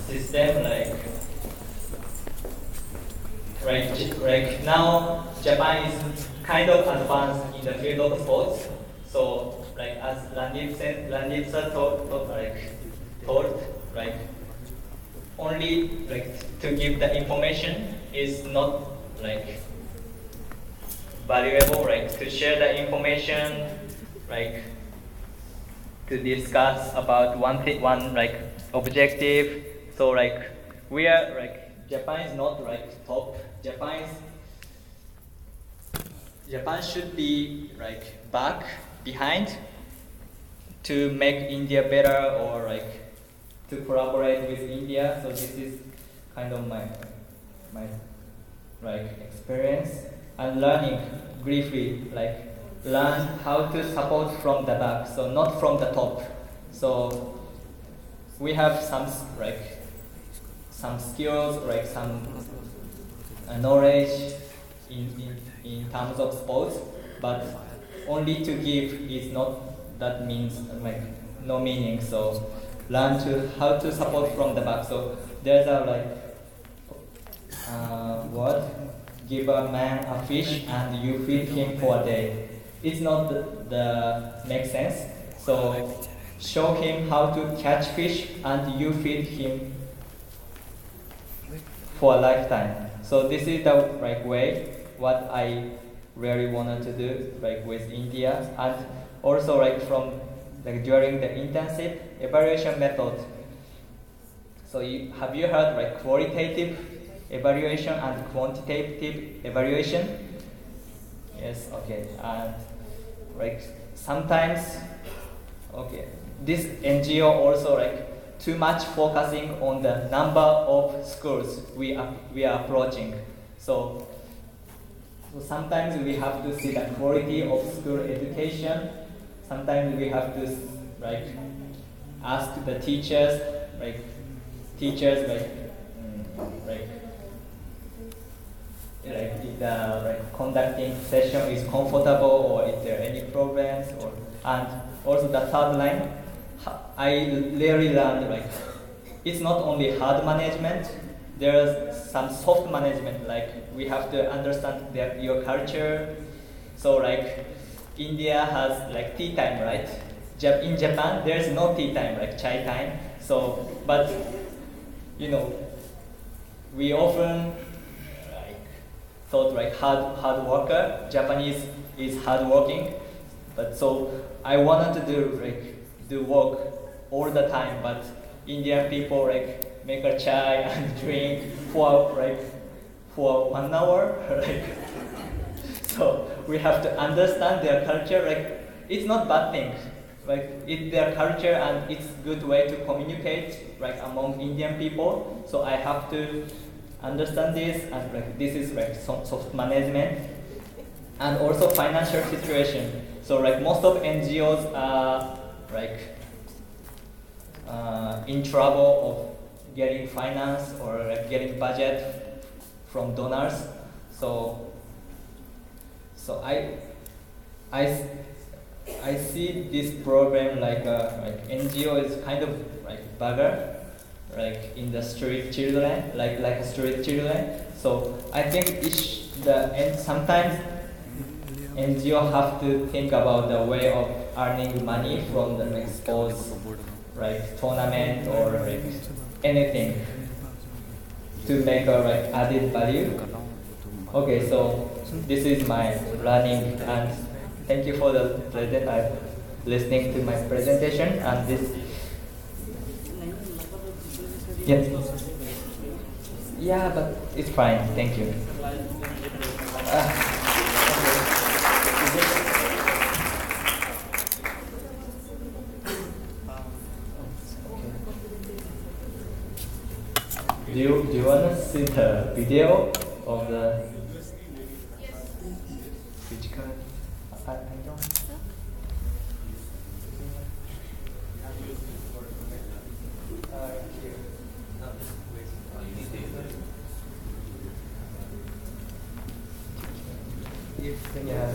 system now Japan is kind of advanced in the field of sports. So as Landip taught, only to give the information is not valuable, to share the information, to discuss about one objective. So we are Japan is not top. Japan should be behind to make India better, or to collaborate with India. So this is kind of my experience and learning briefly, learn how to support from the back, so not from the top. So we have some skills, some knowledge in terms of sports, but only to give is not, that means no meaning. So learn how to support from the back. So there's a word, give a man a fish and you feed him for a day. It's not the make sense. So show him how to catch fish and you feed him for a lifetime. So this is the way what I really wanted to do with India, and also from during the intensive evaluation method. So have you heard qualitative evaluation and quantitative evaluation? Yes, okay. And sometimes, okay, this NGO also too much focusing on the number of schools we are approaching. So sometimes we have to see the quality of school education. Sometimes we have to ask the teachers, if the conducting session is comfortable, or if there are any problems, and also the third line, I really learned it's not only hard management. There's some soft management, we have to understand your culture. So India has tea time, right? In Japan, there's no tea time, chai time. So, but we often thought hard worker. Japanese is hard working, but so I wanted to do work all the time, but Indian people make a chai and drink for 1 hour. So we have to understand their culture. It's not bad thing. It's their culture and it's good way to communicate among Indian people. So I have to understand this, and this is soft management, and also financial situation. So most of NGOs are in trouble of getting finance or getting budget from donors. So I see this program NGO is kind of beggar, in the street children, like street children. So I think sometimes NGO have to think about the way of earning money from the sports, tournament or anything to make a added value. Okay, so this is my learning, and thank you for the listening to my presentation. And this, yeah, but it's fine. Thank you. Do you want to see the video of the which card? I don't. Yeah.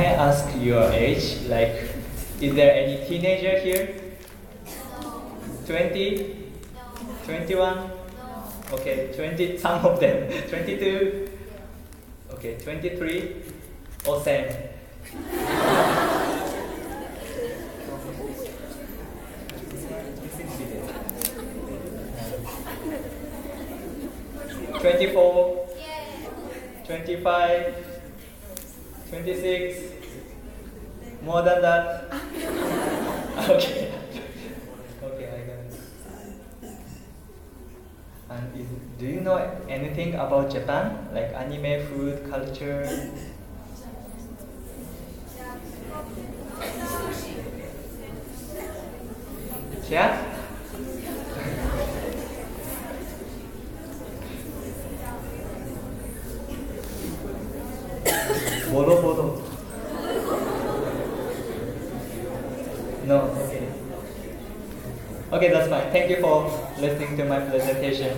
I ask your age? Like, is there any teenager here? 20? 21? Okay, 20, some of them. 22? Okay, 23? Or same? 24? 25? 26? More than that? Okay. Okay, I got it. And do you know anything about Japan? Like anime, food, culture? Yeah? Bolo. No, okay. Okay, that's fine. Thank you for listening to my presentation.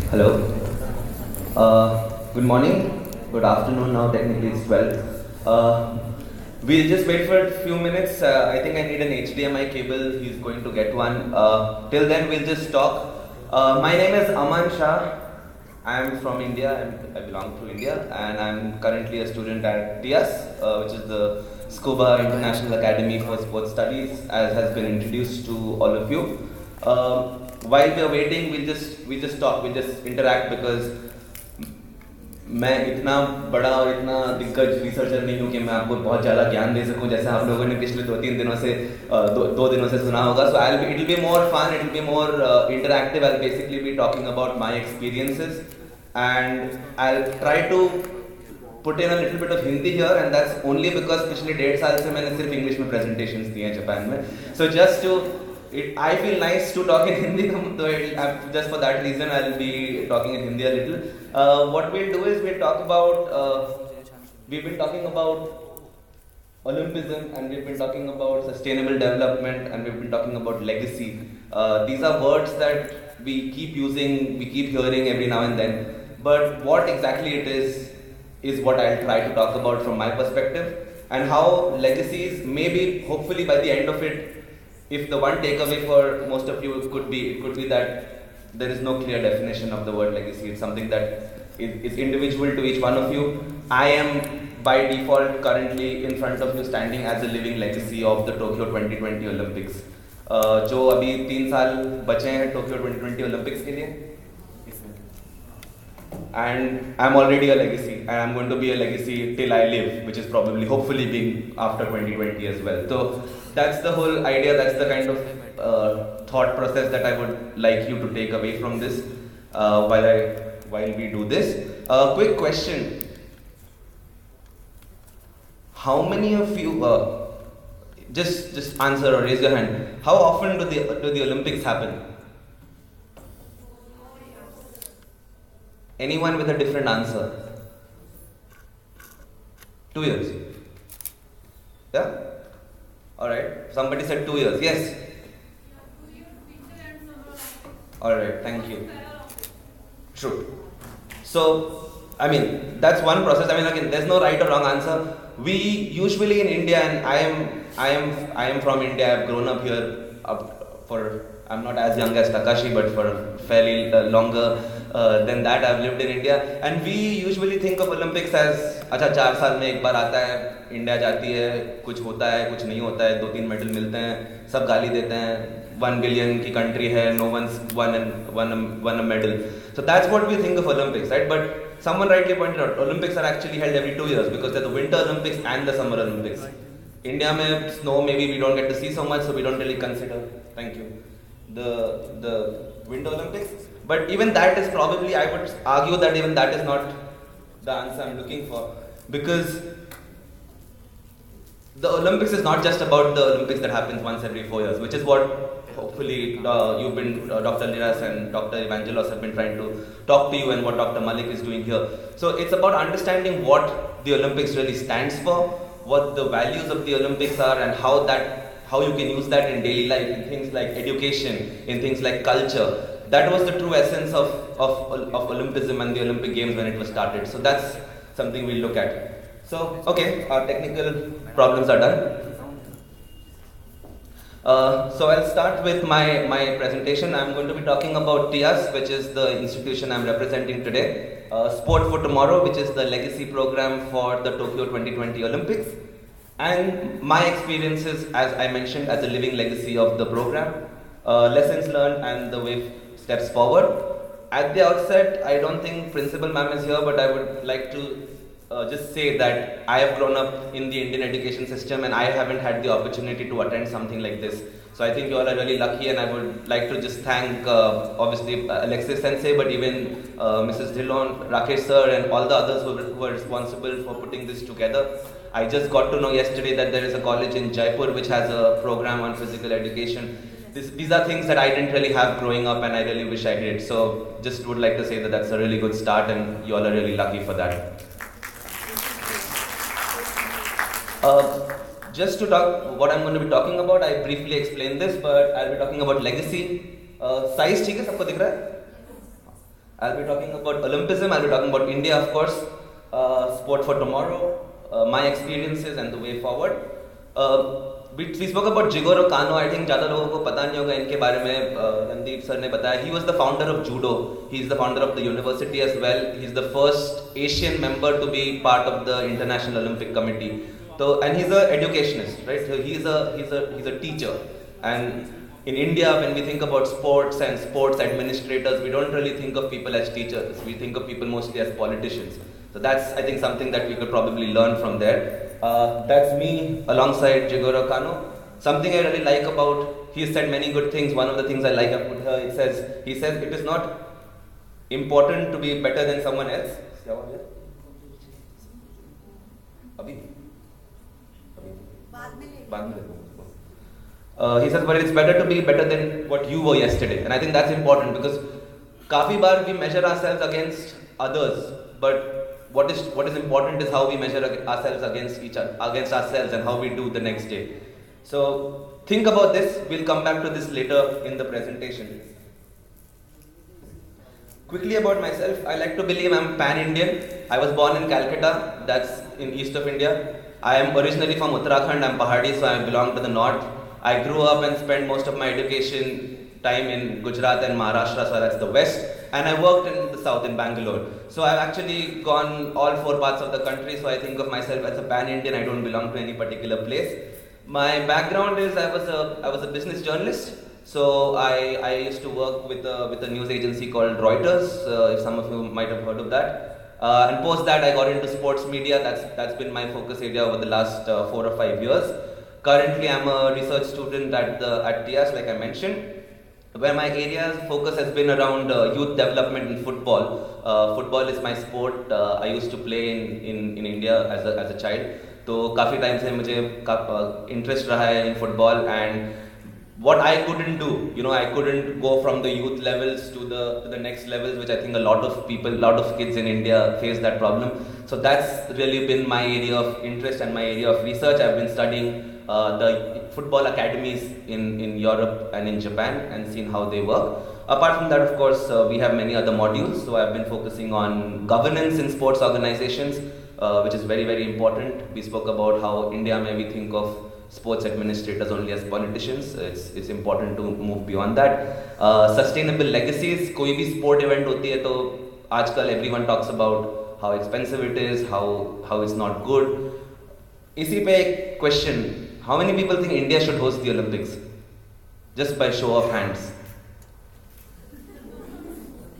Hello. Good morning. Good afternoon now, technically it's 12. We'll just wait for a few minutes. I think I need an HDMI cable. He's going to get one. Till then, we'll just talk. My name is Aman Shah. I am from India. I belong to India. And I'm currently a student at TIAS, which is the Scuba International Academy for Sports Studies, as has been introduced to all of you. While we are waiting, we just talk, we just interact, because मैं इतना बड़ा और इतना दिग्गज researcher नहीं हूँ कि मैं आपको बहुत ज़्यादा ज्ञान दे सकूँ, जैसे आप लोगों ने पिछले 2-3 दिनों से दो दिनों से सुना होगा. So it'll be more fun, it'll be more interactive. I'll basically be talking about my experiences, and I'll try to put in a little bit of Hindi here, and that's only because पिछले 1.5 साल से मैंने सिर्फ English में presentations दिए हैं Japan में. So just to I feel nice to talk in Hindi, so just for that reason I'll be talking in Hindi a little. What we'll do is we'll talk about, we've been talking about Olympism, and we've been talking about sustainable development, and we've been talking about legacy. These are words that we keep using, we keep hearing every now and then, but what exactly it is what I'll try to talk about from my perspective, and how legacies, maybe hopefully by the end of it, if the one takeaway for most of you could be that there is no clear definition of the word legacy. It's something that is individual to each one of you. I am by default currently in front of you standing as a living legacy of the Tokyo 2020 Olympics. जो अभी 3 साल बचे हैं Tokyo 2020 Olympics के लिए. And I'm already a legacy, and I'm going to be a legacy till I live, which is probably, hopefully, being after 2020 as well. So that's the whole idea, that's the kind of thought process that I would like you to take away from this while we do this. Quick question. How many of you, just answer or raise your hand, how often do the Olympics happen? Anyone with a different answer? 2 years. Yeah? Alright. Somebody said 2 years. Yes? Alright, thank you. True. So, I mean, that's one process. I mean, again, there's no right or wrong answer. we usually in India, and I am from India. I've grown up here I'm not as young as Takashi, but for fairly longer than that I've lived in India. And we usually think of Olympics as अच्छा 4 साल में एक बार आता है, India जाती है, कुछ होता है, कुछ नहीं होता है, 2-3 मेडल मिलते हैं, सब गाली देते हैं, 1 billion की country है, no one's won a medal. So that's what we think of Olympics, right? But someone rightly pointed out, Olympics are actually held every 2 years because they're the Winter Olympics and the Summer Olympics. India में snow maybe we don't get to see so much, so we don't really consider. Thank you. The Winter Olympics, but even that is probably, I would argue that even that is not the answer I'm looking for, because the Olympics is not just about the Olympics that happens once every 4 years, which is what hopefully you've been, Dr. Liras and Dr. Evangelos have been trying to talk to you, and what Dr. Malik is doing here. So it's about understanding what the Olympics really stands for, what the values of the Olympics are, and how you can use that in daily life, in things like education, in things like culture. That was the true essence of Olympism and the Olympic Games when it was started. So that's something we'll look at. So, okay, our technical problems are done. So I'll start with my presentation. I'm going to be talking about TIAS, which is the institution I'm representing today. Sport for Tomorrow, which is the legacy program for the Tokyo 2020 Olympics. And my experiences, as I mentioned, as a living legacy of the program, lessons learned and the way steps forward. At the outset, I don't think Principal Ma'am is here, but I would like to just say that I have grown up in the Indian education system and I haven't had the opportunity to attend something like this. So I think you all are really lucky, and I would like to just thank obviously Alexis Sensei, but even Mrs. Dillon, Rakesh Sir, and all the others who were responsible for putting this together. I just got to know yesterday that there is a college in Jaipur which has a program on physical education. These are things that I didn't really have growing up, and I really wish I did. So just would like to say that that's a really good start, and you all are really lucky for that. Just to talk what I'm going to be talking about, I briefly explained this, but I'll be talking about legacy. Size ठीक है, सबको दिख रहा है? I'll be talking about Olympism. I'll be talking about India, of course. Sport for Tomorrow. My experiences and the way forward. We spoke about Jigoro Kano. I think ज़्यादा लोगों को पता नहीं होगा इनके बारे में. रणदीप सर ने बताया. He was the founder of Judo. He is the founder of the university as well. He is the first Asian member to be part of the International Olympic Committee. So, and he's an educationist, right? So he's a teacher. And in India, when we think about sports and sports administrators, we don't really think of people as teachers. We think of people mostly as politicians. So that's, I think, something that we could probably learn from there. That's me alongside Jigoro Kano. Something I really like about, he has said many good things. One of the things I like about her, he says it is not important to be better than someone else. He says, but it's better to be better than what you were yesterday. And I think that's important, because काफी बार we measure ourselves against others, but what is important is how we measure ourselves against ourselves and how we do the next day. So think about this. We'll come back to this later in the presentation. Quickly about myself, I like to believe I'm pan-Indian. I was born in Calcutta, that's in east of India. I am originally from Uttarakhand, I'm Pahadi, so I belong to the north. I grew up and spent most of my education time in Gujarat and Maharashtra, so that's the west. And I worked in the south, in Bangalore. So I've actually gone all 4 parts of the country, so I think of myself as a pan-Indian. I don't belong to any particular place. My background is I was a business journalist. So I used to work with a news agency called Reuters, if some of you might have heard of that. And post that I got into sports media. That's been my focus area over the last 4 or 5 years. Currently I'm a research student at TIAS, like I mentioned, where my area focus has been around youth development in football. Football is my sport. I used to play in India as a child. So काफी time से मुझे interest रहा है in football, and what I couldn't do, I couldn't go from the youth levels to the next levels, which I think a lot of kids in India face that problem. So that's really been my area of interest and my area of research. I've been studying the football academies in Europe and in Japan and seen how they work. Apart from that, of course, we have many other modules. So I've been focusing on governance in sports organizations, which is very, very important. We spoke about how India maybe think of sports administrators only as politicians. It's important to move beyond that. Sustainable legacies. कोई भी sport event होती है तो आजकल everyone talks about how expensive it is, how it's not good. इसी पे एक question. How many people think India should host the Olympics? Just by show of hands.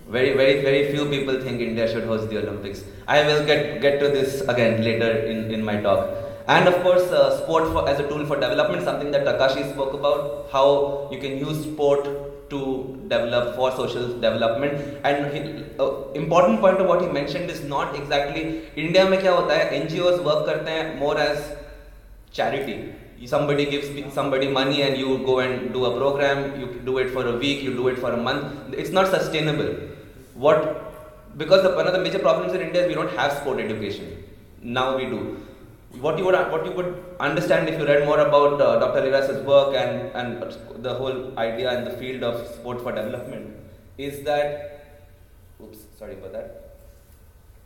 Very, very, very few people think India should host the Olympics. I will get to this again later in my talk. And of course, sport as a tool for development, something that Takashi spoke about, how you can use sport to develop for social development. And important point of what he mentioned is not exactly, India में क्या होता है, NGOs work करते हैं more as charity. Somebody gives somebody money and you go and do a program, you do it for a week, you do it for a month. It's not sustainable. Because one of the major problems in India is we don't have sport education. Now we do. What you would understand if you read more about Dr. Liras's work and the whole idea in the field of sport for development is that,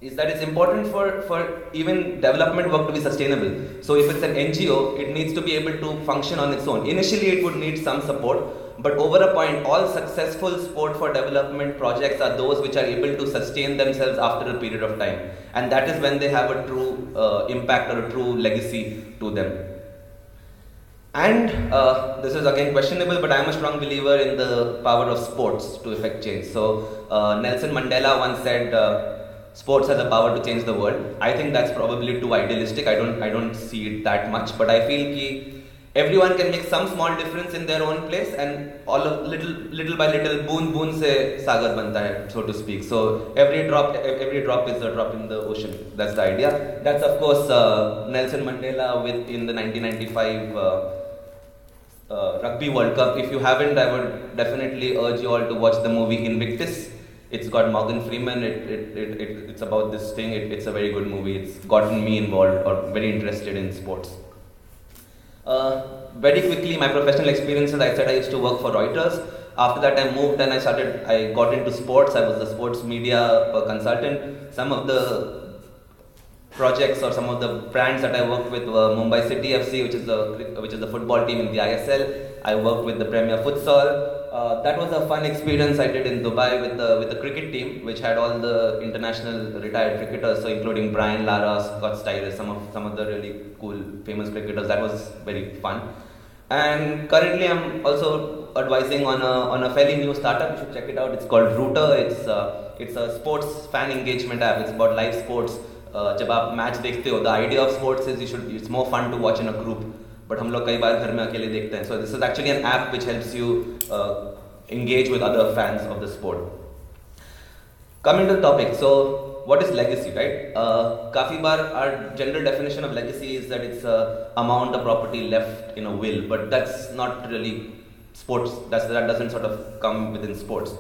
is that it's important for even development work to be sustainable. So if it's an NGO, it needs to be able to function on its own. Initially it would need some support, but over a point, all successful sport for development projects are those which are able to sustain themselves after a period of time. And that is when they have a true impact or a true legacy to them. And this is again questionable, but I am a strong believer in the power of sports to effect change. So Nelson Mandela once said, sports has the power to change the world. I think that's probably too idealistic. I don't see it that much, but I feel that everyone can make some small difference in their own place, and all of little by little, boon se sagar banta hai, so to speak. So every drop is a drop in the ocean. That's the idea. That's of course Nelson Mandela in the 1995 Rugby World Cup. If you haven't, I would definitely urge you all to watch the movie Invictus. It's got Morgan Freeman. It's about this thing. It's a very good movie. It's gotten me involved or very interested in sports. Very quickly, my professional experiences. I said I used to work for Reuters. After that, I moved and I got into sports. I was a sports media consultant. Some of the projects or some of the brands that I worked with were Mumbai City FC, which is the football team in the ISL. I worked with the Premier Futsal. That was a fun experience I did in Dubai with the cricket team, which had all the international retired cricketers, so including Brian Lara, Scott Styris, some of the really cool famous cricketers. That was very fun. And currently I'm also advising on a fairly new startup. You should check it out. It's called Rooter. It's a sports fan engagement app. It's about live sports. जब आप match देखते हो, the idea of sports is it's more fun to watch in a group. But हम लोग कई बार घर में अकेले देखते हैं. So this is actually an app which helps you engage with other fans of the sport. Coming to the topic, so what is legacy, right? काफी बार our general definition of legacy is that it's a amount of property left in a will, but that's not really sports. That doesn't sort of come within sports.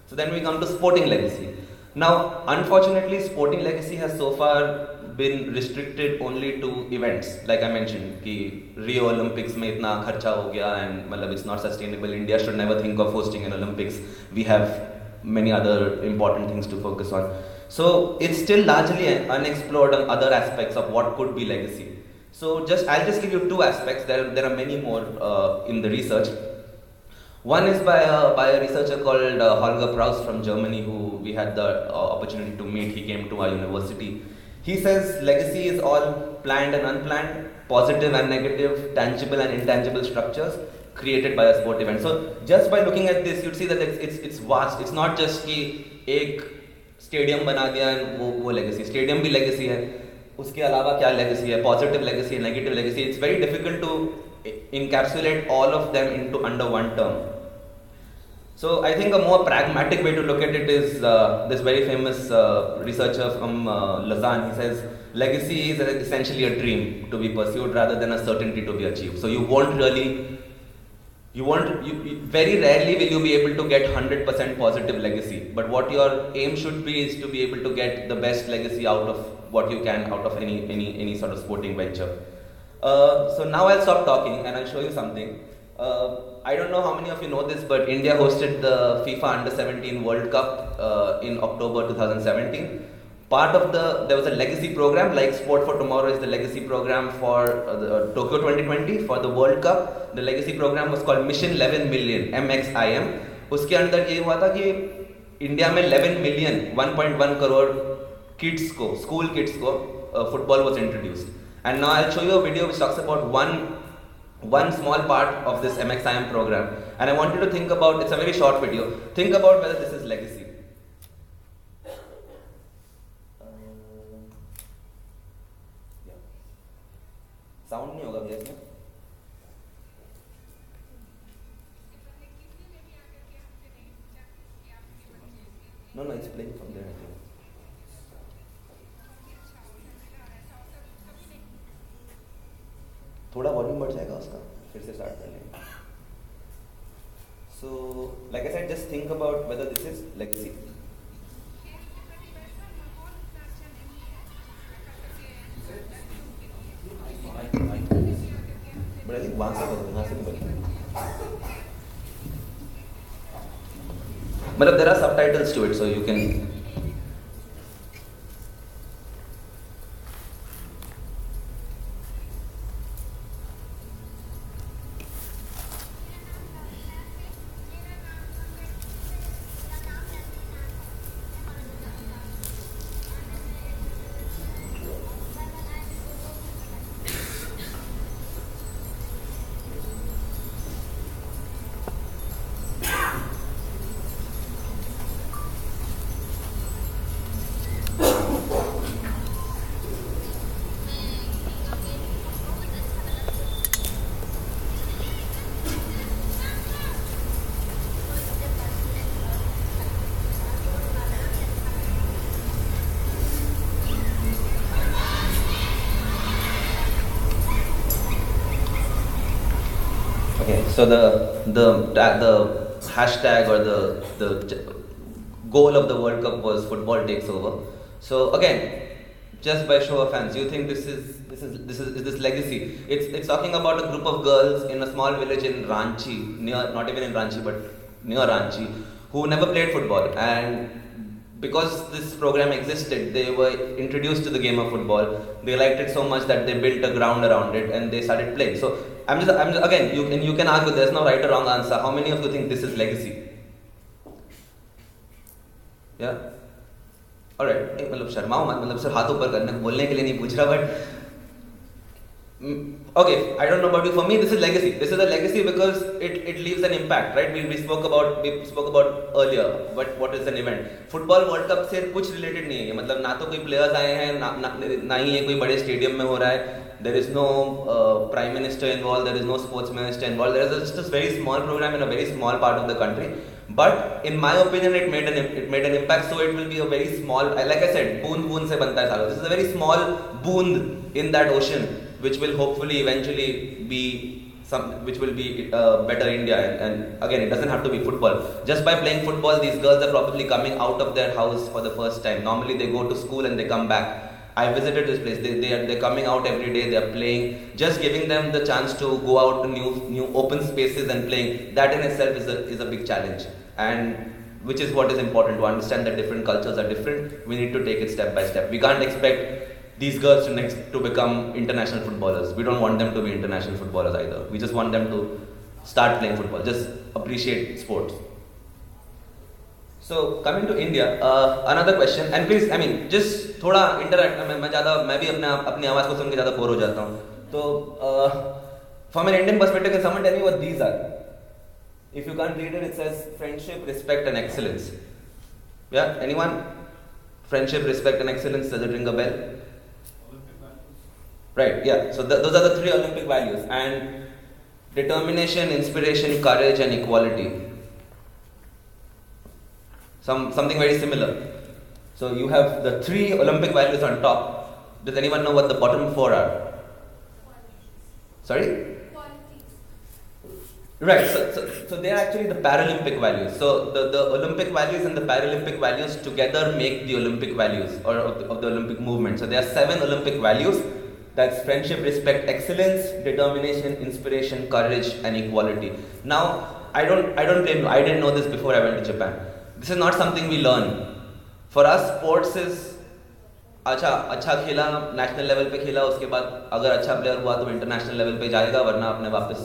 So then we come to sporting legacy. Now, unfortunately, sporting legacy has so far been restricted only to events. Like I mentioned, कि Rio Olympics में इतना खर्चा हो गया and मतलब it's not sustainable. India should never think of hosting an Olympics. We have many other important things to focus on. So it's still largely unexplored on other aspects of what could be legacy. So I'll just give you two aspects. There are many more in the research. One is by a researcher called Holger Prauss from Germany, who we had the opportunity to meet. He came to our university. He says legacy is all planned and unplanned, positive and negative, tangible and intangible structures created by a sport event. So just by looking at this, you'd see that it's vast. It's not just कि एक stadium बना दिया and वो legacy. Stadium भी legacy है. उसके अलावा क्या legacy है? Positive legacy, negative legacy. It's very difficult to encapsulate all of them under one term. So I think a more pragmatic way to look at it is this very famous researcher from Lausanne. He says legacy is essentially a dream to be pursued rather than a certainty to be achieved. So very rarely will you be able to get 100% positive legacy. But what your aim should be is to be able to get the best legacy out of what you can out of any sort of sporting venture. So now I'll stop talking and I'll show you something. I don't know how many of you know this, but India hosted the FIFA Under-17 World Cup in October 2017. there was a legacy program, like Sport for Tomorrow is the legacy program for Tokyo 2020 for the World Cup. The legacy program was called Mission 11 Million, MXIM. उसके अंदर ये हुआ था कि India में 11 million 1.1 crore kids को, school kids को football was introduced. And now I'll show you a video which talks about one small part of this MXIM program. And I want you to think about, it's a very short video, think about whether this is legacy. Sound नहीं होगा भैया इसमें. No, it's playing from there. I think. थोड़ा volume बढ़ जाएगा उसका, फिर से स्टार्ट कर लेंगे. So, like I said, just think about whether this is legacy. But I think वहाँ से नहीं बनेगा. मतलब there are subtitles to it, so you can. Okay, so the hashtag or the goal of the World Cup was football takes over. So again, just by show of hands, you think this is legacy? It's talking about a group of girls in a small village in Ranchi, not even in Ranchi but near Ranchi, who never played football, and because this program existed, they were introduced to the game of football. They liked it so much that they built a ground around it and they started playing. So I'm just again, you can argue, there's no right or wrong answer. How many of you think this is legacy? Yeah? Alright, मतलब शर्माओ मत, मतलब सिर्फ हाथ ऊपर करने बोलने के लिए नहीं पूछ रहा, but okay, I don't know about you. For me, this is legacy. This is a legacy because it leaves an impact, right? We spoke about earlier. What is an event? Football World Cup से कुछ related नहीं है. मतलब ना तो कोई players आए हैं, ना ही ये कोई बड़े stadium में हो रहा है. There is no prime minister involved. There is no sports minister involved. There is just a very small program in a very small part of the country. But in my opinion, it made an impact. So it will be a very small, like I said, बूंद से बनता है सागर. This is a very small बूंद in that ocean, which will hopefully eventually be which will be better India. And again, it doesn't have to be football. Just by playing football, these girls are probably coming out of their house for the first time. Normally they go to school and they come back. I visited this place. They're coming out every day. They're playing. Just giving them the chance to go out to new open spaces and playing. That in itself is a big challenge. And which is what is important, to understand that different cultures are different. We need to take it step by step. We can't expect these girls to become international footballers. We don't want them to be international footballers either. We just want them to start playing football. Just appreciate sports. So coming to India, another question, and please, I mean, just थोड़ा interact. मैं भी अपनी आवाज़ को सुन के ज़्यादा bore हो जाता हूँ. तो from an Indian perspective, can someone tell me what these are? If you can't read it, it says friendship, respect, and excellence. Yeah, anyone? Friendship, respect, and excellence. Does it ring a bell? Olympic values. Right. Yeah. So those are the three Olympic values, and determination, inspiration, courage, and equality. Something very similar. So you have the three Olympic values on top. Does anyone know what the bottom four are? Sorry? Right, so they are actually the Paralympic values. So the Olympic values and the Paralympic values together make the Olympic values, or of the Olympic movement. So there are 7 Olympic values. That's friendship, respect, excellence, determination, inspiration, courage, and equality. Now, I don't blame you. I didn't know this before I went to Japan. This is not something we learn. For us, sports is अच्छा खेला, national level पे खेला, उसके बाद अगर अच्छा player हुआ तो इंटरनेशनल लेवल पे जाएगा, वरना अपने वापस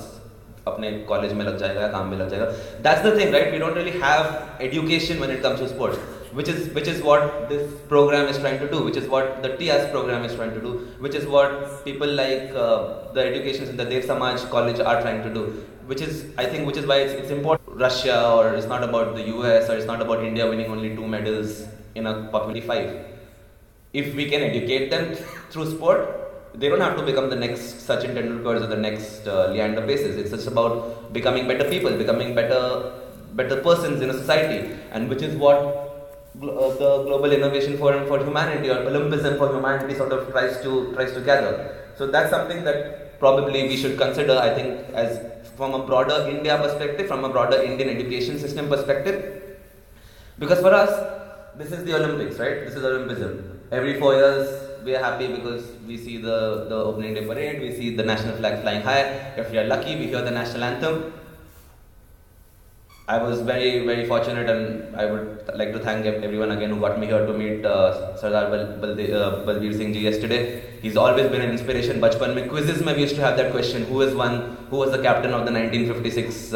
अपने कॉलेज में लग जाएगा, काम में लग जाएगा. That's the thing, right? We don't really have education when it comes to sports, which is what this program is trying to do, which is what the TIAS program is trying to do, which is what people like the educations in the Samaj college are trying to do, which is why it's important. Russia, or it's not about the US, or it's not about India winning only 2 medals in a population 5. If we can educate them through sport, they don't have to become the next Sachin Tendulkars or the next Leander Paces. It's just about becoming better people, becoming better persons in a society, and which is what the Global Innovation Forum for Humanity, or Olympism for Humanity, sort of tries to gather. So that's something that probably we should consider, I think, as from a broader India perspective, from a broader Indian education system perspective. Because for us, this is the Olympics, right? This is Olympism. Every 4 years, we are happy because we see the opening day parade, we see the national flag flying high. If we are lucky, we hear the national anthem. I was very, very fortunate, and I would like to thank everyone again who got me here to meet Sardar Balbir Singh ji yesterday. He's always been an inspiration. Bachpan mein quizzes mein we used to have that question: who was the captain of the 1956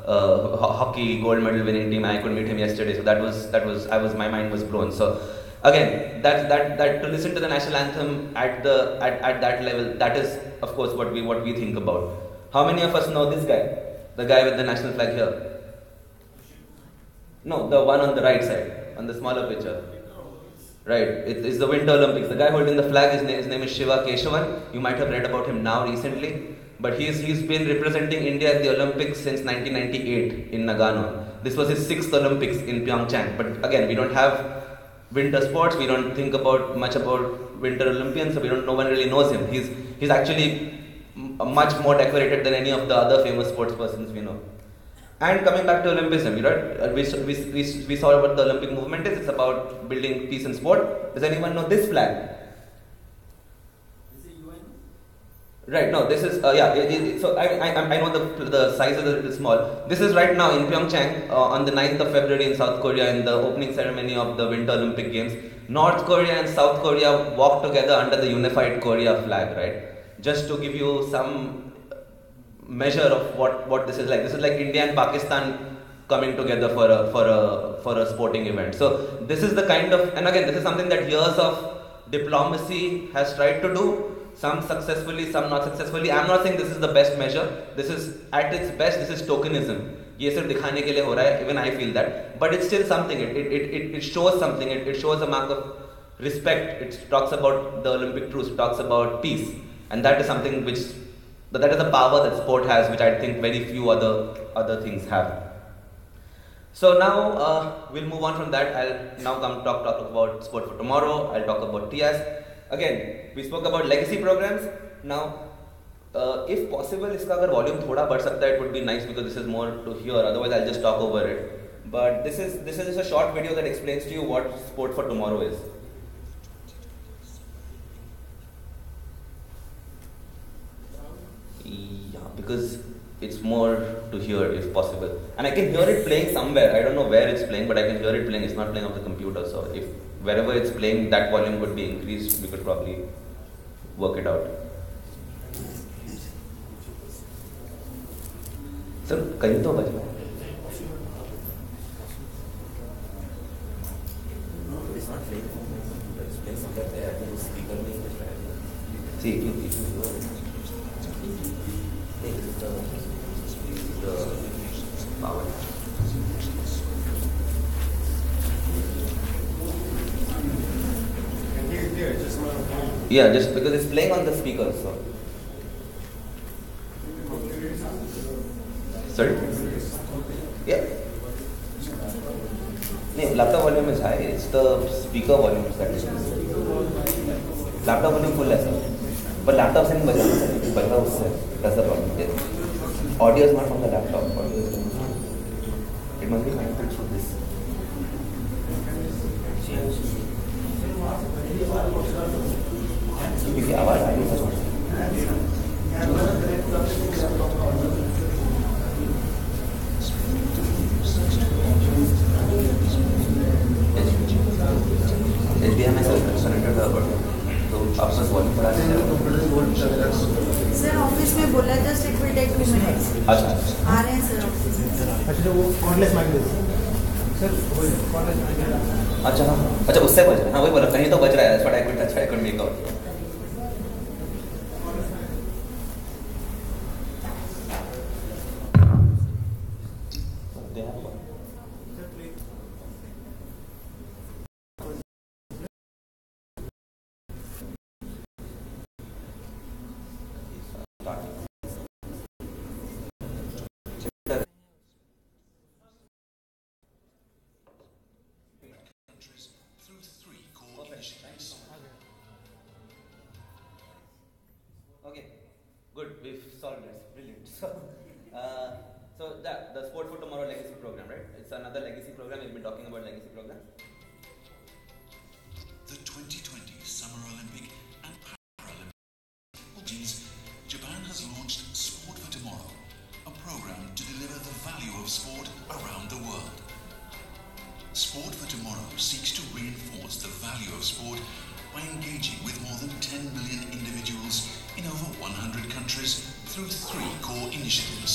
hockey gold medal winning team? I could meet him yesterday, so my mind was blown. So again, that to listen to the national anthem at that level, that is of course what we think about. How many of us know this guy, the guy with the national flag here? No, the one on the right side, on the smaller picture. Right, it's the Winter Olympics. The guy holding the flag, his name is Shiva Keshavan. You might have read about him now recently, but he's been representing India at the Olympics since 1998 in Nagano. This was his 6th Olympics in Pyeongchang. But again, we don't have winter sports. We don't think much about Winter Olympians, so no one really knows him. He's actually much more decorated than any of the other famous sports persons we know. And coming back to Olympism, we saw what the Olympic movement is. It's about building peace and sport. Does anyone know this flag? Is it UN? Right, no, this is, so I know the size is a little small. This is right now in Pyeongchang on the 9th of February in South Korea, in the opening ceremony of the Winter Olympic Games. North Korea and South Korea walk together under the unified Korea flag, right? Just to give you some measure of what this is like. This is like India and Pakistan coming together for a sporting event. So this is the kind of, and again, this is something that years of diplomacy has tried to do. Some successfully, some not successfully. I'm not saying this is the best measure. This is at its best. This is tokenism. ये सिर्फ दिखाने के लिए हो रहा है. Even I feel that, but it's still something. It shows something. It shows a mark of respect. It talks about the Olympic truce. It talks about peace, and that is something that is the power that sport has, which I think very few other things have. So now we'll move on from that. I'll now come talk about sport for tomorrow. I'll talk about TIAS. Again, we spoke about legacy programs. Now, if possible, iska agar volume thoda बढ़ सकता है, it would be nice because this is more to hear. Otherwise, I'll just talk over it. But this is just a short video that explains to you what sport for tomorrow is. Because it's more to hear if possible, and I can hear it playing somewhere. I don't know where it's playing, but I can hear it playing. It's not playing off the computer, so if wherever it's playing, that volume would be increased. We could probably work it out. Sir, कहीं तो बज रहा है. It's not playing. It's playing somewhere there. I think the speaker may be right. See, if you the power. Yeah, just because it's playing on the speaker, so. Sorry? Yeah. No, laptop volume is high. It's the speaker volume that is. Laptop volume full है sir. But laptop से नहीं बजा sir. बजा उससे. That's the problem. Audio is not from the laptop. It must be connected through this. क्योंकि आवाज आ रही है. HDMI मैंने सरेंडर का तो आप बस वॉल्यूम बढ़ा दीजिए। सर ऑफिस में बोला just it will take 2 minutes. अच्छा आ रहे हैं सर ऑफिस में। अच्छा वो कॉर्डलेस माइक दे सर, वही कॉर्डलेस माइक। अच्छा हाँ अच्छा उससे बच रहा है। हाँ वही बोला कहीं तो बच रहा है। That's what I could make out. Okay, good. We've solved this. Brilliant. So the Sport for Tomorrow Legacy Program, right? It's another legacy program. We've been talking about legacy program. The 2020 Summer Olympic and Paralympic Games, Japan has launched Sport for Tomorrow, a program to deliver the value of sport around the world. Sport for Tomorrow seeks to reinforce the value of sport by engaging with more than 10 million individuals in over 100 countries through 3 core initiatives.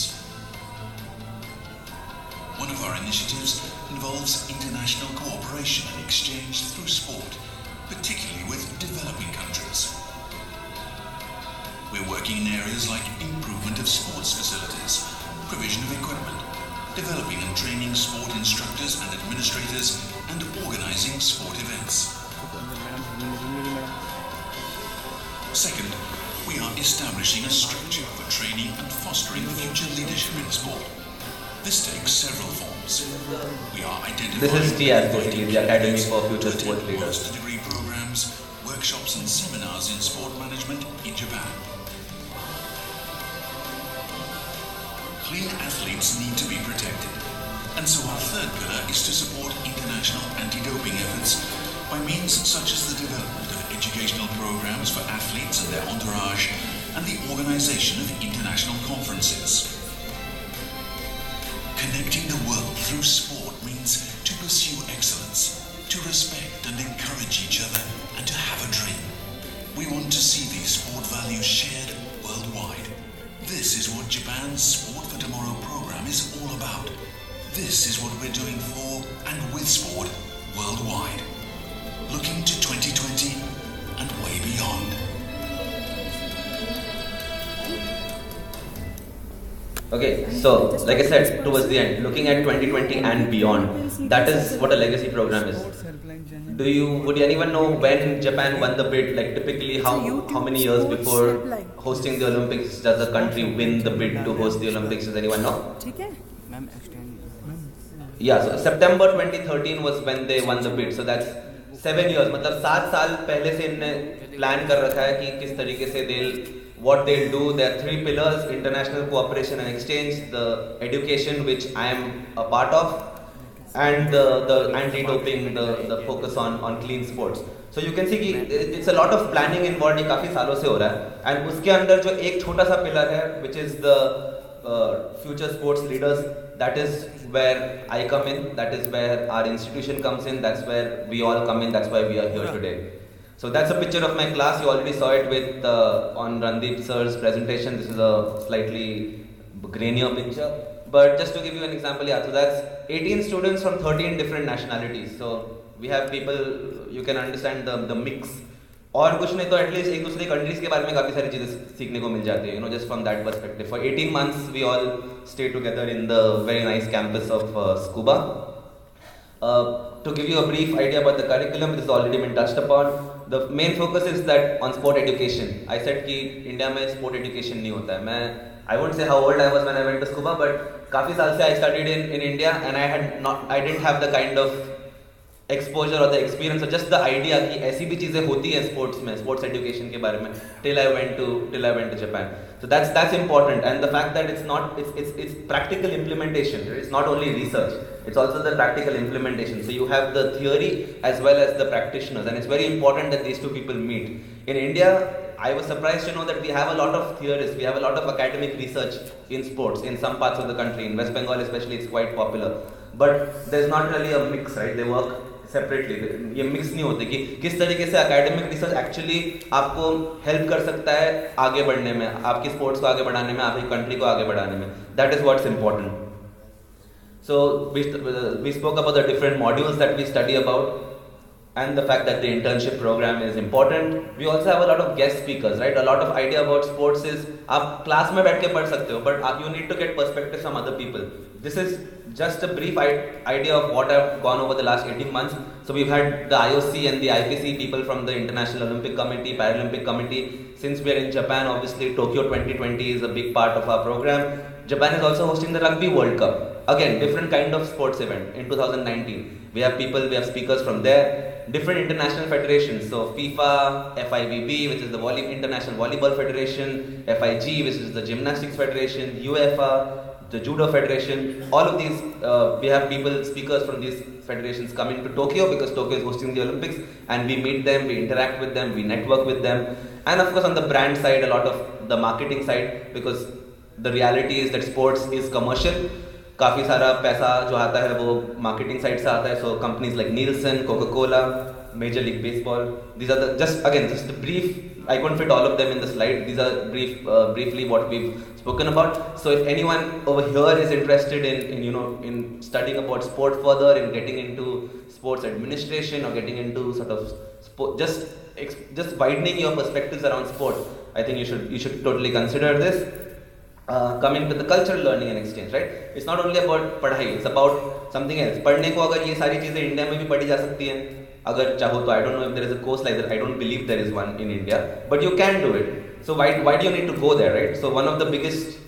One of our initiatives involves international cooperation and exchange through sport, particularly with developing countries. We're working in areas like improvement of sports facilities, provision of equipment, developing and training sport instructors and administrators, and organising sport events. Second, we are establishing a structure for training and fostering future leadership in sport. This takes several forms. We are identifying This is TIAS, basically the Academy for Future Sport Leaders. Master-degree programs, workshops and seminars in sport management in Japan. Clean athletes need to be protected, and so our third pillar is to support international anti-doping efforts by means such as the development of educational programs for athletes and their entourage and the organization of international conferences. Connecting the world through sport means to pursue excellence, to respect and encourage each other, and to have a dream. We want to see these sport values shared worldwide. This is what Japan's Sport for Tomorrow program is all about. This is what we're doing for and with sport worldwide. Looking to 2020 and way beyond. Okay, so like I said towards the end, looking at 2020 and beyond, that is what a legacy program is. Would anyone know when Japan won the bid? Like typically how many years before hosting the Olympics does a country win the bid to host the Olympics? Does anyone know? Yeah, so September 2013 was when they won the bid. So that's 7 years. मतलब 7 साल पहले से इन्होंने plan कर रखा है कि किस तरीके से what they'll do. There are 3 pillars: international cooperation and exchange, the education, which I am a part of, and the anti-doping, the focus on clean sports. So you can see कि it's a lot of planning involved. ये काफी सालों से हो रहा है. And उसके अंदर जो एक छोटा सा pillar है, which is the future sports leaders, that is where I come in. That is where our institution comes in. That's where we all come in. That's why we are here today. So that's a picture of my class. You already saw it with on Randeep sir's presentation. This is a slightly grainier picture. But just to give you an example, yeah, so that's 18 students from 13 different nationalities. So we have people, you can understand the mix. और कुछ नहीं तो at least एक दूसरे countries के बारे में काफ़ी सारी चीज़ें सीखने को मिल जाती है, just from that perspective. For 18 months we all stay together in the very nice campus of Scuba. To give you a brief idea about the curriculum, it has already been touched upon. The main focus is that on sport education. I said कि India में sport education नहीं होता है. I won't say how old I was when I went to Scuba, but काफ़ी साल से I studied in India and I didn't have the kind of exposure or the experience or just the idea कि ऐसी भी चीजें होती हैं sports में, sports education के बारे में, till I went to Japan. So that's important, and the fact that it's practical implementation. It's not only research, it's also the practical implementation. So you have the theory as well as the practitioners, and it's very important that these two people meet. In India, I was surprised to know that we have a lot of theorists, we have a lot of academic research in sports in some parts of the country. In West Bengal especially, it's quite popular. But there's not really a mix, right? They work separately, ये mix नहीं होते कि किस तरीके से academic research actually आपको help कर सकता है आगे बढ़ने में, आपकी स्पोर्ट्स को आगे बढ़ाने में, आपकी कंट्री को आगे बढ़ाने में. That is what's important. So we spoke about the different modules that we study about and the fact that the internship program is important. We also have a lot of guest speakers, right? A lot of idea about sports is आप class में बैठ के पढ़ सकते हो, but you need to get perspective from other people. This is just a brief idea of what I've gone over the last 18 months. So we've had the IOC and the IPC people from the International Olympic Committee, Paralympic Committee. Since we are in Japan, obviously Tokyo 2020 is a big part of our program. Japan is also hosting the Rugby World Cup. Again, different kind of sports event in 2019. We have speakers from there. Different international federations. So FIFA, FIVB, which is the International Volleyball Federation, FIG, which is the Gymnastics Federation, UEFA, the Judo Federation. All of these, we have speakers from these federations coming to Tokyo because Tokyo is hosting the Olympics, and we meet them, we interact with them, we network with them. And of course on the brand side, a lot of the marketing side, because the reality is that sports is commercial. काफ़ी सारा पैसा जो आता है वो marketing side से आता है. So companies like Nielsen, Coca-Cola, Major League Baseball, these are the just the brief. I couldn't fit all of them in the slide. These are briefly what we've spoken about. So if anyone over here is interested in studying about sport further, in getting into sports administration or getting into sort of sport, just widening your perspectives around sport, I think you should totally consider this. Coming to the cultural learning and exchange, right? It's not only about पढ़ाई, it's about something else. पढ़ने को अगर ये सारी चीजें India में भी पढ़ी जा सकती हैं, अगर चाहो तो. I don't know if there is a course like that. I don't believe there is one in India, but you can do it. So why do you need to go there, right? So one of the biggest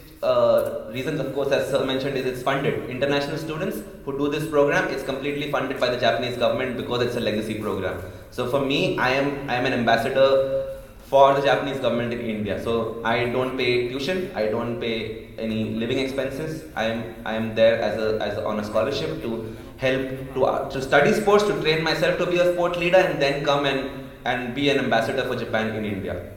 reasons, of course, as Sir mentioned, is it's funded. International students who do this program, it's completely funded by the Japanese government because it's a legacy program. So for me, I am an ambassador for the Japanese government in India. So I don't pay tuition, I don't pay any living expenses. I am there as on a scholarship to help to study sports, to train myself to be a sport leader, and then come and be an ambassador for Japan in India.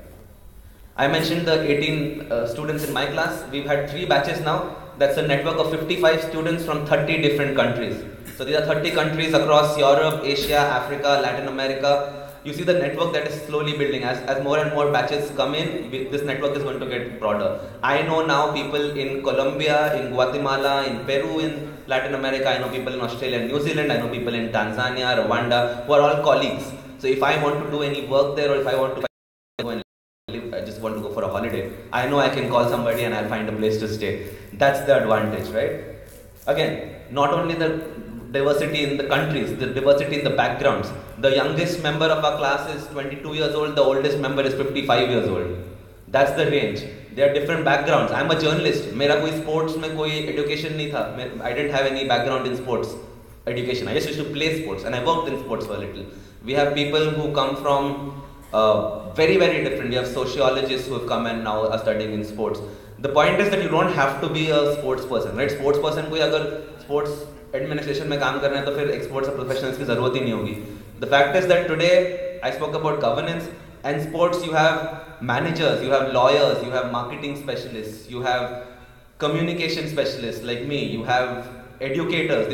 I mentioned the 18 students in my class. We've had 3 batches now. That's a network of 55 students from 30 different countries. So these are 30 countries across Europe, Asia, Africa, Latin America. You see the network that is slowly building. As more and more batches come in, this network is going to get broader. I know now people in Colombia, in Guatemala, in Peru, in Latin America. I know people in Australia and New Zealand. I know people in Tanzania, Rwanda, who are all colleagues. So if I want to do any work there, or if I want to go and live, I just want to go for a holiday, I know I can call somebody and I'll find a place to stay. That's the advantage, right? Again, not only the diversity in the countries, the diversity in the backgrounds. The youngest member of our class is 22 years old, the oldest member is 55 years old. That's the range. They are different backgrounds. I'm a journalist. मेरा कोई sports में कोई education नहीं था. I didn't have any background in sports education. I just used to play sports and I worked in sports for a little. We have people who come from very, very different. We have sociologists who have come and now are studying in sports. The point is that you don't have to be a sports person, right? Sports person कोई अगर sports administration में काम करना है तो फिर sports professionals की ज़रूरत ही नहीं होगी. The fact is that today I spoke about governance, and sports you have managers, you have lawyers, you have marketing specialists, you have communication specialists like me, you have educators.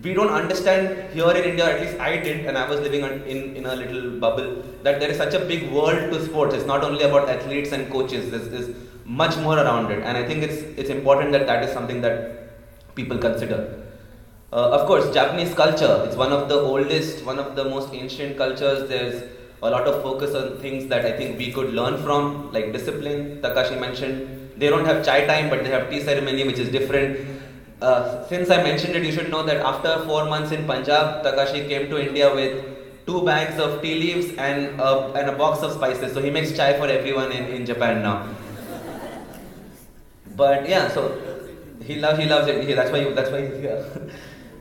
We don't understand here in India, at least I did, and I was living in a little bubble, that there is such a big world to sports. It's not only about athletes and coaches, there's much more around it, and I think it's important that is something that people consider. Of course, Japanese culture, it's one of the oldest, one of the most ancient cultures. There's a lot of focus on things that I think we could learn from, like discipline. Takashi mentioned, they don't have chai time, but they have tea ceremony, which is different. Since I mentioned it, you should know that after 4 months in Punjab, Takashi came to India with 2 bags of tea leaves and a box of spices. So he makes chai for everyone in Japan now. But yeah, so he loves it. That's why he's here.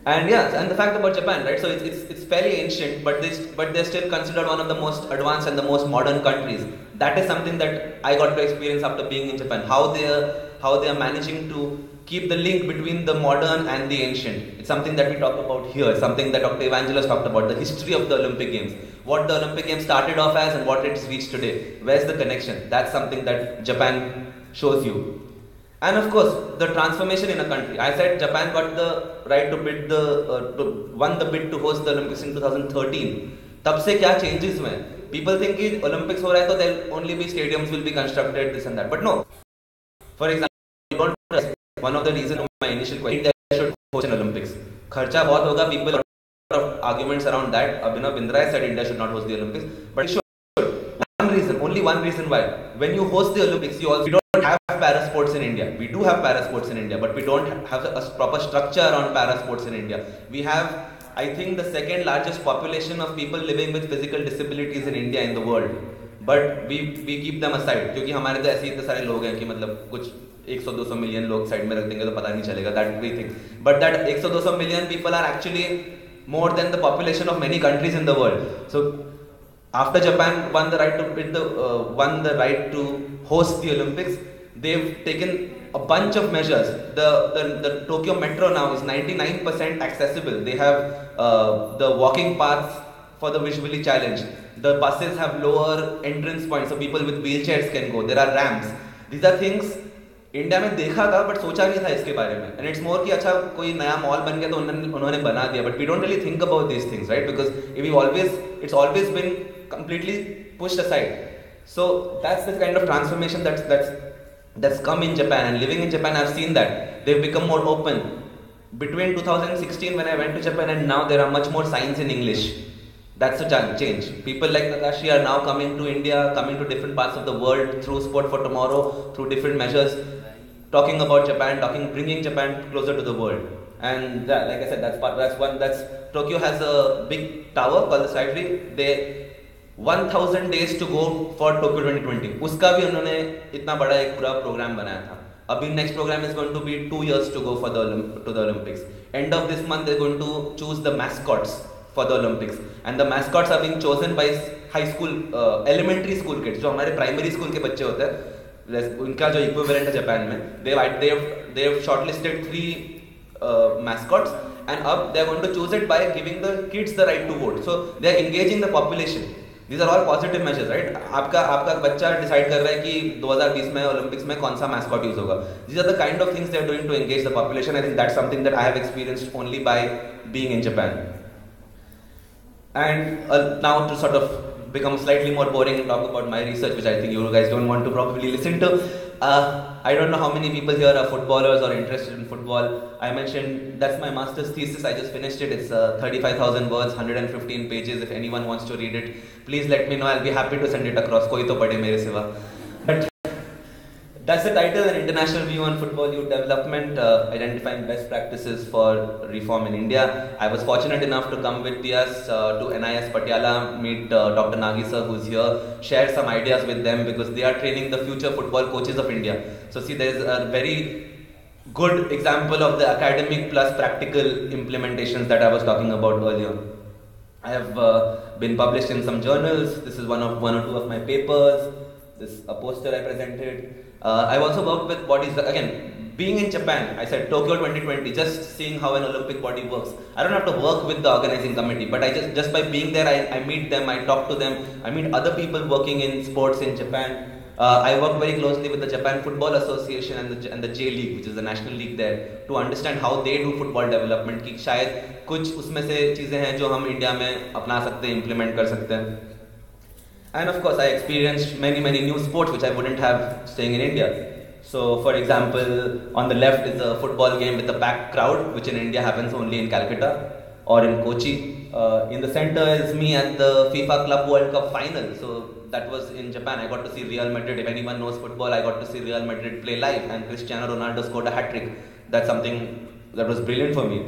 And yeah, and the fact about Japan, right? So it's fairly ancient, but they're still considered one of the most advanced and the most modern countries. That is something that I got to experience after being in Japan. How they are managing to keep the link between the modern and the ancient. It's something that we talk about here. It's something that Dr. Evangelos talked about, the history of the Olympic Games. What the Olympic Games started off as and what it's reached today. Where's the connection? That's something that Japan shows you. And of course, the transformation in a country. I said Japan got the right to bid won the bid to host the Olympics in 2013. तब से क्या changes हुए? People think कि Olympics हो रहा है तो there'll only be stadiums will be constructed, this and that. But no. For example, one of the reasons of my initial question, India should host an Olympics. खर्चा बहुत होगा. People have arguments around that. Abhinav Bindra said India should not host the Olympics, but it should. Only one reason why. When you host the Olympics, we don't have para sports in India. We do have para sports in India, but we don't have a proper structure on para sports in India. We have, I think, the second largest population of people living with physical disabilities in India in the world. But we keep them aside, क्योंकि हमारे तो ऐसे इतने सारे लोग हैं कि मतलब कुछ 100-200 मिलियन लोग साइड में रख देंगे तो पता नहीं चलेगा. That we think. But that 100-200 million people are actually more than the population of many countries in the world. So after Japan won the right to host the Olympics, they've taken a bunch of measures. The Tokyo Metro now is 99% accessible. They have the walking paths for the visually challenged. The buses have lower entrance points, so people with wheelchairs can go. There are ramps. These are things India में देखा था but सोचा नहीं था इसके बारे में. And it's more कि अच्छा कोई नया मॉल बन गया तो उन्होंने बना दिया. But we don't really think about these things, right? Because it's always been completely pushed aside. So that's the kind of transformation that's come in Japan, and living in Japan I've seen that they've become more open. Between 2016 when I went to Japan and now there are much more signs in English. That's a change. People like Nakashi are now coming to India, coming to different parts of the world through Sport for Tomorrow, through different measures, talking about Japan, bringing Japan closer to the world. And yeah, like I said, Tokyo has a big tower called the Skytree. 1000 days to go for Tokyo 2020. उसका भी उन्होंने इतना बड़ा एक पूरा programme बनाया था. अभी next program is going to be 2 years to go to the Olympics. End of this month they're going to choose the mascots for the Olympics, and the mascots are being chosen by high school, elementary school kids. जो हमारे primary school के बच्चे होते हैं, उनका जो equivalent है Japan में, they have shortlisted 3 mascots, and up they are going to choose it by giving the kids the right to vote. So they are engaging the population. These are all positive measures, right? आपका बच्चा decide कर रहा है कि 2020 में Olympics में कौन सा मैस्कॉट यूज होगा. These are the kind of things they are doing to engage the population. I think that's something that I have experienced only by being in Japan. And now to sort of become slightly more boring and talk about my research, which I think you guys don't want to probably listen to. I don't know how many people here are footballers or interested in football. I mentioned that's my master's thesis. I just finished it. It's 35,000 words, 115 pages. If anyone wants to read it, please let me know. I'll be happy to send it across. Koi to padhe mere siva. But that's the title, An International View on Football Youth Development, identifying best practices for reform in India. I was fortunate enough to come with Dias to NIS Patiala, meet Dr. Nagi sir who's here, share some ideas with them because they are training the future football coaches of India. So see, there is a very good example of the academic plus practical implementations that I was talking about earlier. I have been published in some journals. This is one or two of my papers. This a poster I presented. I've also worked with bodies, again, being in Japan, I said Tokyo 2020, just seeing how an Olympic body works. I don't have to work with the organizing committee, but I just by being there, I meet them, I talk to them, I meet other people working in sports in Japan. I work very closely with the Japan Football Association and the J League, which is the national league there, to understand how they do football development, कि शायद कुछ उसमें से चीजें हैं जो हम India में अपना सकते हैं, implement कर सकते हैं. And of course, I experienced many new sports which I wouldn't have staying in India. So, for example, on the left is a football game with a packed crowd, which in India happens only in Calcutta or in Kochi. In the center is me at the FIFA Club World Cup final. So that was in Japan. I got to see Real Madrid. If anyone knows football, I got to see Real Madrid play live, and Cristiano Ronaldo scored a hat-trick. That's something that was brilliant for me.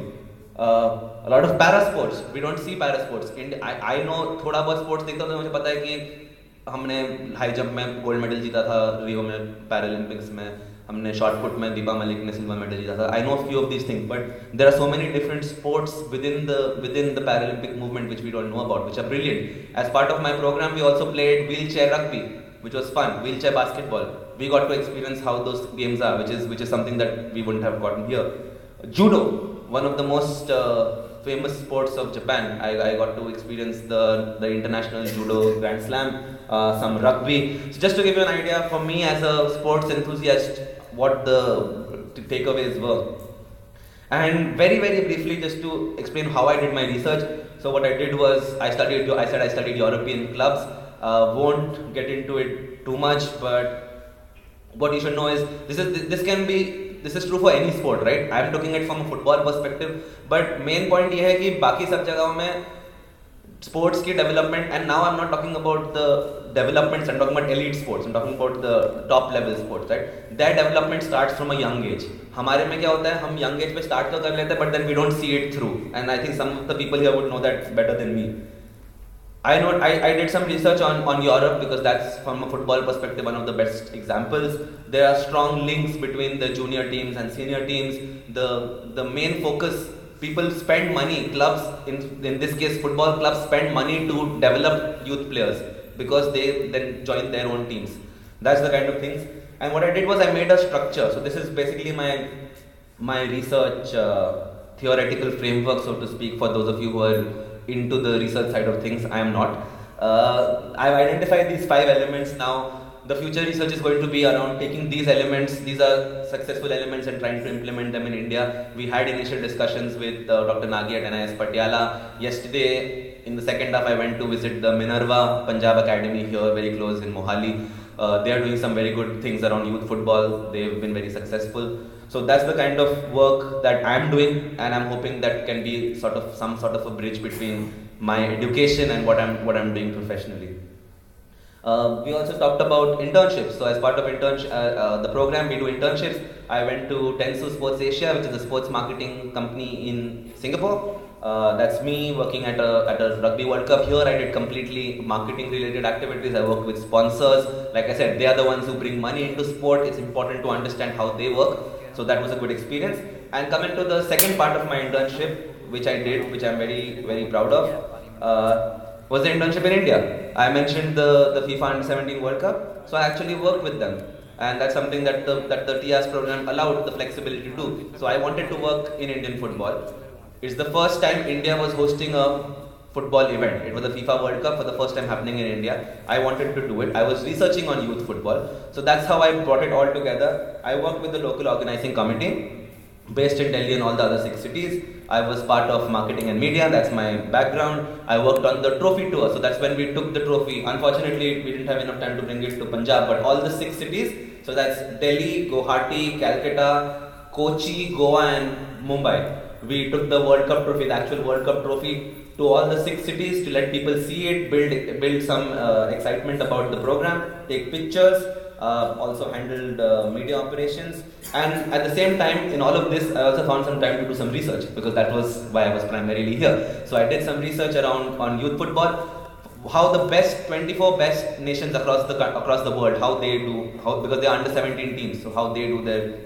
A lot of para sports. We don't see para sports. I know थोड़ा बहुत sports देखता हूँ तो मुझे पता है कि हमने हाई जंप में गोल्ड मेडल जीता था रियो में पैरालंपिक्स में, हमने शॉर्ट पुट में दीपा मलिक ने सिल्वर मेडल जीता था. I know a few of these things, but there are so many different sports within the Paralympic movement which we don't know about, which are brilliant. As part of my program, we also played wheelchair rugby, which was fun. Wheelchair basketball. We got to experience how those games are, which is something that we wouldn't have gotten here. Judo, one of the most famous sports of Japan. I got to experience the international judo grand slam, some rugby. So just to give you an idea, for me as a sports enthusiast, what the takeaways were. And very briefly, just to explain how I did my research. So what I did was I studied European clubs. Won't get into it too much, but what you should know is this is true for any sport, right? I am looking at it from a football perspective, but main point ये है कि बाकी सब जगहों में sports की development, and now I'm not talking about the developments, I'm talking about elite sports, I'm talking about the top level sports, right? Their development starts from a young age. हमारे में क्या होता है, हम young age पे start तो कर लेते हैं, but then we don't see it through, and I think some of the people here would know that better than me. I did some research on Europe because that's, from a football perspective, one of the best examples. There are strong links between the junior teams and senior teams. The main focus, people spend money, clubs, in this case football clubs spend money to develop youth players because they then join their own teams. That's the kind of things. And what I did was I made a structure. So this is basically my research theoretical framework, so to speak, for those of you who are into the research side of things. I am not. I've identified these 5 elements now. The future research is going to be around taking these elements, these are successful elements, and trying to implement them in India. We had initial discussions with Dr. Nagi at NIS Patiala. Yesterday, in the second half, I went to visit the Minerva Punjab Academy here, very close in Mohali. They are doing some very good things around youth football. They've been very successful. So that's the kind of work that I'm doing, and I'm hoping that can be some sort of a bridge between my education and what I'm doing professionally. We also talked about internships. So as part of the program, we do internships. I went to Tensu Sports Asia, which is a sports marketing company in Singapore. That's me working at a Rugby World Cup. Here I did completely marketing related activities. I work with sponsors. Like I said, they are the ones who bring money into sport. It's important to understand how they work. So that was a good experience. And coming to the second part of my internship, which I did, which I'm very proud of, was the internship in India. I mentioned the FIFA Under-17 World Cup. So I actually worked with them. And that's something that the TIAS program allowed the flexibility to do. So I wanted to work in Indian football. It's the first time India was hosting a football event. It was the FIFA World Cup for the first time happening in India. I wanted to do it. I was researching on youth football. So that's how I brought it all together. I worked with the local organizing committee based in Delhi and all the other 6 cities. I was part of marketing and media. That's my background. I worked on the trophy tour. So that's when we took the trophy. Unfortunately, we didn't have enough time to bring it to Punjab, but all the 6 cities. So that's Delhi, Guwahati, Calcutta, Kochi, Goa and Mumbai. We took the World Cup trophy, the actual World Cup trophy, to all the 6 cities to let people see it, build some excitement about the program, take pictures, also handled media operations. And at the same time, in all of this, I also found some time to do some research because that was why I was primarily here. So I did some research on youth football, how the 24 best nations across the world, how they do, because they are under 17 teams, so how they do their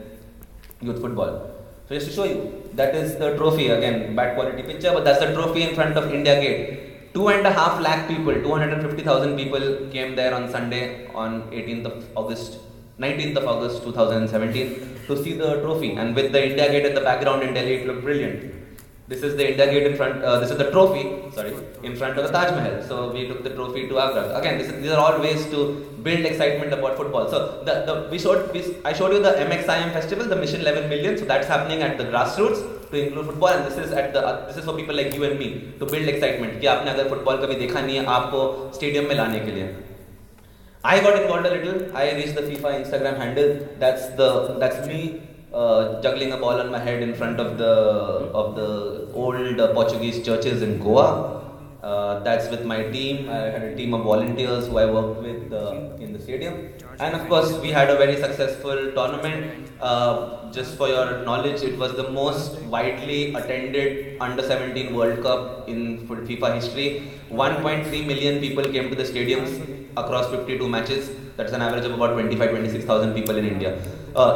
youth football. So just to show you, that is the trophy. Again, bad quality picture, but that's the trophy in front of India Gate. 2.5 lakh people, 250,000 people came there on Sunday, on 19th of August 2017 to see the trophy. And with the India Gate in the background in Delhi, it looked brilliant. This is the India Gate in front, this is the trophy, in front of the Taj Mahal. So we took the trophy to Agra. Again, these are all ways to build excitement about football. So I showed you the MXIM festival, the Mission 11 Million. So that's happening at the grassroots to include football, and this is for people like you and me to build excitement. कि आपने अगर football कभी देखा नहीं है, आपको stadium में लाने के लिए. I got involved a little. I reached the FIFA Instagram handle. That's me. Juggling a ball on my head in front of the old Portuguese churches in Goa. That's with my team. I had a team of volunteers who I worked with in the stadium. And of course, we had a very successful tournament. Just for your knowledge, it was the most widely attended Under-17 World Cup in FIFA history. 1.3 million people came to the stadiums across 52 matches. That's an average of about 25-26,000 people in India,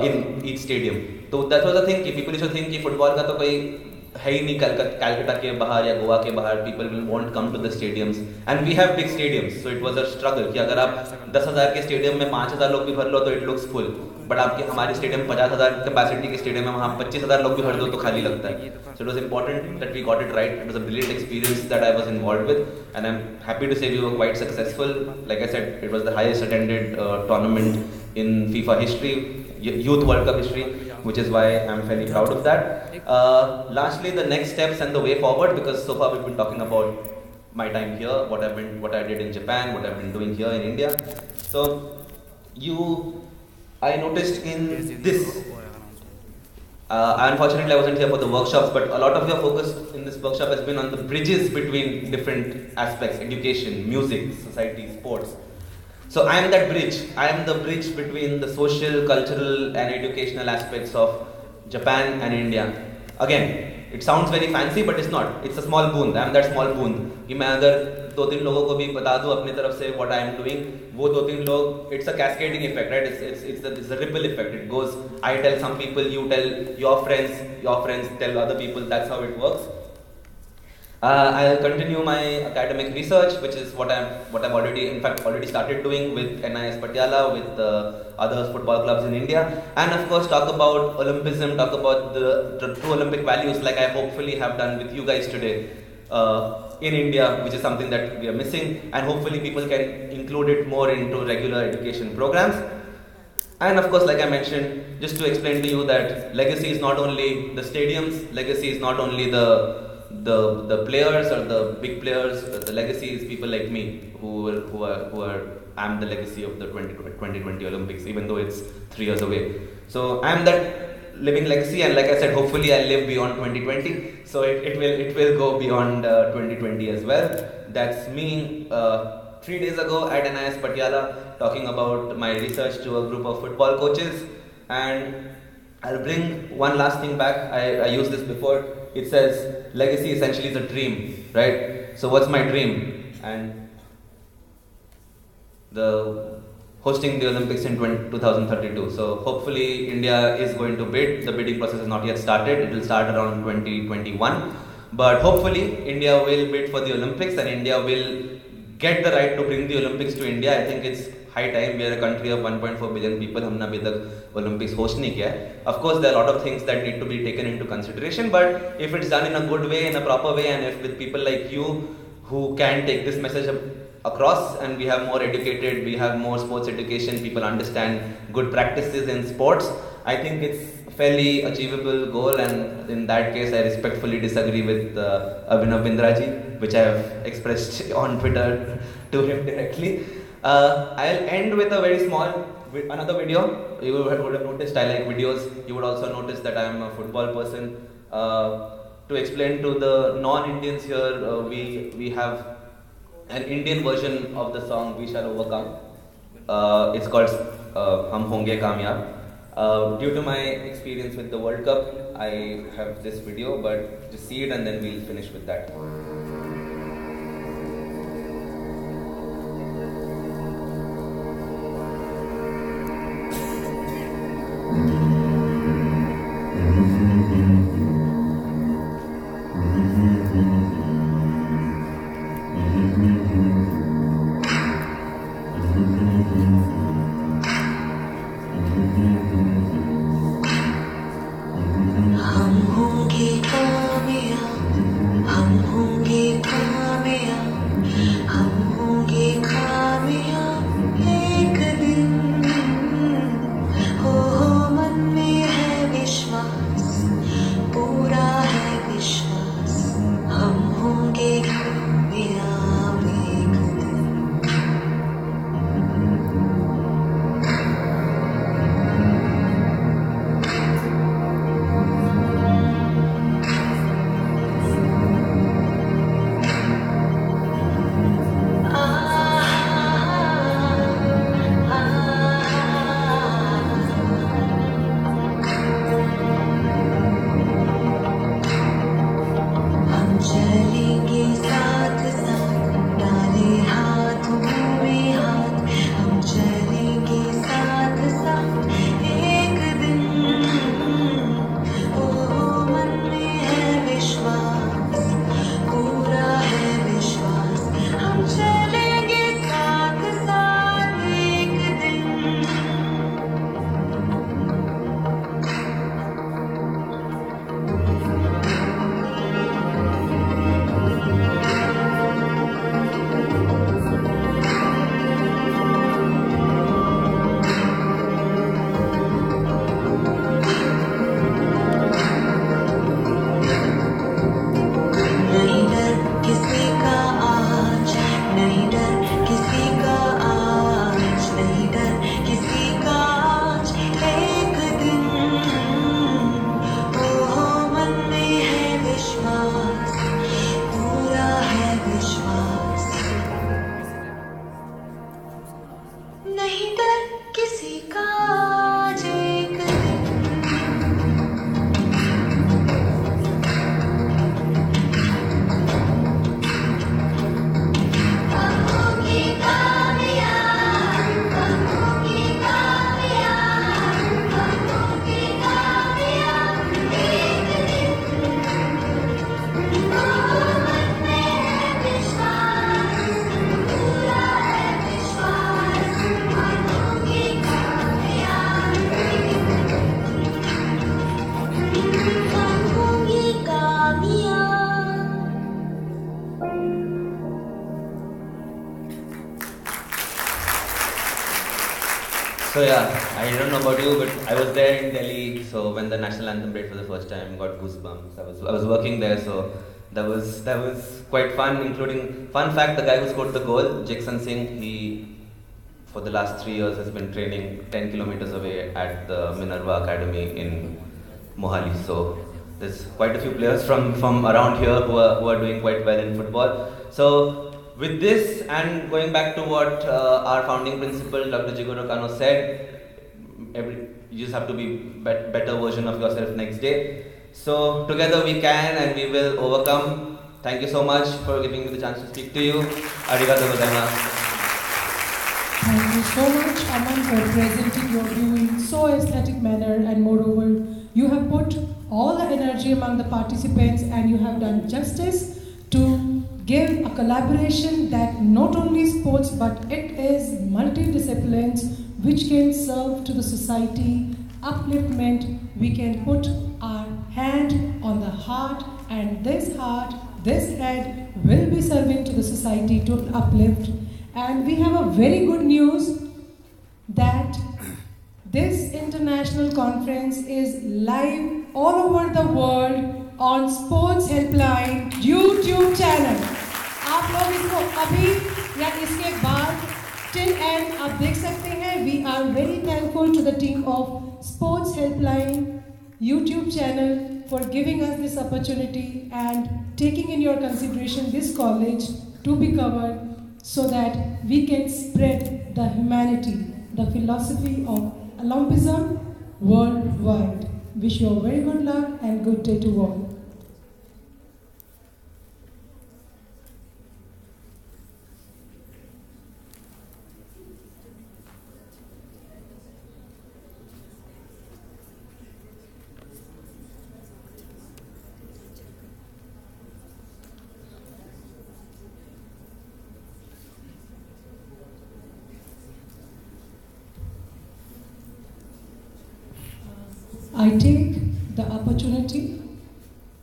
in each stadium. So that was the thing. People used to think that football का तो कोई है ही नहीं Calcutta के बाहर या गोवा के बाहर. People won't come to the stadiums, and we have big stadiums. So it was a struggle कि अगर आप 10,000 के stadium में 5,000 लोग भी भर लो तो it looks full. But आपके हमारे stadium 50,000 capacity के stadium में वहाँ 25,000 लोग भी भर दो तो खाली लगता है. So it was important that we got it right. It was a brilliant experience that I was involved with, and I'm happy to say we were quite successful. Like I said, it was the highest attended tournament in FIFA history, Youth World Cup history, which is why I'm fairly proud of that. Lastly, the next steps and the way forward, because so far we've been talking about my time here, what I did in Japan, what I've been doing here in India. So I noticed in this. Unfortunately, I wasn't here for the workshops, but a lot of your focus in this workshop has been on the bridges between different aspects: education, music, society, sports. So I am that bridge. I am the bridge between the social, cultural and educational aspects of Japan and India. Again, it sounds very fancy, but it's not. It's a small boon. I am that small boon. कि मैं अगर 2-3 लोगों को भी बता दूं अपनी तरफ से what I am doing, वो 2-3 लोग, it's a cascading effect, right? It's a ripple effect. It goes, I tell some people, you tell your friends tell other people. That's how it works. I'll continue my academic research, which is what I've already started doing with NIS Patiala, with other football clubs in India, and of course talk about Olympism, talk about the true Olympic values, like I hopefully have done with you guys today in India, which is something that we are missing, and hopefully people can include it more into regular education programs. And of course, like I mentioned, just to explain to you that legacy is not only the stadiums, legacy is not only the players or the big players. The legacy is people like me I'm the legacy of the 2020 Olympics, even though it's 3 years away. So I'm that living legacy, and like I said, hopefully I'll live beyond 2020. So it will go beyond 2020 as well. That's me 3 days ago at NIS Patiala talking about my research to a group of football coaches. And I'll bring one last thing back. I used this before. It says legacy essentially is a dream, right? So what's my dream? And hosting the Olympics in 2032. So hopefully India is going to bid. The bidding process has not yet started. It will start around 2021. But hopefully India will bid for the Olympics, and India will get the right to bring the Olympics to India. I think it's high time. We are a country of 1.4 billion people. हमने अभी तक Olympics host नहीं किया है. Of course, there are a lot of things that need to be taken into consideration. But if it's done in a good way, in a proper way, and if with people like you who can take this message across, and we have more educated, we have more sports education, people understand good practices in sports, I think it's a fairly achievable goal. And in that case, I respectfully disagree with Abhinav Bindraji, which I have expressed on Twitter to him directly. I'll end with a very small another video. You would have noticed I like videos. You would also notice that I am a football person. To explain to the non-Indians here, we have an Indian version of the song "We Shall Overcome." It's called "Hum Honge Kamyab." Due to my experience with the World Cup, I have this video, but just see it and then we'll finish with that. हम होंगे किसी का आज एक So yeah, I don't know about you, but I was there in Delhi. So when the national anthem played for the first time, got goosebumps. I was working there, so that was quite fun. Including fun fact, the guy who scored the goal, Jackson Singh, he for the last 3 years has been training 10 kilometers away at the Minerva Academy in Mohali. So there's quite a few players from around here who are doing quite well in football. So with this, and going back to what our founding principal, Dr. Jigoro Kano, said, you just have to be better version of yourself next day. So together we can and we will overcome. Thank you so much for giving me the chance to speak to you. Arigatou gozaimasu. Thank you so much, Aman, for presenting your view in so aesthetic manner, and moreover, you have put all the energy among the participants and you have done justice to give a collaboration that not only sports but it is multidisciplines which can serve to the society, upliftment. We can put our hand on the heart, and this heart, this head will be serving to the society to uplift. And we have a very good news that this international conference is live all over the world on Sports Helpline YouTube channel. आप लोग इसको अभी या इसके बाद till end आप देख सकते हैं. We are very thankful to the team of Sports Helpline YouTube channel for giving us this opportunity and taking in your consideration this college to be covered so that we can spread the humanity, the philosophy of Olympism worldwide. Wish you a very good luck and good day to all. I take the opportunity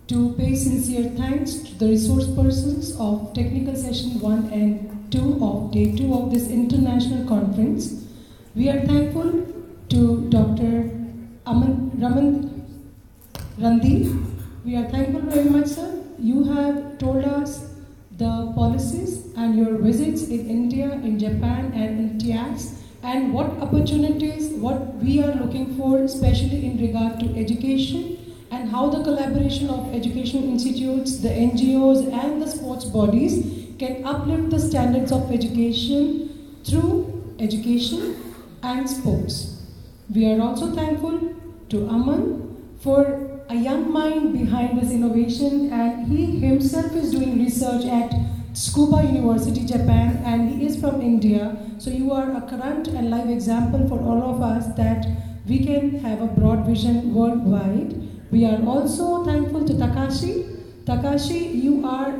to pay sincere thanks to the resource persons of technical session 1 and 2 of day 2 of this international conference. We are thankful to Dr. Raman Randeep. We are thankful very much, sir. You have told us the policies and your visits in India, in Japan and in TIACS, and what opportunities, what we are looking for, especially in regard to education, and how the collaboration of education institutes, the NGOs and the sports bodies can uplift the standards of education through education and sports. We are also thankful to Aman for a young mind behind this innovation, and he himself is doing research at Tsukuba University, Japan, and he is from India. So you are a current and live example for all of us that we can have a broad vision worldwide. We are also thankful to Takashi. Takashi, you are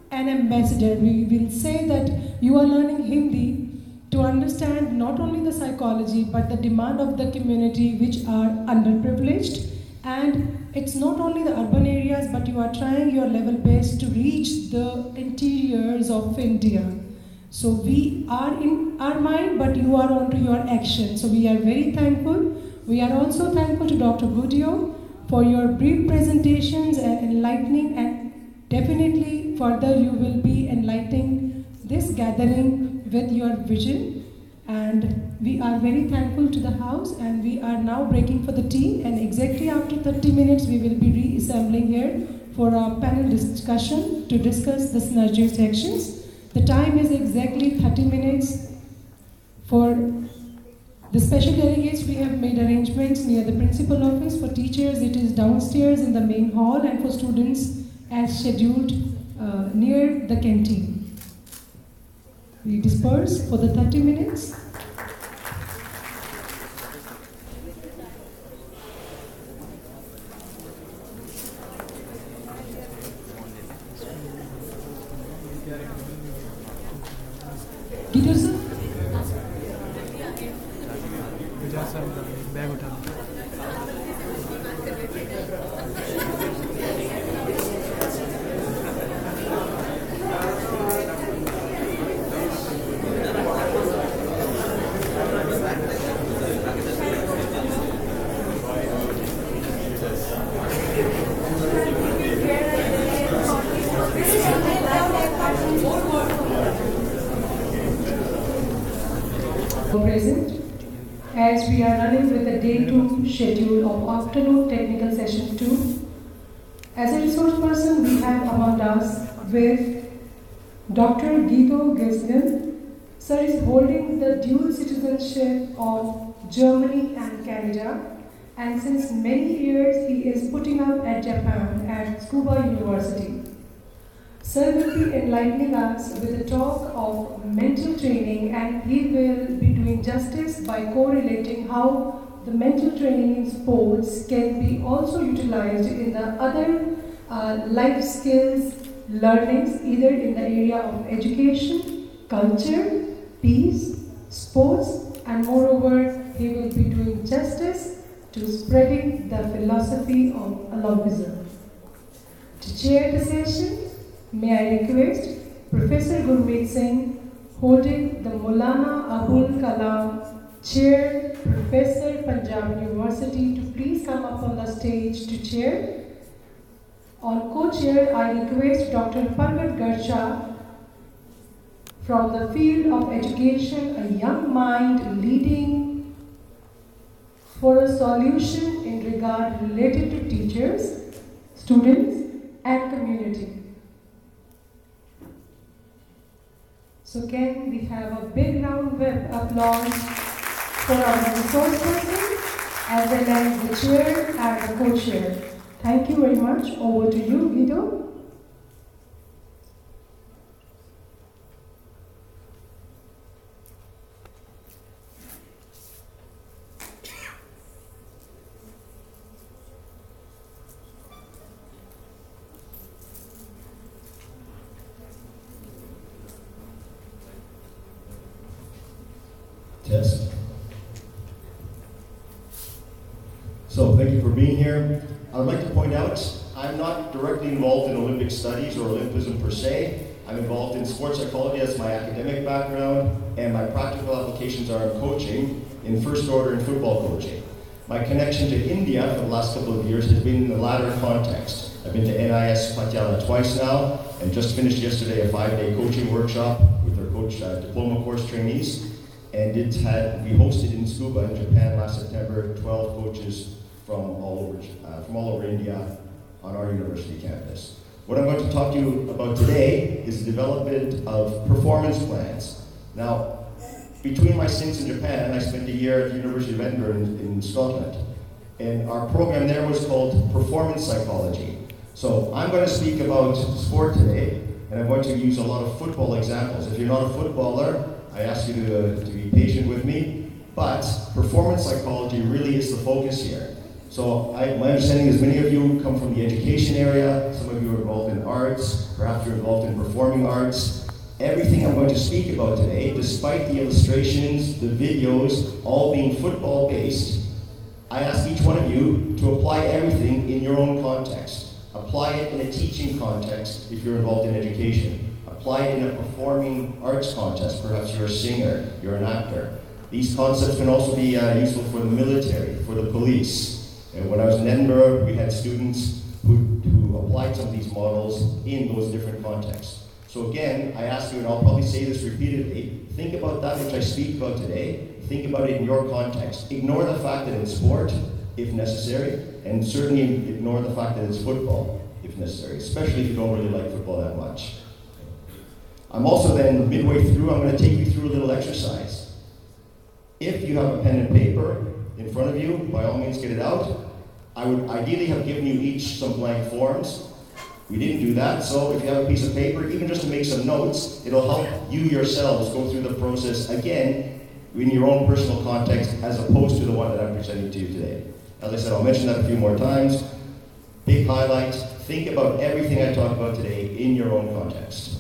an ambassador. We will say that you are learning Hindi to understand not only the psychology but the demand of the community which are underprivileged. And it's not only the urban areas, but you are trying your level best to reach the interiors of India. So we are in our mind, but you are on to your action. So we are very thankful. We are also thankful to Dr. Budio for your brief presentations and enlightening, and definitely further you will be enlightening this gathering with your vision. And we are very thankful to the house, and we are now breaking for the tea, and exactly after 30 minutes we will be reassembling here for our panel discussion to discuss the synergy sections. The time is exactly 30 minutes for this special delegates, we have made arrangements near the principal office. For teachers, it is downstairs in the main hall, and for students, as scheduled, near the canteen. We disperse for the 30 minutes. Guido sir? Bag उठा Present, as we are running with the day 2 schedule of afternoon technical session 2. As a resource person, we have among us with Dr. Guido Gesgen. Sir is holding the dual citizenship of Germany and Canada, and since many years he is putting up at Japan at Tsukuba University. Sir will be enlightening us with a talk of mental training, and he will be doing justice by correlating how the mental training in sports can be also utilized in the other life skills learnings, either in the area of education, culture, peace, sports, and moreover, he will be doing justice to spreading the philosophy of Olympism. To chair the session, may I request Professor Gurmeet Singh, holding the Maulana Abul Kalam Chair, Professor Punjab University, to please come up on the stage to chair. On co-chair, I request Dr. Parvat Garsha from the field of education, a young mind leading for a solution in regard related to teachers, students, and community. So can we have a big round of applause for our resource person as well as the chair and the co-chair. Thank you very much. Over to you, Guido. Test. So thank you for being here. I would like to point out, I'm not directly involved in Olympic studies or Olympism per se. I'm involved in sports psychology as my academic background, and my practical applications are in coaching, in first order in football coaching. My connection to India for the last couple of years has been in the latter context. I've been to NIS Patiala twice now, and just finished yesterday a 5-day coaching workshop with our coach diploma course trainees. And we hosted in Tsukuba in Japan last September 12 coaches from all over India on our university campus. What I'm going to talk to you about today is the development of performance plans. Now, between my stints in Japan, I spent a year at the University of Edinburgh in Scotland. And our program there was called Performance Psychology. So I'm going to speak about sport today, and I'm going to use a lot of football examples. If you're not a footballer, I ask you to be patient with me, but performance psychology really is the focus here. So my understanding is many of you come from the education area, some of you are involved in arts, perhaps you're involved in performing arts. Everything I'm going to speak about today, despite the illustrations, the videos, all being football based, I ask each one of you to apply everything in your own context. Apply it in a teaching context if you're involved in education. Apply it in a performing arts contest. Perhaps you're a singer, you're an actor. These concepts can also be useful for the military, for the police. And when I was in Edinburgh, we had students who applied some of these models in those different contexts. So again, I ask you, and I'll probably say this repeatedly, think about that which I speak about today. Think about it in your context. Ignore the fact that it's sport, if necessary, and certainly ignore the fact that it's football, if necessary, especially if you don't really like football that much. I'm also then, midway through, I'm going to take you through a little exercise. If you have a pen and paper in front of you, by all means get it out. I would ideally have given you each some blank forms. We didn't do that, so if you have a piece of paper, even just to make some notes, it'll help you yourselves go through the process again in your own personal context as opposed to the one that I'm presenting to you today. As I said, I'll mention that a few more times. Big highlight, think about everything I talked about today in your own context.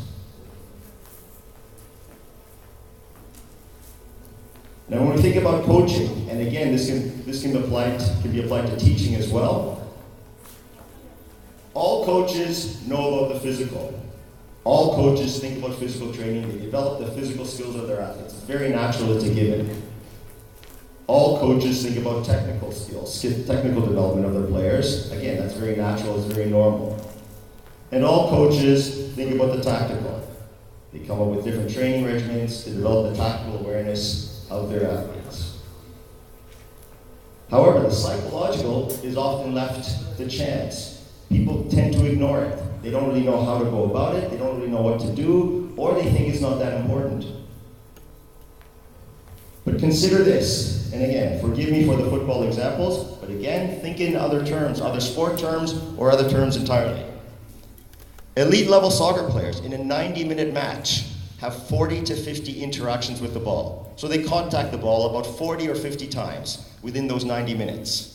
Now when we think about coaching, and again this can be applied to teaching as well, all coaches know about the physical. All coaches think about physical training. They develop the physical skills of their athletes. It's very natural, it's a given. All coaches think about technical skills, technical development of their players. Again, that's very natural, it's very normal. And all coaches think about the tactical. They come up with different training regimens to develop the tactical awareness of their athletes. However, the psychological is often left to chance. People tend to ignore it. They don't really know how to go about it, they don't really know what to do, or they think it's not that important. But consider this, and again, forgive me for the football examples, but again, think in other terms, other sport terms, or other terms entirely. Elite level soccer players in a 90-minute match have 40 to 50 interactions with the ball. So they contact the ball about 40 or 50 times within those 90 minutes.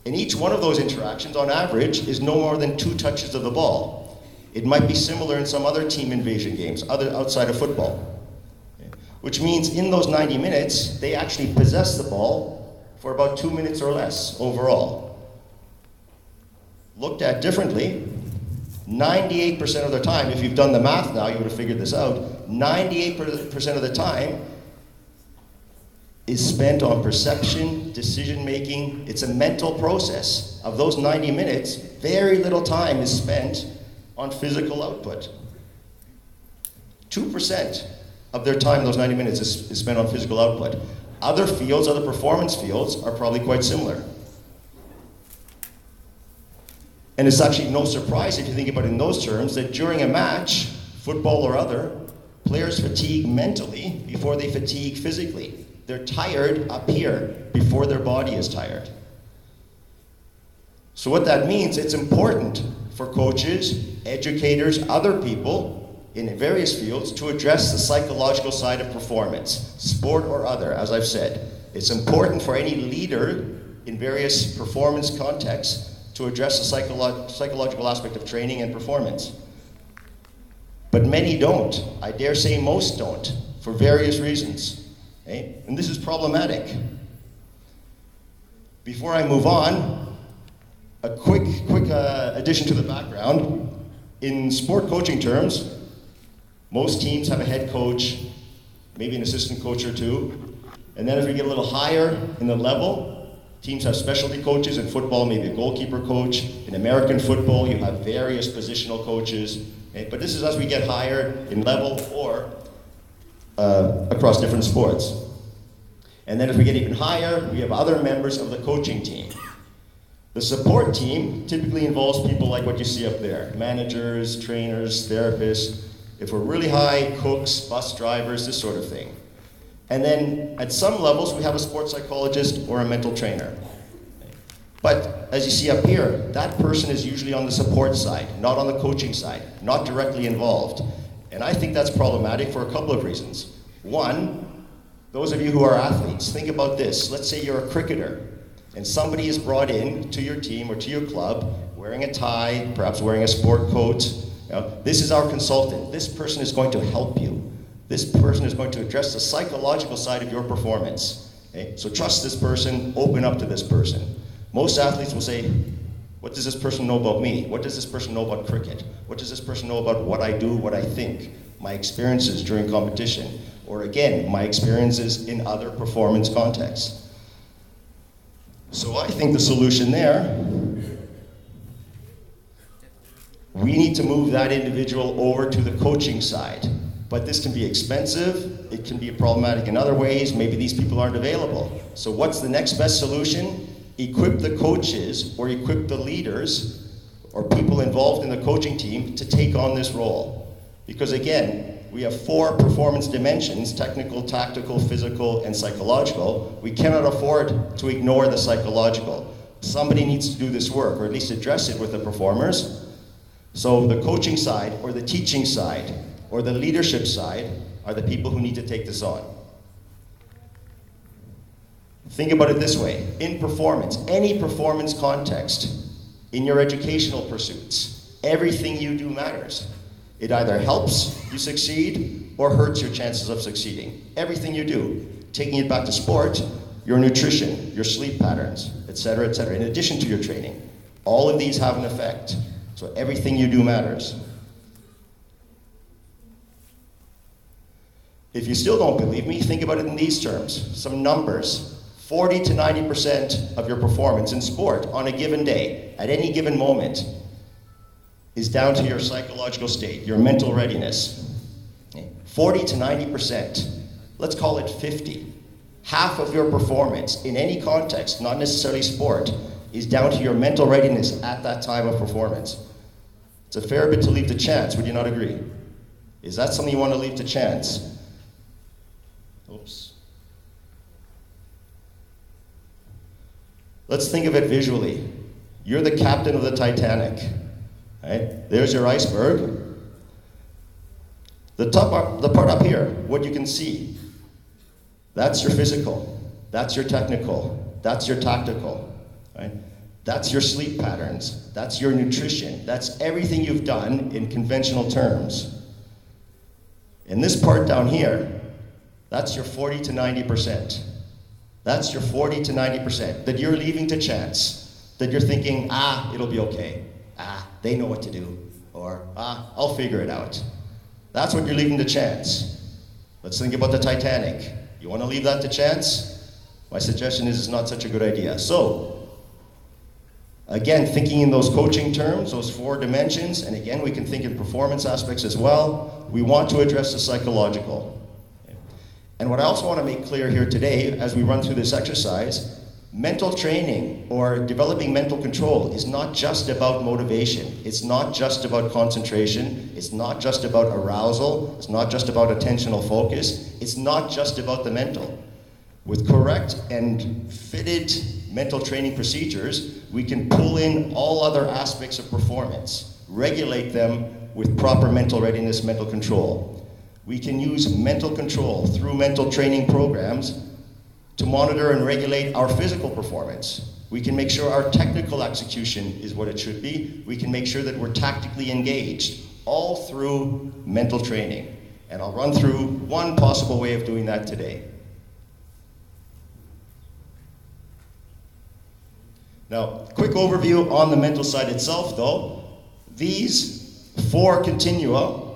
And each one of those interactions, on average, is no more than 2 touches of the ball. It might be similar in some other team invasion games, outside of football. Okay. Which means in those 90 minutes, they actually possess the ball for about 2 minutes or less overall. Looked at differently, 98% of the time, if you've done the math now, you would have figured this out, 98% of the time is spent on perception, decision making. It's a mental process. Of those 90 minutes, very little time is spent on physical output. 2% of their time, those 90 minutes, is spent on physical output. Other fields, other performance fields, are probably quite similar. And it's actually no surprise if you think about it in those terms that during a match, football or other, players fatigue mentally before they fatigue physically. They're tired up here before their body is tired. So what that means, it's important for coaches, educators, other people in various fields to address the psychological side of performance, sport or other, as I've said. It's important for any leader in various performance contexts to address the psychological aspect of training and performance. But many don't. I dare say most don't, for various reasons. Okay? And this is problematic. Before I move on, a quick addition to the background. In sport coaching terms, most teams have a head coach, maybe an assistant coach or two. And then as we get a little higher in the level, teams have specialty coaches. In football, maybe a goalkeeper coach. In American football, you have various positional coaches. Okay? But this is as we get higher in level or across different sports. And then as we get even higher, we have other members of the coaching team. The support team typically involves people like what you see up there, managers, trainers, therapists. If we're really high, cooks, bus drivers, this sort of thing. And then at some levels, we have a sports psychologist or a mental trainer. But as you see up here, that person is usually on the support side, not on the coaching side, not directly involved. And I think that's problematic for a couple of reasons. One, those of you who are athletes, think about this. Let's say you're a cricketer, and somebody is brought in to your team or to your club wearing a tie, perhaps wearing a sport coat. You know, this is our consultant. This person is going to help you. This person is going to address the psychological side of your performance. Okay? So trust this person, open up to this person. Most athletes will say, what does this person know about me? What does this person know about cricket? What does this person know about what I do, what I think, my experiences during competition? Or again, my experiences in other performance contexts. So I think the solution there, we need to move that individual over to the coaching side. But this can be expensive, it can be problematic in other ways, maybe these people aren't available. So what's the next best solution? Equip the coaches or equip the leaders or people involved in the coaching team to take on this role. Because again, we have 4 performance dimensions: technical, tactical, physical, and psychological. We cannot afford to ignore the psychological. Somebody needs to do this work, or at least address it with the performers. So the coaching side, or the teaching side, or the leadership side are the people who need to take this on. Think about it this way. In performance, any performance context, in your educational pursuits, everything you do matters. It either helps you succeed or hurts your chances of succeeding. Everything you do. Taking it back to sport, your nutrition, your sleep patterns, etc., etc., in addition to your training. All of these have an effect. So everything you do matters. If you still don't believe me, think about it in these terms. Some numbers. 40 to 90% of your performance in sport on a given day, at any given moment, is down to your psychological state, your mental readiness. 40 to 90%. Let's call it 50. Half of your performance in any context, not necessarily sport, is down to your mental readiness at that time of performance. It's a fair bit to leave to chance, would you not agree? Is that something you want to leave to chance? Oops. Let's think of it visually. You're the captain of the Titanic. Right? There's your iceberg. The part up here, what you can see, that's your physical, that's your technical, that's your tactical. Right? That's your sleep patterns, that's your nutrition, that's everything you've done in conventional terms. And this part down here, that's your 40 to 90%. That's your 40 to 90% that you're leaving to chance, that you're thinking, it'll be okay. They know what to do. Or, I'll figure it out. That's what you're leaving to chance. Let's think about the Titanic. You want to leave that to chance? My suggestion is it's not such a good idea. So, again, thinking in those coaching terms, those 4 dimensions, and again, we can think in performance aspects as well, we want to address the psychological. And what I also want to make clear here today, as we run through this exercise, mental training or developing mental control is not just about motivation. It's not just about concentration. It's not just about arousal. It's not just about attentional focus. It's not just about the mental. With correct and fitted mental training procedures, we can pull in all other aspects of performance, regulate them with proper mental readiness, mental control. We can use mental control through mental training programs to monitor and regulate our physical performance. We can make sure our technical execution is what it should be. We can make sure that we're tactically engaged, all through mental training. And I'll run through one possible way of doing that today. Now, quick overview on the mental side itself, though. These 4 continua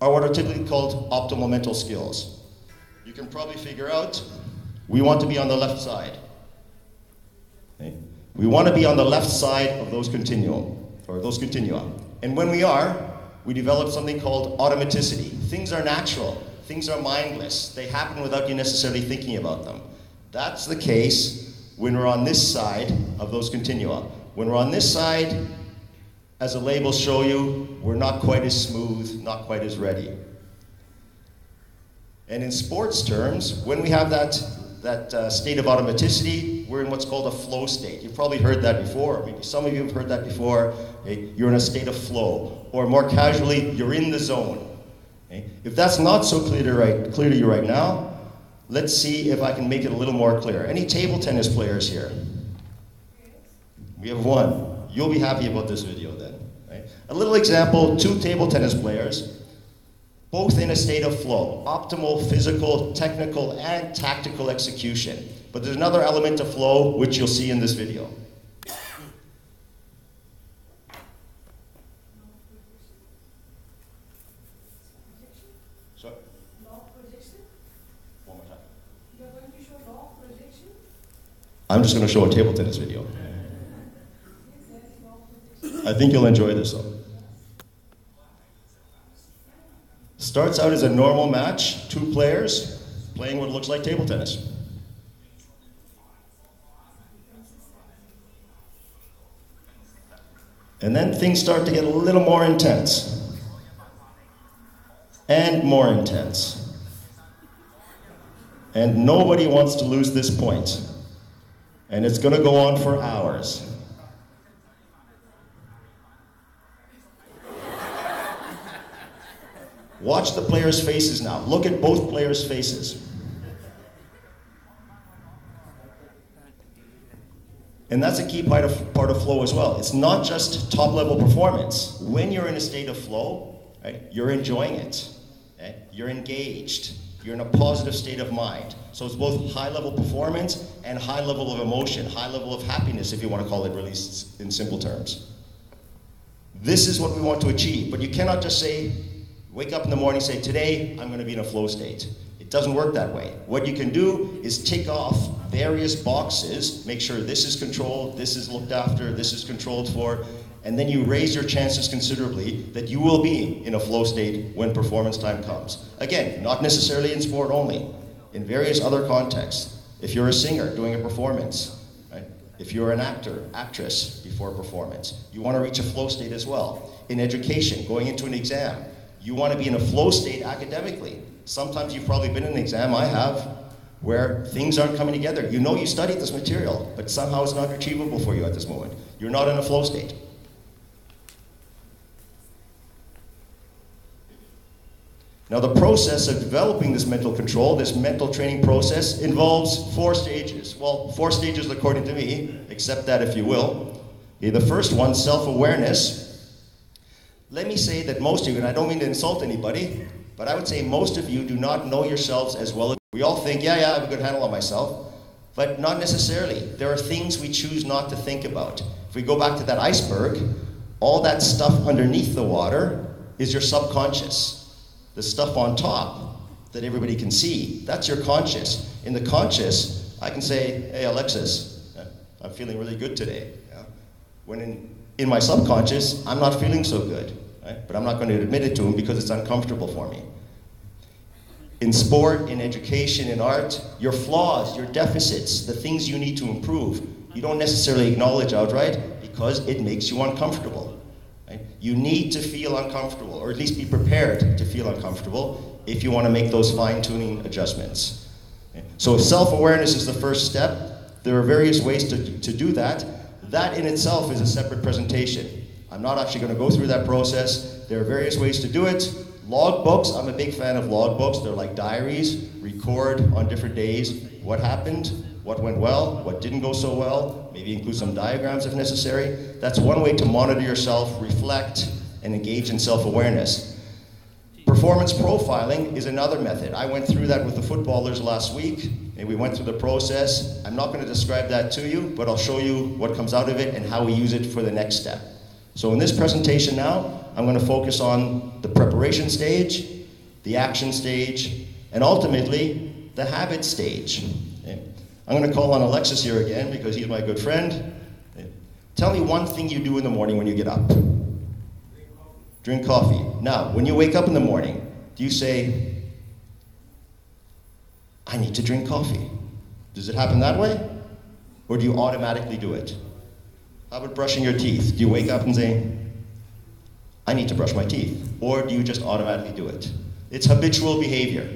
are what are typically called optimal mental skills. You can probably figure out we want to be on the left side. Okay? We want to be on the left side of those continuum, or those continua. And when we are, we develop something called automaticity. Things are natural. Things are mindless. They happen without you necessarily thinking about them. That's the case when we're on this side of those continua. When we're on this side, as the labels show you, we're not quite as smooth, not quite as ready. And in sports terms, when we have that state of automaticity, we're in what's called a flow state. You've probably heard that before. Maybe some of you have heard that before. Okay? You're in a state of flow. Or more casually, you're in the zone. Okay? If that's not so clear to you right now, let's see if I can make it a little more clear. Any table tennis players here? We have 1. You'll be happy about this video then. Right? A little example, 2 table tennis players, both in a state of flow. Optimal physical, technical, and tactical execution. But there's another element of flow which you'll see in this video. Sorry? Law of projection? One more time. You're going to show law of projection? I'm just going to show a table tennis video. I think you'll enjoy this though. Starts out as a normal match, 2 players playing what looks like table tennis. And then things start to get a little more intense. and more intense. And nobody wants to lose this point. And it's going to go on for hours. Watch the players' faces now. Look at both players' faces. And that's a key part of flow as well. It's not just top-level performance. When you're in a state of flow, right, you're enjoying it. Okay? You're engaged. You're in a positive state of mind. So it's both high-level performance and high level of emotion, high level of happiness, if you want to call it really in simple terms. This is what we want to achieve. But you cannot just say, wake up in the morning and say, today I'm going to be in a flow state. It doesn't work that way. What you can do is tick off various boxes, make sure this is controlled, this is looked after, this is controlled for, and then you raise your chances considerably that you will be in a flow state when performance time comes. Again, not necessarily in sport only, in various other contexts. If you're a singer doing a performance, right? If you're an actor, actress before performance, you want to reach a flow state as well. In education, going into an exam, you want to be in a flow state academically. Sometimes you've probably been in an exam, I have, where things aren't coming together. You know you studied this material, but somehow it's not achievable for you at this moment. You're not in a flow state. Now the process of developing this mental control, this mental training process, involves 4 stages. Well, 4 stages according to me, accept that if you will. Okay, the first one, self-awareness. Let me say that most of you, and I don't mean to insult anybody, but I would say most of you do not know yourselves as well as we all think, yeah, I have a good handle on myself, but not necessarily. There are things we choose not to think about. If we go back to that iceberg, all that stuff underneath the water is your subconscious. The stuff on top that everybody can see, that's your conscious. In the conscious, I can say, hey Alexis, I'm feeling really good today. Yeah? When in my subconscious, I'm not feeling so good. Right? But I'm not going to admit it to him because it's uncomfortable for me. In sport, in education, in art, your flaws, your deficits, the things you need to improve, you don't necessarily acknowledge outright because it makes you uncomfortable. Right? You need to feel uncomfortable, or at least be prepared to feel uncomfortable if you want to make those fine-tuning adjustments. Okay? So if self-awareness is the first step, there are various ways to do that. That in itself is a separate presentation. I'm not actually going to go through that process. There are various ways to do it. Log books, I'm a big fan of log books. They're like diaries, record on different days what happened, what went well, what didn't go so well, maybe include some diagrams if necessary. That's one way to monitor yourself, reflect, and engage in self-awareness. Performance profiling is another method. I went through that with the footballers last week, and we went through the process. I'm not going to describe that to you, but I'll show you what comes out of it and how we use it for the next step. So in this presentation now, I'm going to focus on the preparation stage, the action stage, and ultimately, the habit stage. Okay. I'm going to call on Alexis here again because he's my good friend. Okay. Tell me one thing you do in the morning when you get up. Drink coffee. Now, when you wake up in the morning, do you say, I need to drink coffee? Does it happen that way? Or do you automatically do it? How about brushing your teeth? Do you wake up and say, I need to brush my teeth? Or do you just automatically do it? It's habitual behavior.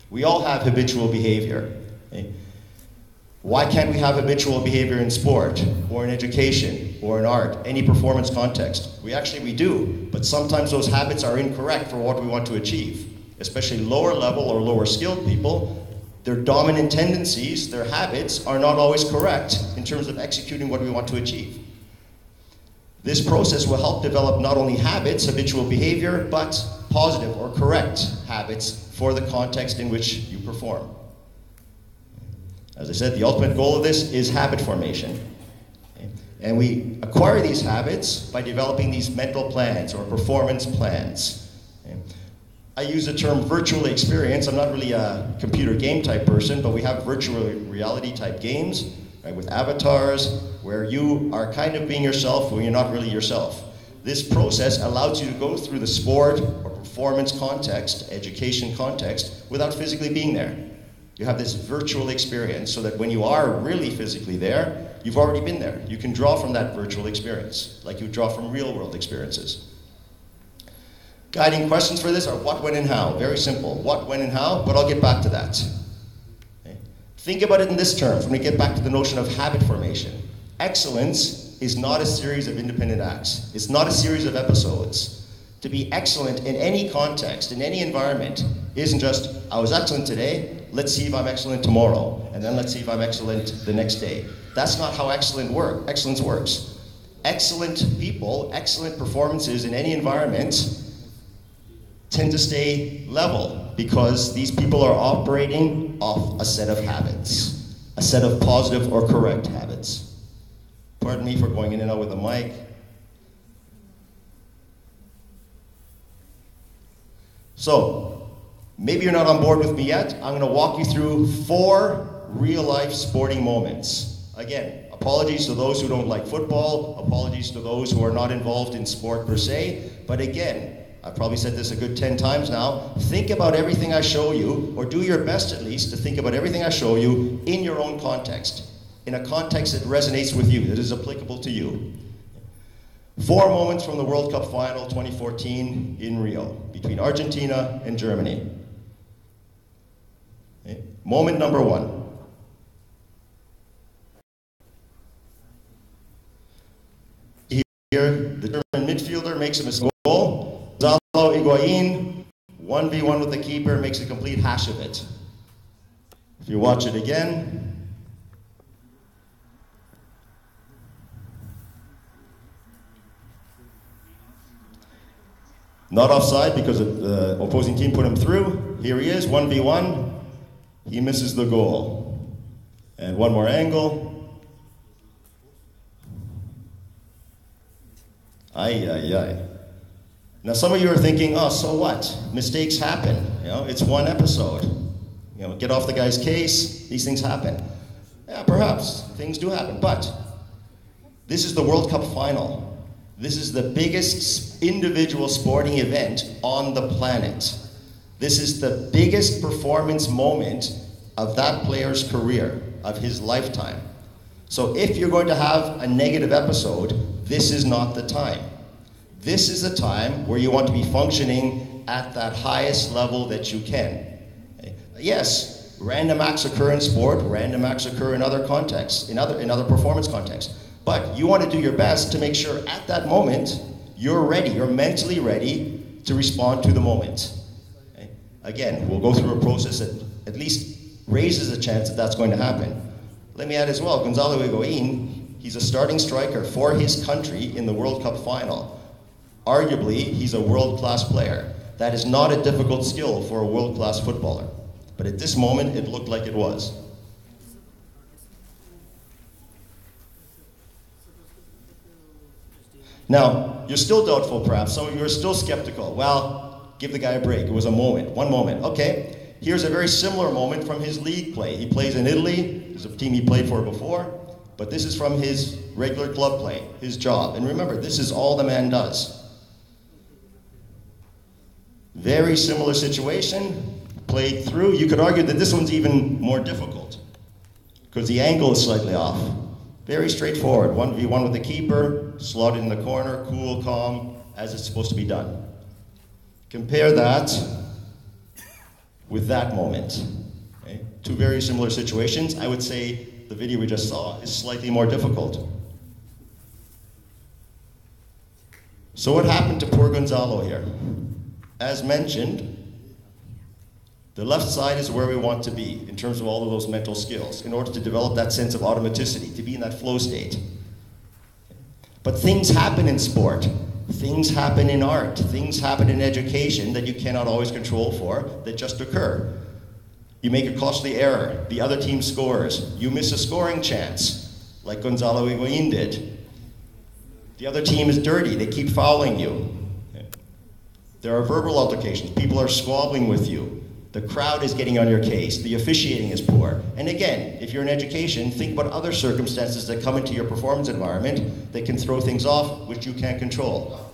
We all have habitual behavior. Okay? Why can't we have habitual behavior in sport, or in education, or in art, any performance context? We do, but sometimes those habits are incorrect for what we want to achieve. Especially lower level or lower skilled people, their dominant tendencies, their habits, are not always correct in terms of executing what we want to achieve. This process will help develop not only habits, habitual behavior, but positive or correct habits for the context in which you perform. As I said, the ultimate goal of this is habit formation. Okay? And we acquire these habits by developing these mental plans or performance plans. Okay? I use the term virtual experience. I'm not really a computer game type person, but we have virtual reality type games, right, with avatars, where you are kind of being yourself when you're not really yourself. This process allows you to go through the sport or performance context, education context, without physically being there. You have this virtual experience so that when you are really physically there, you've already been there. You can draw from that virtual experience, like you draw from real world experiences. Guiding questions for this are what, when, and how. Very simple. What, when, and how, but I'll get back to that. Okay. Think about it in this terms when we get back to the notion of habit formation. Excellence is not a series of independent acts. It's not a series of episodes. To be excellent in any context, in any environment, isn't just, I was excellent today, let's see if I'm excellent tomorrow, and then let's see if I'm excellent the next day. That's not how excellence works. Excellent people, excellent performances in any environment tend to stay level because these people are operating off a set of habits, a set of positive or correct habits. Pardon me for going in and out with the mic. So, maybe you're not on board with me yet. I'm going to walk you through 4 real-life sporting moments. Again, apologies to those who don't like football, apologies to those who are not involved in sport per se, but again, I've probably said this a good 10 times now, think about everything I show you, or do your best at least to think about everything I show you in your own context, in a context that resonates with you, that is applicable to you. 4 moments from the World Cup final 2014 in Rio, between Argentina and Germany. Okay. Moment number 1. Here, the German midfielder makes a mistake. Gonzalo Higuain, 1v1 with the keeper, makes a complete hash of it. If you watch it again, not offside because the opposing team put him through. Here he is, 1v1. He misses the goal. And one more angle. Ay, ay, ay. Now some of you are thinking, oh, so what? Mistakes happen. You know, it's one episode. You know, get off the guy's case, these things happen. Yeah, perhaps, things do happen, but this is the World Cup final. This is the biggest individual sporting event on the planet. This is the biggest performance moment of that player's career, of his lifetime. So if you're going to have a negative episode, this is not the time. This is a time where you want to be functioning at that highest level that you can. Okay? Yes, random acts occur in sport, random acts occur in other contexts, in other performance contexts. But you want to do your best to make sure at that moment you're ready, you're mentally ready to respond to the moment. Okay? Again, we'll go through a process that at least raises a chance that that's going to happen. Let me add as well, Gonzalo Higuain, he's a starting striker for his country in the World Cup final. Arguably, he's a world-class player. That is not a difficult skill for a world-class footballer. But at this moment, it looked like it was. Now, you're still doubtful perhaps. Some of you are still skeptical. Well, give the guy a break. It was a moment, one moment. Okay, here's a very similar moment from his league play. He plays in Italy. There's a team he played for before. But this is from his regular club play, his job. And remember, this is all the man does. Very similar situation, played through. You could argue that this one's even more difficult because the angle is slightly off. Very straightforward, 1v1 with the keeper, slotted in the corner, cool, calm, as it's supposed to be done. Compare that with that moment. Okay? 2 very similar situations. I would say the video we just saw is slightly more difficult. So what happened to poor Gonzalo here? As mentioned, the left side is where we want to be in terms of all of those mental skills in order to develop that sense of automaticity, to be in that flow state. But things happen in sport, things happen in art, things happen in education that you cannot always control for, that just occur. You make a costly error, the other team scores, you miss a scoring chance, like Gonzalo Higuain did. The other team is dirty, they keep fouling you. There are verbal altercations, people are squabbling with you. The crowd is getting on your case, the officiating is poor. And again, if you're in education, think about other circumstances that come into your performance environment that can throw things off, which you can't control.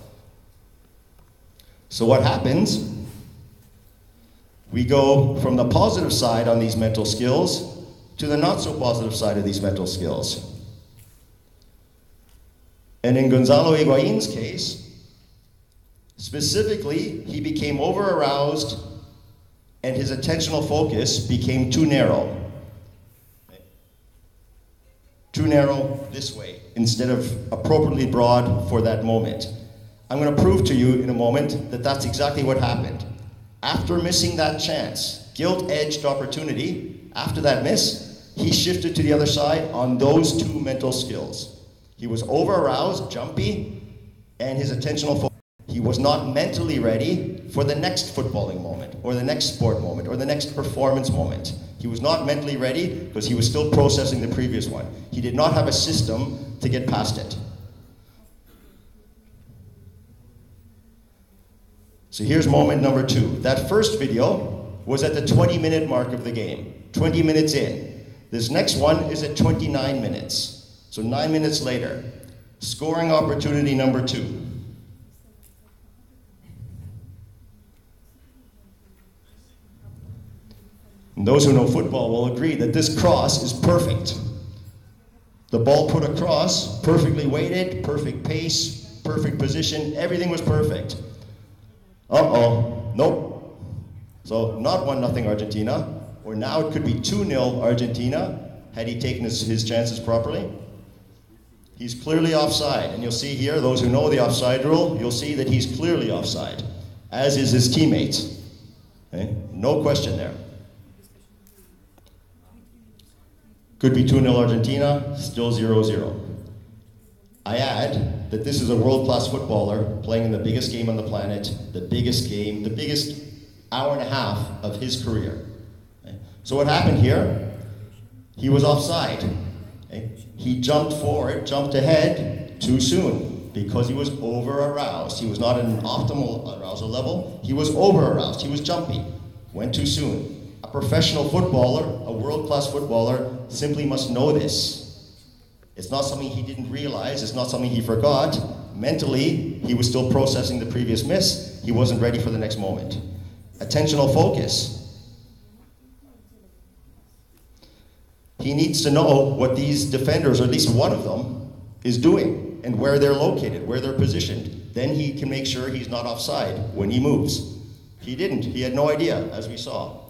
So what happens? We go from the positive side on these mental skills to the not so positive side of these mental skills. And in Gonzalo Higuain's case, Specifically, he became over-aroused and his attentional focus became too narrow. Too narrow this way, instead of appropriately broad for that moment. I'm going to prove to you in a moment that that's exactly what happened. After missing that chance, guilt-edged opportunity, after that miss, he shifted to the other side on those two mental skills. He was over-aroused, jumpy, and his attentional focus. He was not mentally ready for the next footballing moment, or the next sport moment, or the next performance moment. He was not mentally ready because he was still processing the previous one. He did not have a system to get past it. So here's moment number 2. That first video was at the 20-minute mark of the game, 20 minutes in. This next one is at 29 minutes, so 9 minutes later. Scoring opportunity number 2. And those who know football will agree that this cross is perfect. The ball put across, perfectly weighted, perfect pace, perfect position, everything was perfect. Uh-oh, nope. So not 1-0 Argentina, or now it could be 2-0 Argentina, had he taken his chances properly. He's clearly offside, and you'll see here, those who know the offside rule, you'll see that he's clearly offside, as is his teammates. Okay? No question there. Could be 2-0 Argentina, still 0-0. I add that this is a world-class footballer playing in the biggest game on the planet, the biggest game, the biggest hour and a half of his career. Okay? So what happened here? He was offside. Okay? He jumped forward, jumped ahead too soon because he was over-aroused. He was not at an optimal arousal level. He was over-aroused. He was jumpy. Went too soon. A professional footballer, a world-class footballer, simply must know this. It's not something he didn't realize, it's not something he forgot. Mentally, he was still processing the previous miss. He wasn't ready for the next moment. Attentional focus. He needs to know what these defenders, or at least one of them, is doing and where they're located, where they're positioned. Then he can make sure he's not offside when he moves. He didn't. He had no idea, as we saw.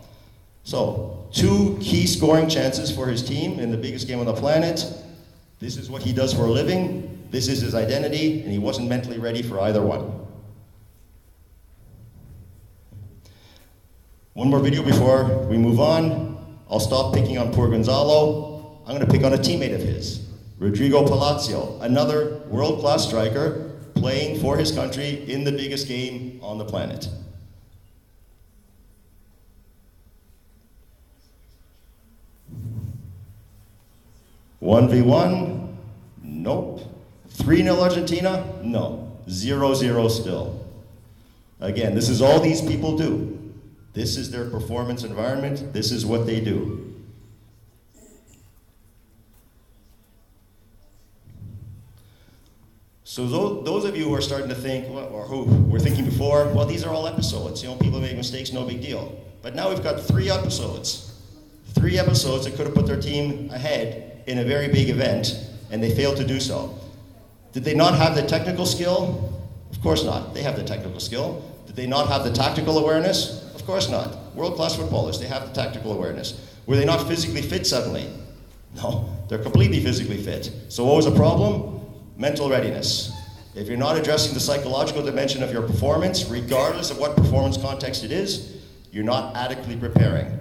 So, 2 key scoring chances for his team in the biggest game on the planet. This is what he does for a living. This is his identity, and he wasn't mentally ready for either one. One more video before we move on. I'll stop picking on poor Gonzalo. I'm going to pick on a teammate of his, Rodrigo Palacio, another world-class striker playing for his country in the biggest game on the planet. 1v1, nope. 3-0 Argentina, no. 0-0 still. Again, this is all these people do. This is their performance environment. This is what they do. So those of you who are starting to think, or who were thinking before, well, these are all episodes. You know, people make mistakes, no big deal. But now we've got 3 episodes. 3 episodes that could have put their team ahead in a very big event, and they failed to do so. Did they not have the technical skill? Of course not. They have the technical skill. Did they not have the tactical awareness? Of course not. World-class footballers, they have the tactical awareness. Were they not physically fit suddenly? No, they're completely physically fit. So what was the problem? Mental readiness. If you're not addressing the psychological dimension of your performance, regardless of what performance context it is, you're not adequately preparing.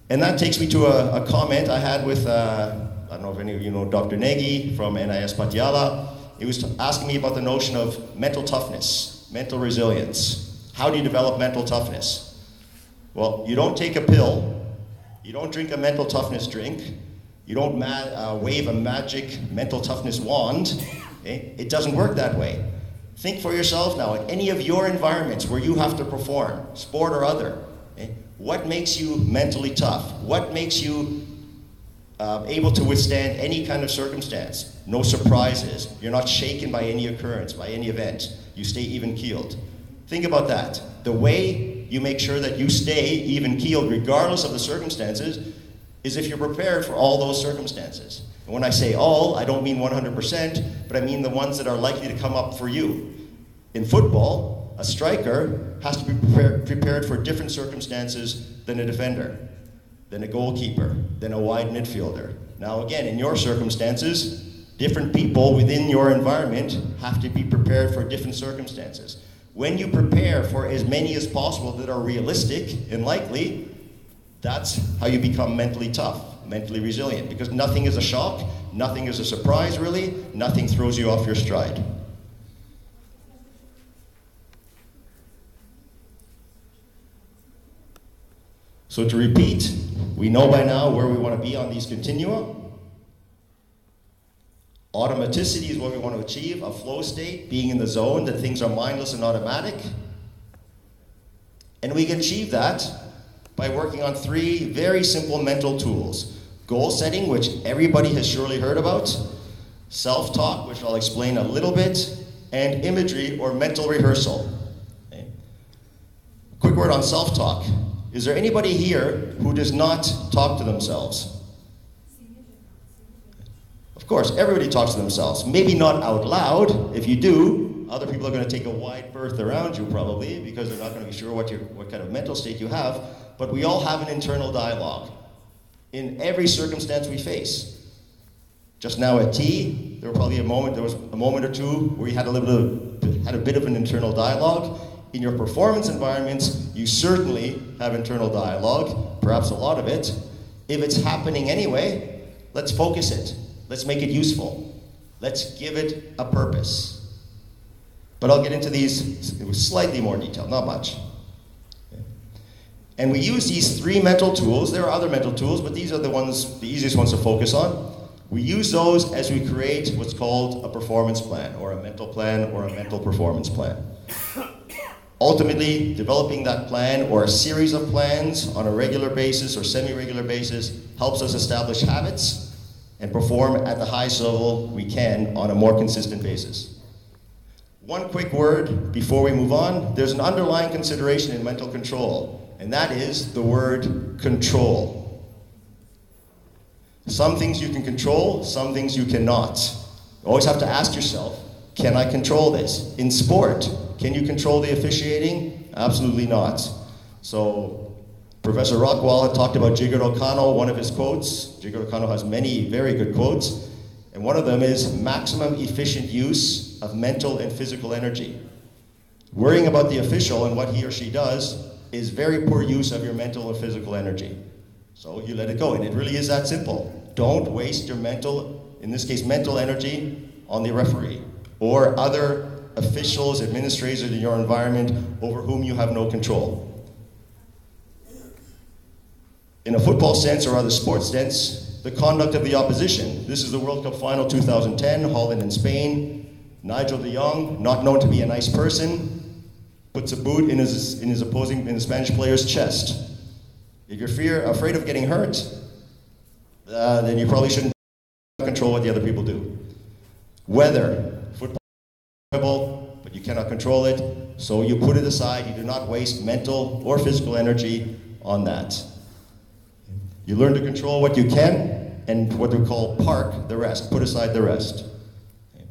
And that takes me to a comment I had with, I don't know if any of you know Dr. Negi from NIS Patiala. He was asking me about the notion of mental toughness, mental resilience. How do you develop mental toughness? Well, you don't take a pill. You don't drink a mental toughness drink. You don't wave a magic mental toughness wand. Okay? It doesn't work that way. Think for yourself now, in any of your environments where you have to perform, sport or other, okay? What makes you mentally tough? What makes you able to withstand any kind of circumstance? No surprises. You're not shaken by any occurrence, by any event. You stay even-keeled. Think about that. The way you make sure that you stay even-keeled regardless of the circumstances is if you're prepared for all those circumstances. And when I say all, I don't mean 100%, but I mean the ones that are likely to come up for you. In football, a striker has to be prepared for different circumstances than a defender, than a goalkeeper, than a wide midfielder. Now again, in your circumstances, different people within your environment have to be prepared for different circumstances. When you prepare for as many as possible that are realistic and likely, that's how you become mentally tough, mentally resilient, because nothing is a shock, nothing is a surprise really, nothing throws you off your stride. So to repeat, we know by now where we want to be on these continua. Automaticity is what we want to achieve, a flow state, being in the zone, that things are mindless and automatic. And we can achieve that by working on 3 very simple mental tools. Goal setting, which everybody has surely heard about, self-talk, which I'll explain a little bit, and imagery or mental rehearsal. Okay. Quick word on self-talk. Is there anybody here who does not talk to themselves? Of course, everybody talks to themselves. Maybe not out loud. If you do, other people are going to take a wide berth around you probably because they're not going to be sure what kind of mental state you have. But we all have an internal dialogue in every circumstance we face. Just now at tea, there was a moment or two where you had a bit of an internal dialogue. In your performance environments, you certainly have internal dialogue, perhaps a lot of it. If it's happening anyway, let's focus it. Let's make it useful. Let's give it a purpose. But I'll get into these with slightly more detail, not much. Okay. And we use these 3 mental tools. There are other mental tools, but these are the easiest ones to focus on. We use those as we create what's called a performance plan, or a mental plan, or a mental performance plan. Ultimately, developing that plan or a series of plans on a regular basis or semi-regular basis helps us establish habits and perform at the highest level we can on a more consistent basis. One quick word before we move on. There's an underlying consideration in mental control, and that is the word control. Some things you can control, some things you cannot. You always have to ask yourself, can I control this? In sport, can you control the officiating? Absolutely not. So Professor Rockwell had talked about Jigger O'Connell, one of his quotes. Jigger O'Connell has many very good quotes, and one of them is maximum efficient use of mental and physical energy. Worrying about the official and what he or she does is very poor use of your mental or physical energy. So you let it go, and it really is that simple. Don't waste your mental, in this case mental energy, on the referee or other officials, administrators in your environment over whom you have no control. In a football sense or other sports sense, the conduct of the opposition. This is the World Cup final 2010, Holland and Spain. Nigel de Jong, not known to be a nice person, puts a boot in the Spanish player's chest. If you're afraid of getting hurt, then you probably shouldn't control what the other people do. Weather. Football, but you cannot control it, so you put it aside. You do not waste mental or physical energy on that. You learn to control what you can, and what we call park the rest, put aside the rest. Okay.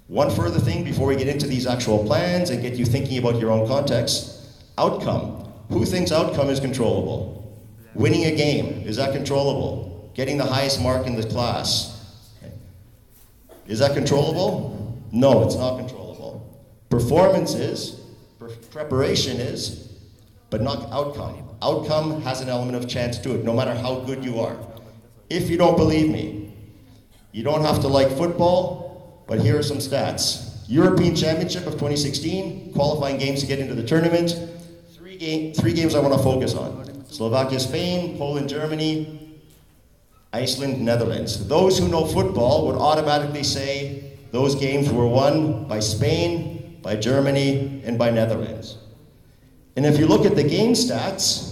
One further thing before we get into these actual plans and get you thinking about your own context, outcome. Who thinks outcome is controllable? Winning a game, is that controllable? Getting the highest mark in the class, okay. Is that controllable? No, it's not controllable. Performance is, preparation is, but not outcome. Outcome has an element of chance to it, no matter how good you are. If you don't believe me, you don't have to like football, but here are some stats. European Championship of 2016, qualifying games to get into the tournament. Three games I want to focus on. Slovakia, Spain, Poland, Germany, Iceland, Netherlands. Those who know football would automatically say those games were won by Spain, by Germany, and by Netherlands. And if you look at the game stats,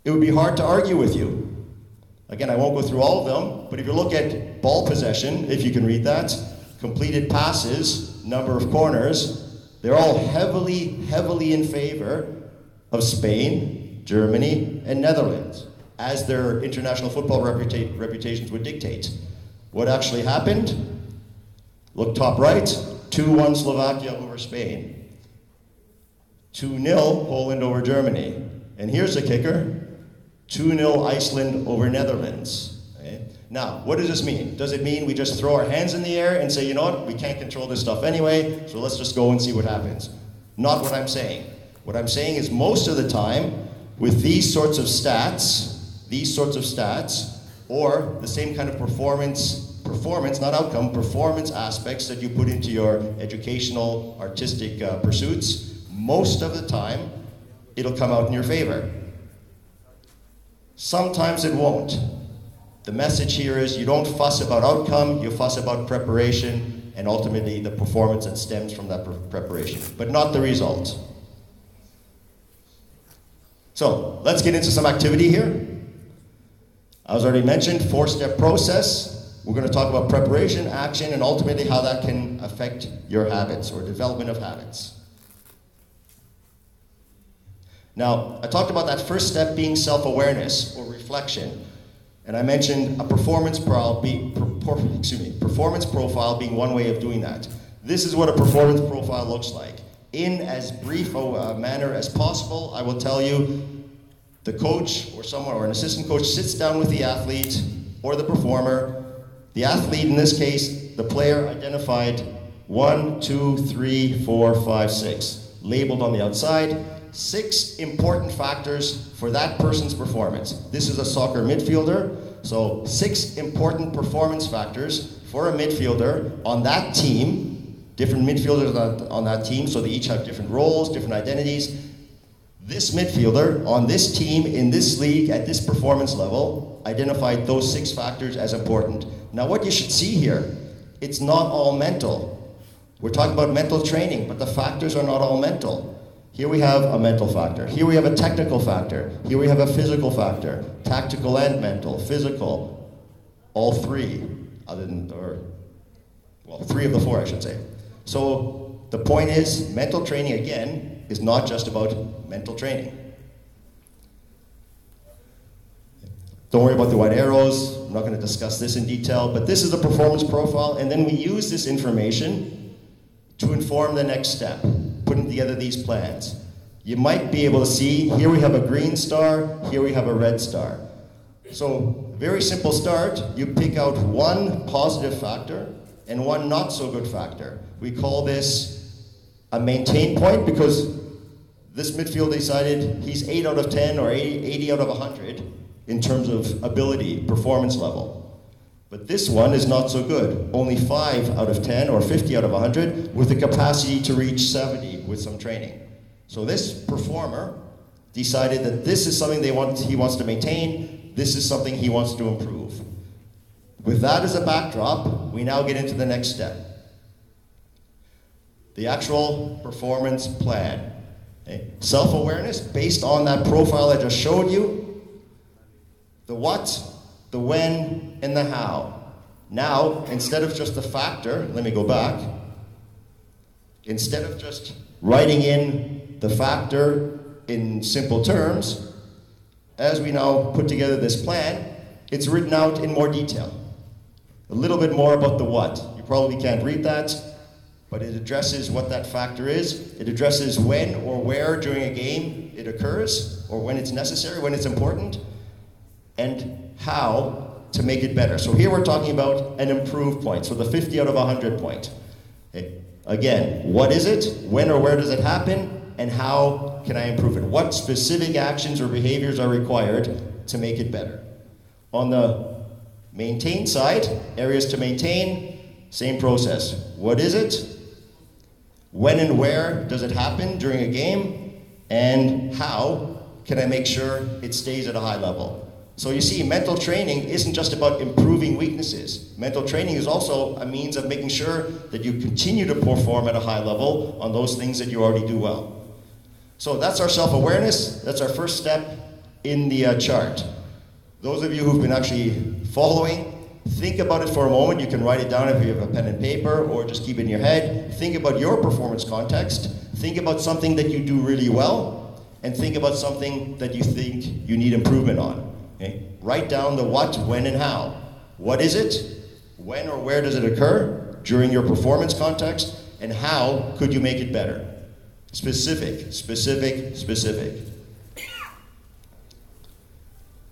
it would be hard to argue with you. Again, I won't go through all of them, but if you look at ball possession, if you can read that, completed passes, number of corners, they're all heavily in favor of Spain, Germany, and Netherlands, as their international football reputations would dictate. What actually happened? Look top right, 2-1 Slovakia over Spain. 2-0 Poland over Germany. And here's the kicker, 2-0 Iceland over Netherlands. Okay? Now, what does this mean? Does it mean we just throw our hands in the air and say, you know what, we can't control this stuff anyway, so let's just go and see what happens? Not what I'm saying. What I'm saying is most of the time, with these sorts of stats, or the same kind of performance, not outcome, performance aspects that you put into your educational, artistic pursuits, most of the time, it'll come out in your favor. Sometimes it won't. The message here is you don't fuss about outcome, you fuss about preparation, and ultimately the performance that stems from that preparation, but not the result. So, let's get into some activity here. As already mentioned, 4-step process. We're going to talk about preparation, action, and ultimately how that can affect your habits or development of habits. Now, I talked about that first step being self-awareness or reflection. And I mentioned a performance profile being one way of doing that. This is what a performance profile looks like. In as brief a manner as possible, I will tell you the coach or someone or an assistant coach sits down with the athlete or the performer. The athlete, in this case, the player identified 1, 2, 3, 4, 5, 6, labeled on the outside. 6 important factors for that person's performance. This is a soccer midfielder, so 6 important performance factors for a midfielder on that team. Different midfielders on that team, so they each have different roles, different identities. This midfielder on this team, in this league, at this performance level, identified those 6 factors as important. Now what you should see here, it's not all mental. We're talking about mental training, but the factors are not all mental. Here we have a mental factor. Here we have a technical factor. Here we have a physical factor. Tactical and mental, physical, all 3, other than, well, 3 of the 4, I should say. So the point is, mental training, again, is not just about mental training. Don't worry about the white arrows. I'm not going to discuss this in detail, but this is a performance profile, and then we use this information to inform the next step, putting together these plans. You might be able to see, here we have a green star, here we have a red star. So, very simple start, you pick out one positive factor and one not so good factor. We call this a maintain point because this midfield decided he's 8 out of 10 or 80 out of 100 in terms of ability, performance level. But this one is not so good, only 5 out of 10 or 50 out of 100 with the capacity to reach 70 with some training. So this performer decided that this is something he wants to maintain, this is something he wants to improve. With that as a backdrop, we now get into the next step. The actual performance plan. Okay? Self-awareness based on that profile I just showed you. The what, the when, and the how. Now, instead of just the factor, let me go back. Instead of just writing in the factor in simple terms, as we now put together this plan, it's written out in more detail. A little bit more about the what. You probably can't read that, but it addresses what that factor is. It addresses when or where during a game it occurs, or when it's necessary, when it's important, and how to make it better. So here we're talking about an improved point, so the 50 out of 100 point. Okay. Again, what is it? When or where does it happen? And how can I improve it? What specific actions or behaviors are required to make it better? On the maintain side, areas to maintain, same process. What is it? When and where does it happen during a game? And how can I make sure it stays at a high level? So you see, mental training isn't just about improving weaknesses. Mental training is also a means of making sure that you continue to perform at a high level on those things that you already do well. So that's our self-awareness. That's our first step in the chart. Those of you who've been actually following, think about it for a moment. You can write it down if you have a pen and paper, or just keep it in your head. Think about your performance context. Think about something that you do really well, and think about something that you think you need improvement on. Okay? Write down the what, when, and how. What is it? When or where does it occur during your performance context? and how could you make it better? Specific, specific, specific.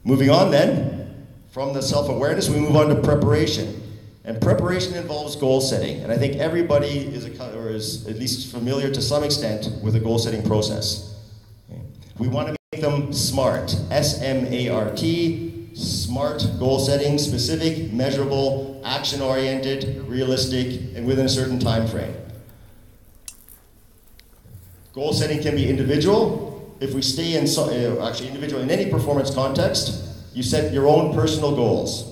Moving on then, from the self-awareness, we move on to preparation. And preparation involves goal setting. And I think everybody is at least familiar to some extent with the goal setting process. We want to make them SMART, S-M-A-R-T, SMART goal setting, specific, measurable, action-oriented, realistic, and within a certain time frame. Goal setting can be individual. If we stay in, actually individual in any performance context, you set your own personal goals.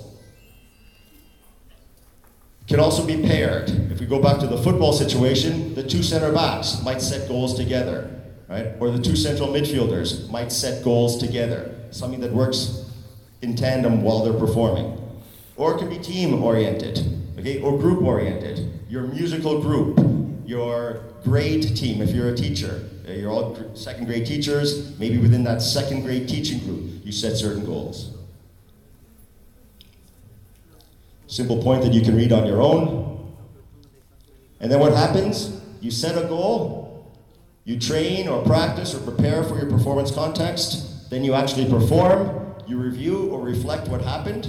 It can also be paired. If we go back to the football situation, the two center backs might set goals together, right? Or the two central midfielders might set goals together, something that works in tandem while they're performing. Or it can be team-oriented, okay? Or group-oriented. Your musical group, your grade team, if you're a teacher, you're all second grade teachers, maybe within that second grade teaching group, you set certain goals. Simple point that you can read on your own. And then what happens? You set a goal, you train or practice or prepare for your performance context, then you actually perform, you review or reflect what happened,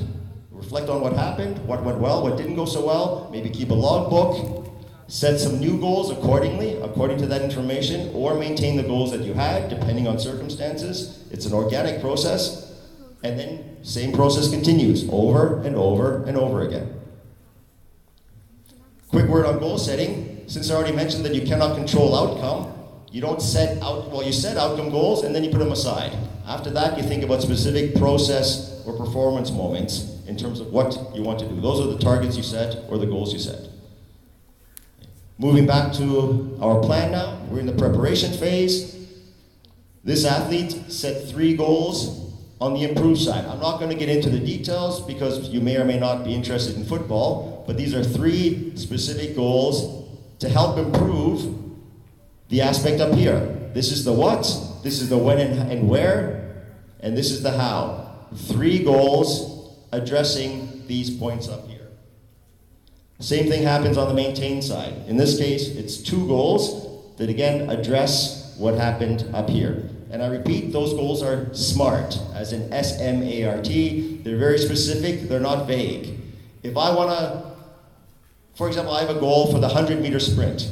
reflect on what happened, what went well, what didn't go so well, maybe keep a logbook, set some new goals accordingly, according to that information, or maintain the goals that you had, depending on circumstances. It's an organic process, and then same process continues over and over and over again. Quick word on goal setting. Since I already mentioned that you cannot control outcome, you don't set you set outcome goals and then you put them aside. After that, you think about specific process or performance moments in terms of what you want to do. Those are the targets you set or the goals you set. Moving back to our plan now, we're in the preparation phase. This athlete set 3 goals on the improve side. I'm not going to get into the details because you may or may not be interested in football, but these are 3 specific goals to help improve the aspect up here. This is the what, this is the when and where, and this is the how. 3 goals addressing these points up here. Same thing happens on the maintain side. In this case, it's 2 goals that again address what happened up here. And I repeat, those goals are SMART, as in S-M-A-R-T. They're very specific, they're not vague. If I want to, for example, I have a goal for the 100-meter sprint.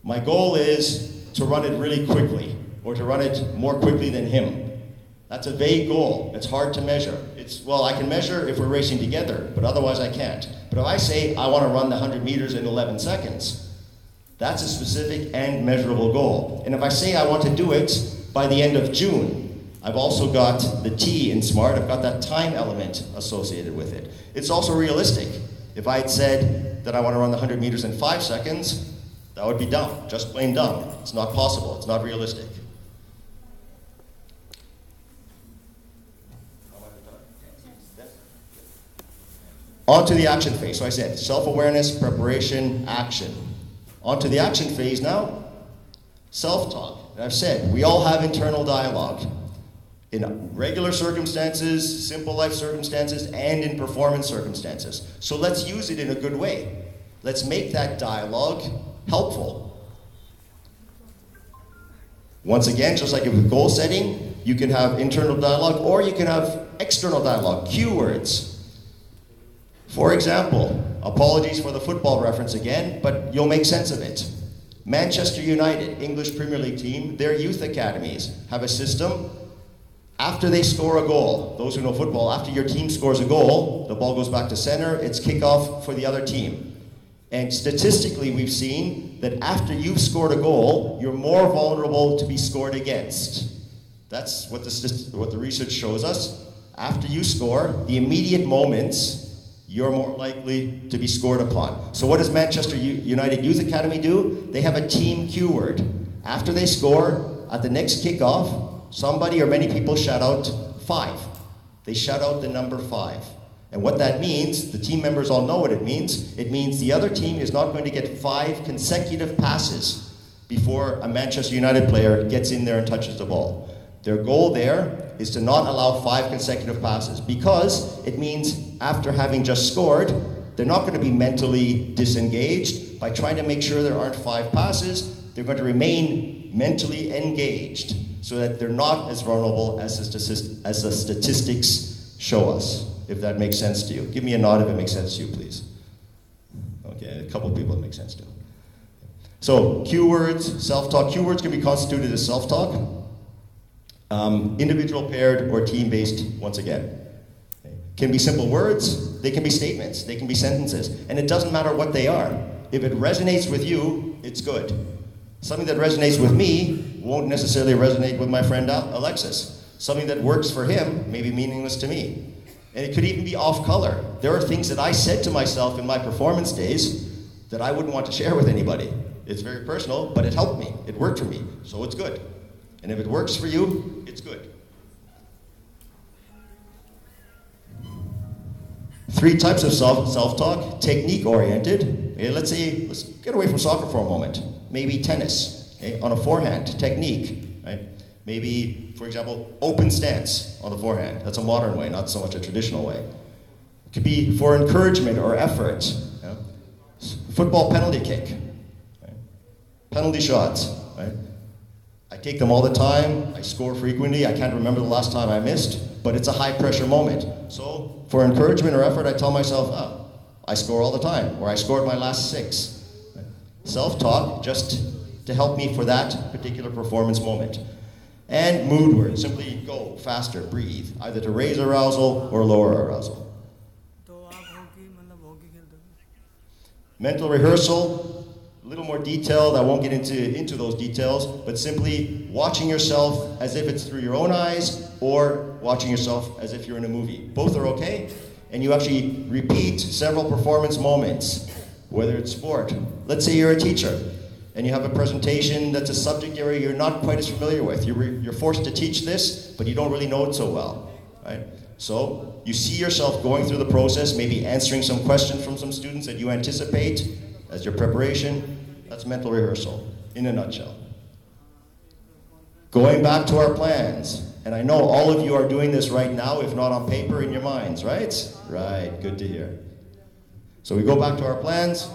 My goal is to run it really quickly, or to run it more quickly than him. That's a vague goal. It's hard to measure. Well, I can measure if we're racing together, but otherwise I can't. But if I say I want to run the 100 meters in 11 seconds, that's a specific and measurable goal. And if I say I want to do it by the end of June, I've also got the T in SMART, I've got that time element associated with it. It's also realistic. If I had said that I want to run the 100 meters in 5 seconds, that would be dumb, just plain dumb. It's not possible, it's not realistic. On to the action phase. So I said self-awareness, preparation, action. On to the action phase now. Self-talk. And I've said we all have internal dialogue in regular circumstances, simple life circumstances, and in performance circumstances. So let's use it in a good way. Let's make that dialogue helpful. Once again, just like with goal setting, you can have internal dialogue or you can have external dialogue, cue words. For example, apologies for the football reference again, but you'll make sense of it. Manchester United, English Premier League team, their youth academies have a system. After they score a goal, those who know football, after your team scores a goal, the ball goes back to center, it's kickoff for the other team. And statistically, we've seen that after you've scored a goal, you're more vulnerable to be scored against. That's what the research shows us. After you score, the immediate moments, you're more likely to be scored upon. So what does Manchester United Youth Academy do? They have a team cue word. After they score, at the next kickoff, somebody or many people shout out 5. They shout out the number 5. And what that means, the team members all know what it means. It means the other team is not going to get 5 consecutive passes before a Manchester United player gets in there and touches the ball. Their goal there is to not allow 5 consecutive passes because it means after having just scored, they're not going to be mentally disengaged. By trying to make sure there aren't 5 passes, they're going to remain mentally engaged so that they're not as vulnerable as the statistics show us, if that makes sense to you. Give me a nod if it makes sense to you, please. Okay, a couple of people it makes sense to. So, cue words, self-talk. Cue words can be constituted as self-talk, individual, paired, or team-based, once again. Okay. Can be simple words, they can be statements, they can be sentences, and it doesn't matter what they are. If it resonates with you, it's good. Something that resonates with me won't necessarily resonate with my friend Alexis. Something that works for him may be meaningless to me. And it could even be off color. There are things that I said to myself in my performance days that I wouldn't want to share with anybody. It's very personal, but it helped me. It worked for me, so it's good. And if it works for you, it's good. 3 types of self-talk. Technique-oriented. Okay, let's get away from soccer for a moment. Maybe tennis, okay, on a forehand, technique. Right? Maybe, for example, open stance on the forehand. That's a modern way, not so much a traditional way. It could be for encouragement or effort. You know? Football penalty kick. Right? Penalty shots. Right? I take them all the time. I score frequently. I can't remember the last time I missed, but it's a high pressure moment. So for encouragement or effort, I tell myself, I score all the time, or I scored my last 6. Right? Self-talk, just to help me for that particular performance moment. And mood words, simply go, faster, breathe, either to raise arousal or lower arousal. Mental rehearsal, a little more detailed. I won't get into those details, but simply watching yourself as if it's through your own eyes or watching yourself as if you're in a movie. Both are okay, and you actually repeat several performance moments, whether it's sport. Let's say you're a teacher and you have a presentation that's a subject area you're not quite as familiar with. You're forced to teach this, but you don't really know it so well, right? So you see yourself going through the process, maybe answering some questions from some students that you anticipate as your preparation. That's mental rehearsal, in a nutshell. Going back to our plans, and I know all of you are doing this right now, if not on paper, in your minds, right? Right, good to hear. So we go back to our plans.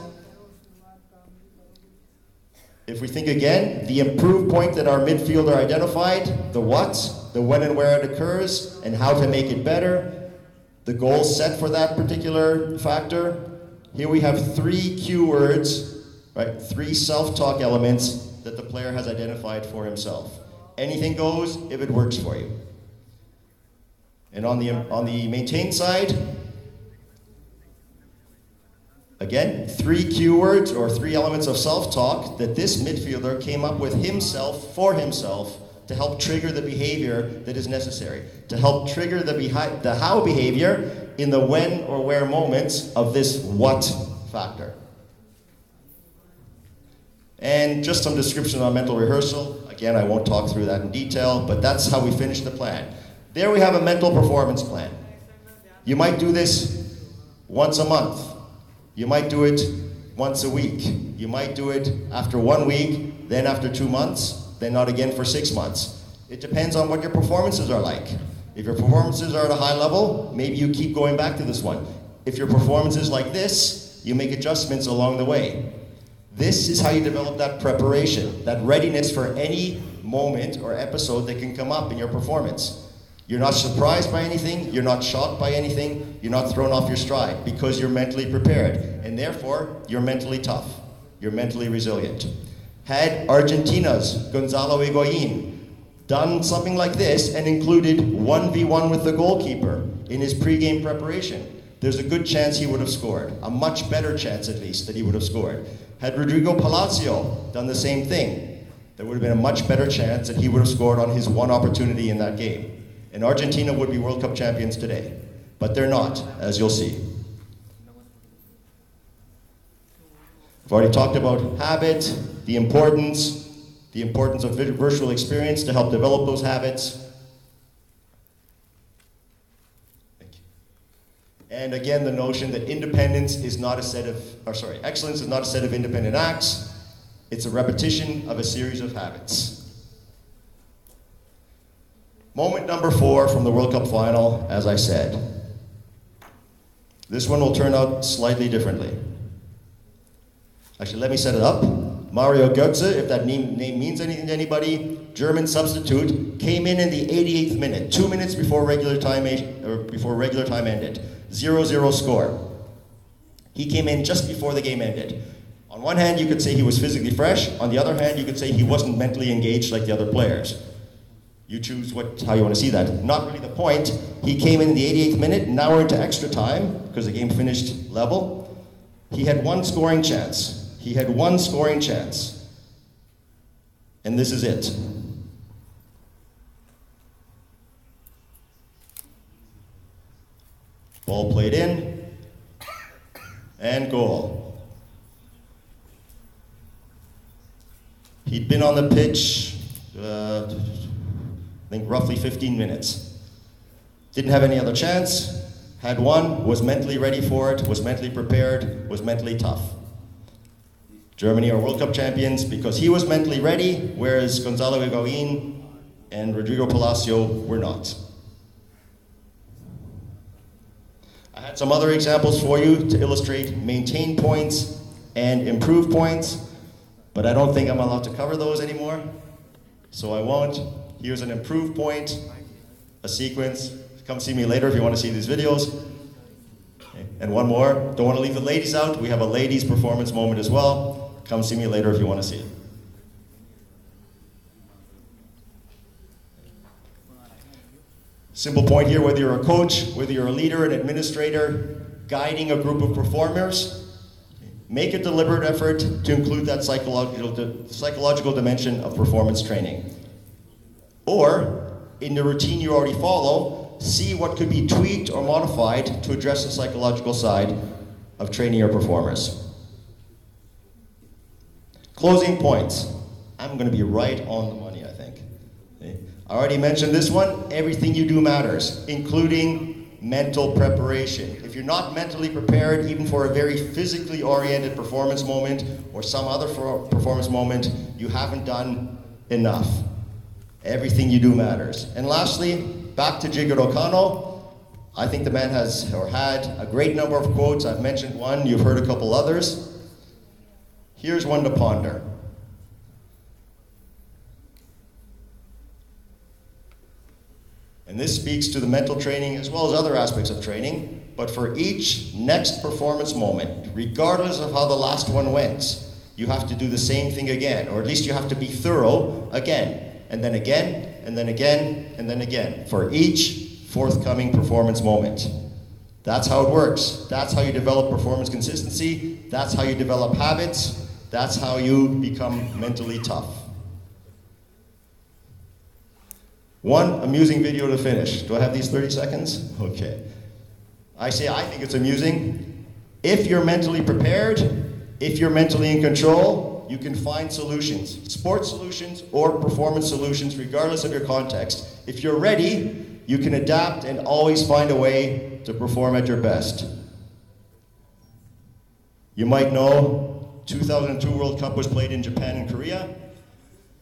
If we think again, the improve point that our midfielder identified, the what, the when and where it occurs, and how to make it better, the goals set for that particular factor. Here we have 3 cue words, right? 3 self-talk elements that the player has identified for himself. Anything goes if it works for you. And on the maintain side, again, 3 cue words or 3 elements of self-talk that this midfielder came up with himself, for himself, to help trigger the behavior that is necessary, to help trigger the how behavior in the when or where moments of this what factor. And just some description on mental rehearsal. Again, I won't talk through that in detail, but that's how we finish the plan. There we have a mental performance plan. You might do this once a month. You might do it once a week. You might do it after 1 week, then after 2 months, then not again for 6 months. It depends on what your performances are like. If your performances are at a high level, maybe you keep going back to this one. If your performance is like this, you make adjustments along the way. This is how you develop that preparation, that readiness for any moment or episode that can come up in your performance. You're not surprised by anything, you're not shocked by anything, you're not thrown off your stride because you're mentally prepared, and therefore you're mentally tough, you're mentally resilient. Had Argentina's Gonzalo Higuain done something like this and included 1v1 with the goalkeeper in his pre-game preparation, there's a good chance he would have scored, a much better chance at least that he would have scored. Had Rodrigo Palacio done the same thing, there would have been a much better chance that he would have scored on his one opportunity in that game. And Argentina would be World Cup champions today. But they're not, as you'll see. I've already talked about habit, the importance of virtual experience to help develop those habits. Thank you. And again, the notion that excellence is not a set of independent acts. It's a repetition of a series of habits. Moment number 4 from the World Cup final, as I said. This one will turn out slightly differently. Actually, let me set it up. Mario Götze, if that name means anything to anybody, German substitute, came in the 88th minute, 2 minutes before regular time ended. 0-0 score. He came in just before the game ended. On one hand, you could say he was physically fresh. On the other hand, you could say he wasn't mentally engaged like the other players. You choose how you want to see that. Not really the point. He came in the 88th minute. Now we're into extra time because the game finished level. He had one scoring chance. He had one scoring chance. And this is it. Ball played in. And goal. He'd been on the pitch, I think roughly 15 minutes. Didn't have any other chance. Had one, was mentally ready for it, was mentally prepared, was mentally tough. Germany are World Cup champions because he was mentally ready, whereas Gonzalo Higuain and Rodrigo Palacio were not. I had some other examples for you to illustrate maintain points and improve points, but I don't think I'm allowed to cover those anymore, so I won't. Here's an improve point, a sequence. Come see me later if you want to see these videos. Okay. And one more, don't want to leave the ladies out. We have a ladies performance moment as well. Come see me later if you want to see it. Simple point here, whether you're a coach, whether you're a leader, an administrator, guiding a group of performers, make a deliberate effort to include that psychological dimension of performance training. Or, in the routine you already follow, see what could be tweaked or modified to address the psychological side of training your performers. Closing points. I'm going to be right on the money, I think. Okay. I already mentioned this one. Everything you do matters, including mental preparation. If you're not mentally prepared, even for a very physically oriented performance moment or some other performance moment, you haven't done enough. Everything you do matters. And lastly, back to Jigoro Kano. I think the man has or had a great number of quotes. I've mentioned one, you've heard a couple others. Here's one to ponder. And this speaks to the mental training as well as other aspects of training, but for each next performance moment, regardless of how the last one went, you have to do the same thing again, or at least you have to be thorough again, and then again, and then again, and then again, for each forthcoming performance moment. That's how it works. That's how you develop performance consistency. That's how you develop habits. That's how you become mentally tough. One amusing video to finish. Do I have these 30 seconds? Okay. I think it's amusing. If you're mentally prepared, if you're mentally in control, you can find solutions. Sports solutions or performance solutions, regardless of your context. If you're ready, you can adapt and always find a way to perform at your best. You might know 2002 World Cup was played in Japan and Korea.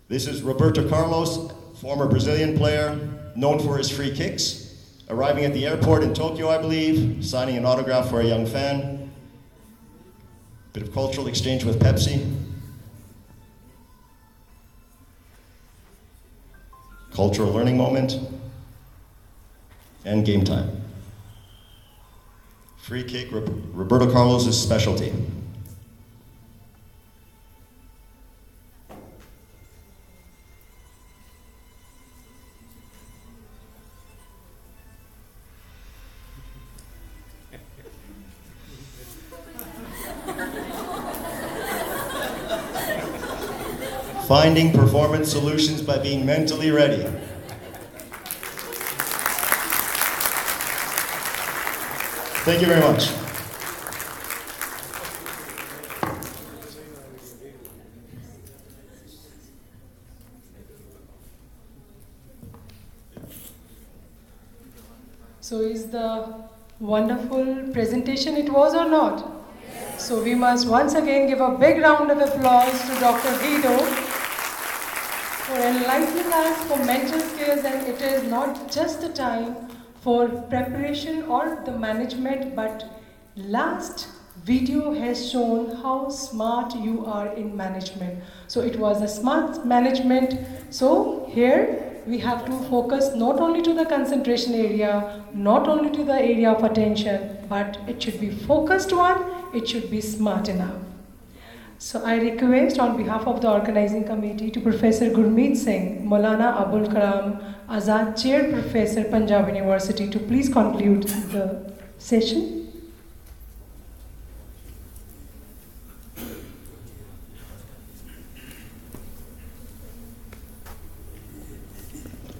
This is Roberto Carlos, former Brazilian player, known for his free kicks, arriving at the airport in Tokyo, I believe, signing an autograph for a young fan. Bit of cultural exchange with Pepsi. Cultural learning moment. And game time. Free kick, Roberto Carlos' specialty. Finding performance solutions by being mentally ready. Thank you very much. So is the wonderful presentation it was or not? Yes. So we must once again give a big round of applause to Dr. Guido for enlightening us for mental skills, and it is not just the time for preparation or the management, but last video has shown how smart you are in management. So it was a smart management. So here we have to focus not only to the concentration area, not only to the area of attention, but it should be focused one, it should be smart enough. So I request on behalf of the organizing committee to Professor Gurmeet Singh, Maulana Abul Kalam Azad Chair Professor, Punjab University, to please conclude the session.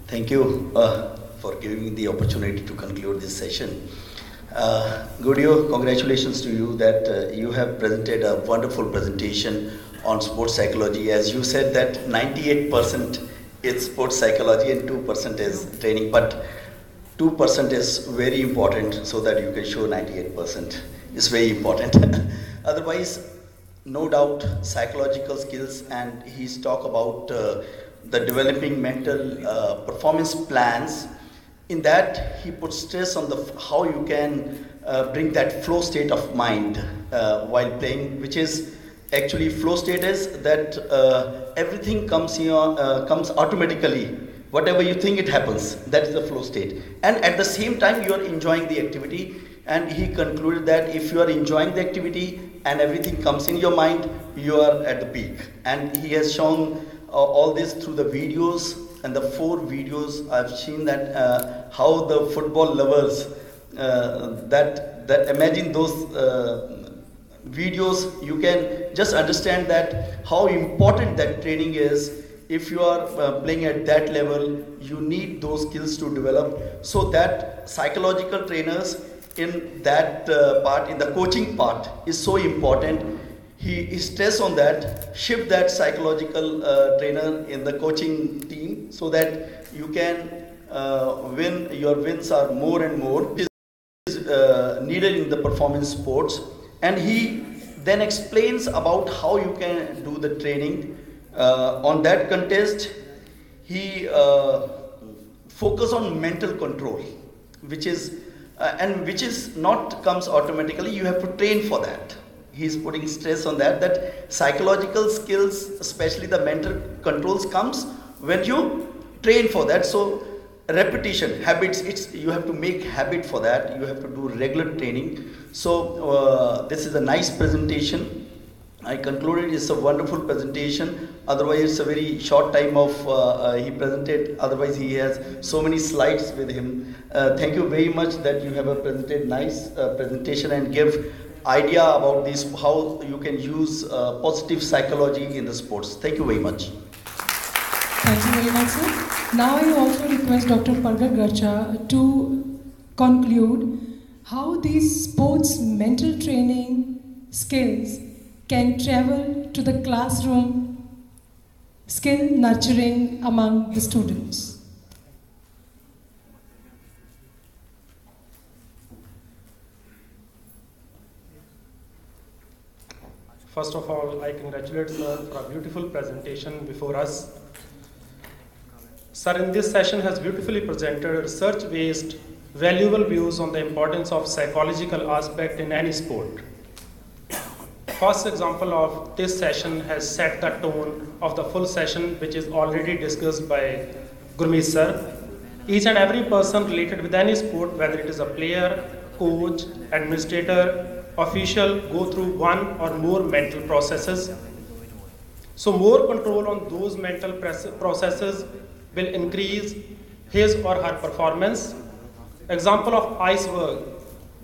Thank you for giving me the opportunity to conclude this session. Gudio, congratulations to you that you have presented a wonderful presentation on sports psychology. As you said that 98% is sports psychology and 2% is training, but 2% is very important so that you can show 98% is very important. Otherwise, no doubt psychological skills, and he's talk about the developing mental performance plans. In that, he puts stress on how you can bring that flow state of mind while playing, which is actually flow state is that everything comes automatically. Whatever you think, it happens. That is the flow state. And at the same time, you are enjoying the activity. And he concluded that if you are enjoying the activity and everything comes in your mind, you are at the peak. And he has shown all this through the videos, and the 4 videos I've seen that how the football lovers that imagine those videos, you can just understand that how important that training is. If you are playing at that level, you need those skills to develop, so that psychological trainers in that part, in the coaching part, is so important. He stress on that, shift that psychological trainer in the coaching team so that you can win, your wins are more and more is needed in the performance sports. And he then explains about how you can do the training. On that contest, he focus on mental control, which is not comes automatically, you have to train for that. He's putting stress on that psychological skills, especially the mental controls, comes when you train for that. So repetition, habits, you have to make habit for that. You have to do regular training. So this is a nice presentation. I concluded it's a wonderful presentation. Otherwise, it's a very short time of he presented. Otherwise, he has so many slides with him. Thank you very much that you have presented nice presentation and give idea about this, how you can use positive psychology in the sports. Thank you very much. Thank you very much, sir. Now I also request Dr. Pargat Garcha to conclude how these sports mental training skills can travel to the classroom, skill nurturing among the students. First of all, I congratulate sir for a beautiful presentation before us. Sir, in this session has beautifully presented research-based, valuable views on the importance of psychological aspect in any sport. First example of this session has set the tone of the full session, which is already discussed by Gurmeet sir. Each and every person related with any sport, whether it is a player, coach, administrator, official, go through one or more mental processes. So more control on those mental processes will increase his or her performance. Example of iceberg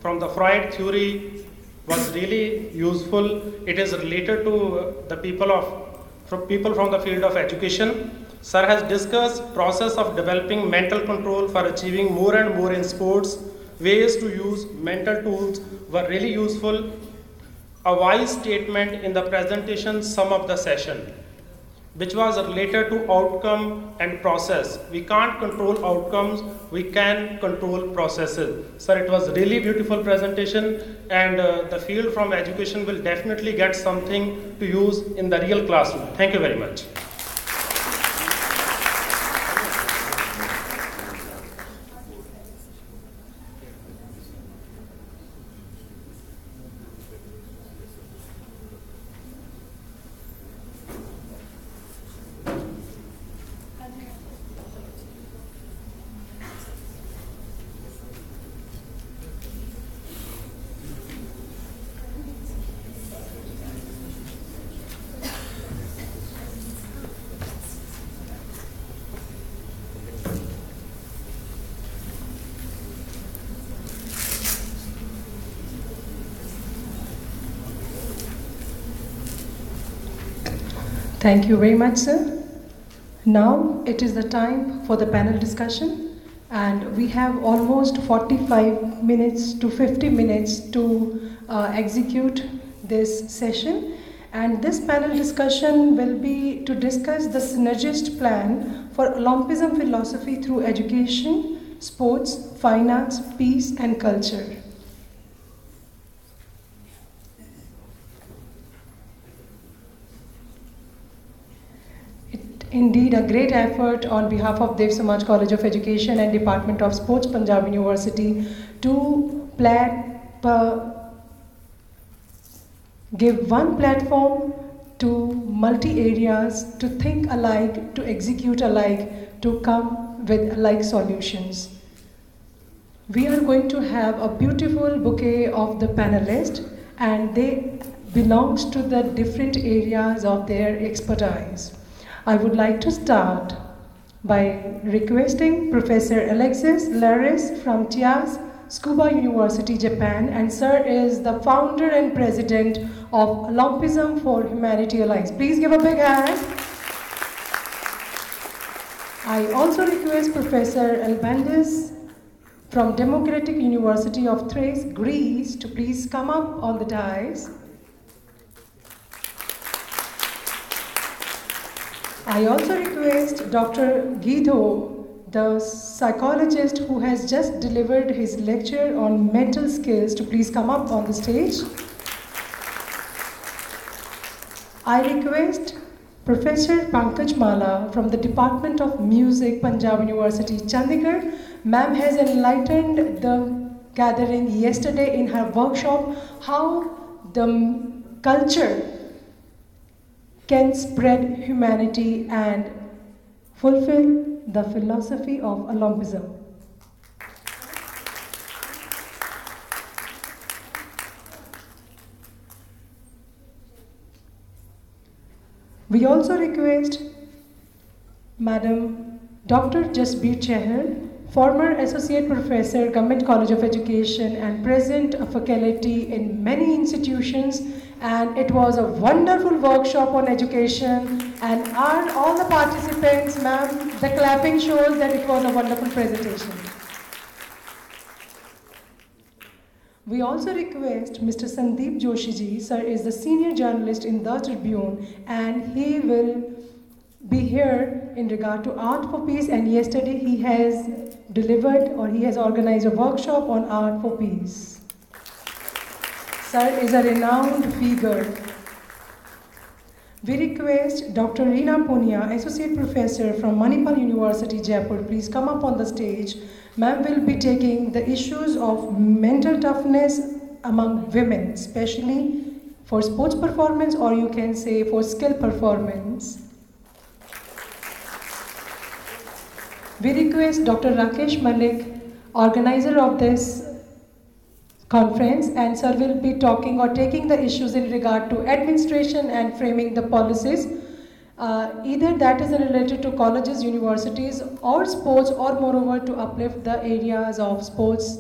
from the Freud theory was really useful. It is related to the people from the field of education. Sir has discussed process of developing mental control for achieving more and more in sports. Ways to use mental tools were really useful. A wise statement in the presentation sum up the session, which was related to outcome and process. We can't control outcomes, we can control processes. Sir, it was really beautiful presentation, and the field from education will definitely get something to use in the real classroom. Thank you very much. Thank you very much, sir. Now it is the time for the panel discussion, and we have almost 45 minutes to 50 minutes to execute this session. And this panel discussion will be to discuss the synergist plan for Olympism philosophy through education, sports, fine arts, peace and culture. Indeed, a great effort on behalf of Dev Samaj College of Education and Department of Sports, Punjab University, to give one platform to multi-areas to think alike, to execute alike, to come with alike solutions. We are going to have a beautiful bouquet of the panelists, and they belongs to the different areas of their expertise. I would like to start by requesting Professor Alexis Laris from TIAS, Tsukuba University, Japan, and sir is the founder and president of Olympism for Humanity Alliance. Please give a big hand. I also request Professor Albandis from Democratic University of Thrace, Greece, to please come up on the dais. I also request Dr. Guido, the psychologist who has just delivered his lecture on mental skills, to please come up on the stage. I request Professor Pankaj Mala from the Department of Music, Punjab University, Chandigarh. Ma'am has enlightened the gathering yesterday in her workshop how the culture can spread humanity and fulfill the philosophy of Olympism. We also request Madam Dr. Jasbir Chahar, former Associate Professor, Government College of Education and present a faculty in many institutions, and it was a wonderful workshop on education, and all the participants, ma'am, the clapping shows that it was a wonderful presentation. We also request Mr. Sandeep Joshi ji, sir is the senior journalist in The Tribune, and he will be here in regard to Art for Peace, and yesterday he has delivered or he has organized a workshop on Art for Peace. Sir is a renowned figure. We request Dr. Reena Punia, Associate Professor from Manipal University, Jaipur, please come up on the stage. Ma'am will be taking the issues of mental toughness among women, especially for sports performance, or you can say for skill performance. We request Dr. Rakesh Malik, organizer of this conference, and sir will be talking or taking the issues in regard to administration and framing the policies, either that is related to colleges, universities or sports, or moreover to uplift the areas of sports.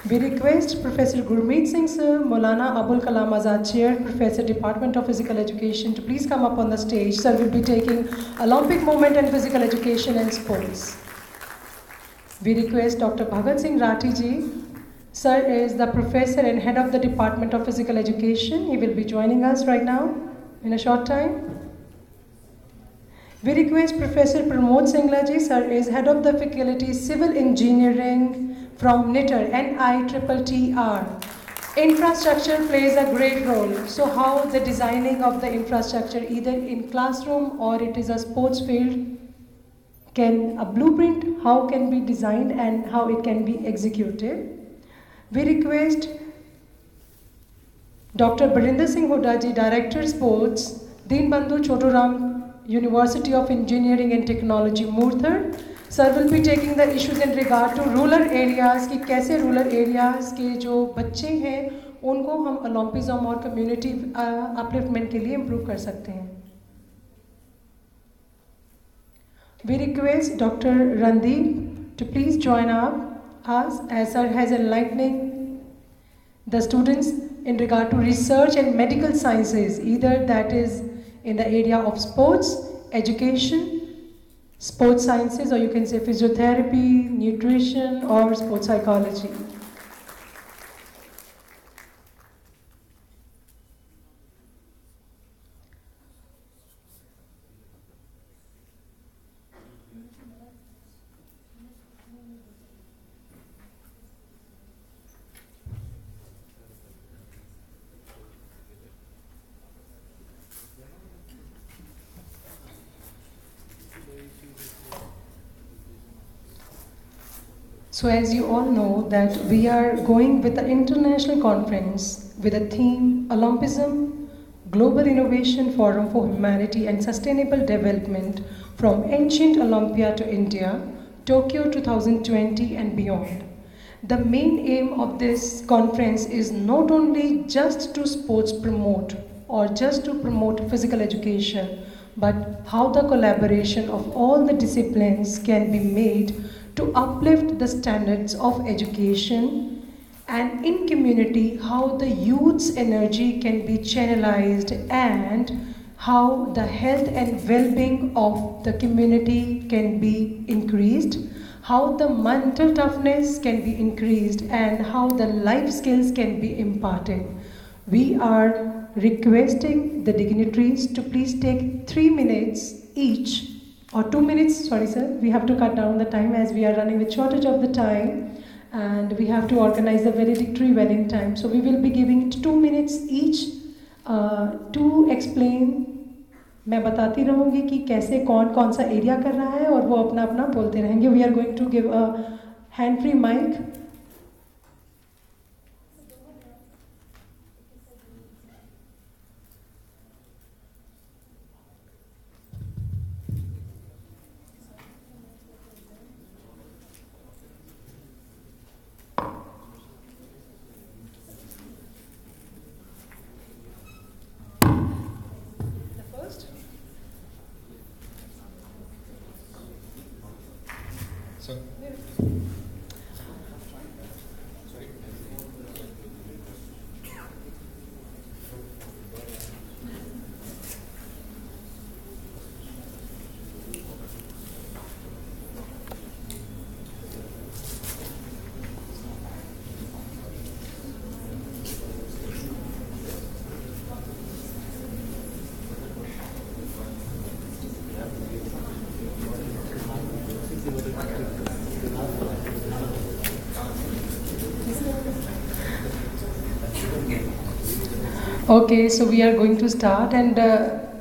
We request Professor Gurmeet Singh sir, Maulana Abul Kalam Azad Chair, Professor, Department of Physical Education, to please come up on the stage. Sir will be taking Olympic movement and physical education and sports. We request Dr. Bhagat Singh Rathi ji. Sir is the professor and head of the Department of Physical Education. He will be joining us right now in a short time. We request Professor Pramod Singla ji. Sir is head of the faculty Civil Engineering from NITR, NITTR. Infrastructure plays a great role. So how the designing of the infrastructure, either in classroom or it is a sports field, can a blueprint, how can be designed and how it can be executed. We request Dr. Barinder Singh Huda ji, Director Sports, Deenbandhu Choturam, University of Engineering and Technology, Murthar. Sir will be taking the issues in regard to rural areas, कि कैसे rural areas के जो बच्चे हैं उनको हम Olympism और community upliftment के लिए improve कर सकते हैं. We request Dr. Randeep to please join us as sir has enlightening the students in regard to research and medical sciences, either that is in the area of sports, education, sports sciences, or you can say physiotherapy, nutrition, or sports psychology. So as you all know that we are going with the international conference with the theme Olympism, Global Innovation Forum for Humanity and Sustainable Development from Ancient Olympia to India, Tokyo 2020 and beyond. The main aim of this conference is not only just to sports promote or just to promote physical education, but how the collaboration of all the disciplines can be made to uplift the standards of education, and in community how the youth's energy can be channelized and how the health and well-being of the community can be increased, how the mental toughness can be increased, and how the life skills can be imparted. We are requesting the dignitaries to please take 3 minutes each, or 2 minutes, sorry sir, we have to cut down the time as we are running with shortage of the time and we have to organize the valedictory well in time. So we will be giving 2 minutes each to explain. मैं बताती रहूँगी कि कैसे कौन कौन सा area कर रहा है और वो अपना अपना बोलते रहेंगे. We are going to give a hand-free mic. Okay, so we are going to start, and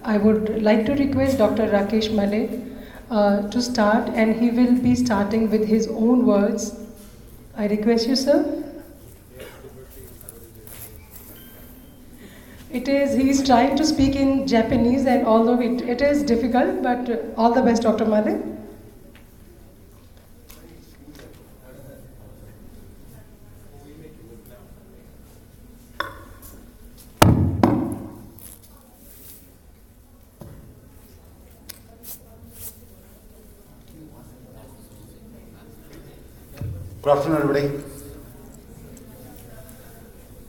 I would like to request Dr. Rakesh Malik to start, and he will be starting with his own words. I request you, sir. He is trying to speak in Japanese, and although it is difficult, but all the best, Dr. Malik. Good afternoon, everybody.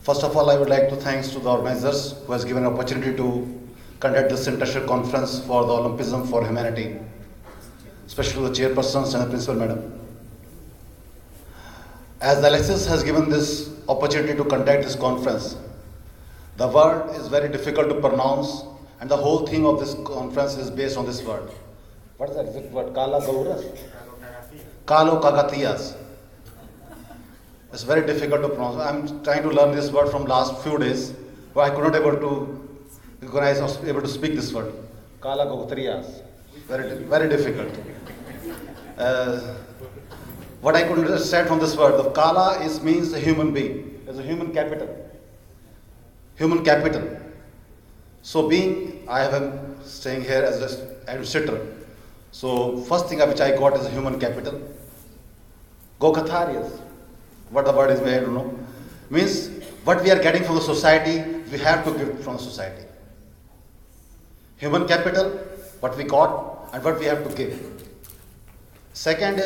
First of all, I would like to thank to the organizers who has given an opportunity to conduct this international conference for the Olympism for Humanity, especially the chairpersons and the principal madam. As Alexis has given this opportunity to conduct this conference, the word is very difficult to pronounce, and the whole thing of this conference is based on this word. What is that? Is it what? Kala Gauras? Kalo Kagatiyas. It's very difficult to pronounce. I'm trying to learn this word from last few days, but I could not able to recognize or able to speak this word. Kala Kagatiyas. Very difficult. What I could understand from this word, the Kala means a human being. It's a human capital. Human capital. So I am staying here as an administrator. So first thing which I got is a human capital. Gokatharias. What the word is, I don't know. Means what we are getting from the society, we have to give from society. Human capital, what we got and what we have to give. Second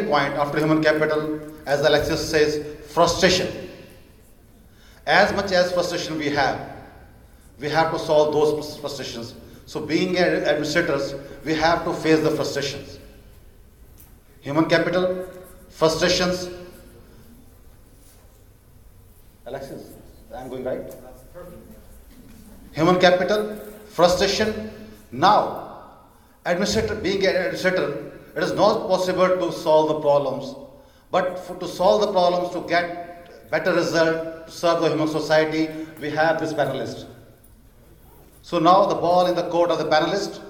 point after human capital, as Alexis says, frustration. as much as frustration we have to solve those frustrations. So being administrators, we have to face the frustrations. Human capital, frustrations. Alexis, I'm going right? That's perfect. Human capital, frustration. Now, being an administrator, it is not possible to solve the problems, but to solve the problems, to get better result, to serve the human society, we have this panelist. So now the ball in the court of the panelist,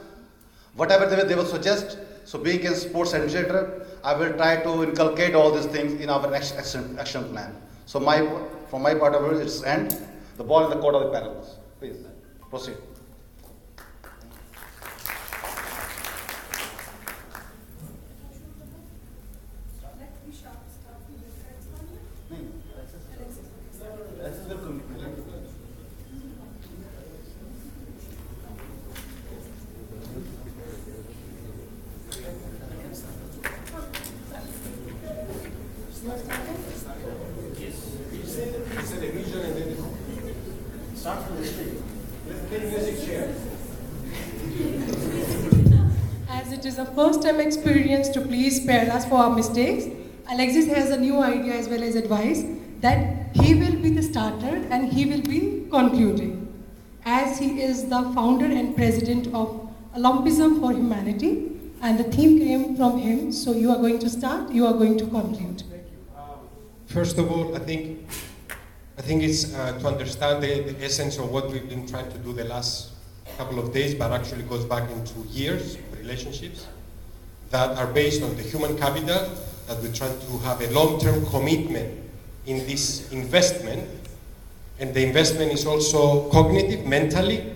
whatever they will suggest. So being a sports administrator, I will try to inculcate all these things in our next action plan. So from my part of it, it's end. The ball in the court of the panelists. Please, proceed. As it is a first-time experience, to please spare us for our mistakes, Alexis has a new idea as well as advice that he will be the starter and he will be concluding. As he is the founder and president of Olympism for Humanity, and the theme came from him, so you are going to start, you are going to conclude. First of all, I think it's to understand the essence of what we've been trying to do the last couple of days, but actually goes back into years of relationships that are based on the human capital, that we try to have a long-term commitment in this investment, and the investment is also cognitive, mentally,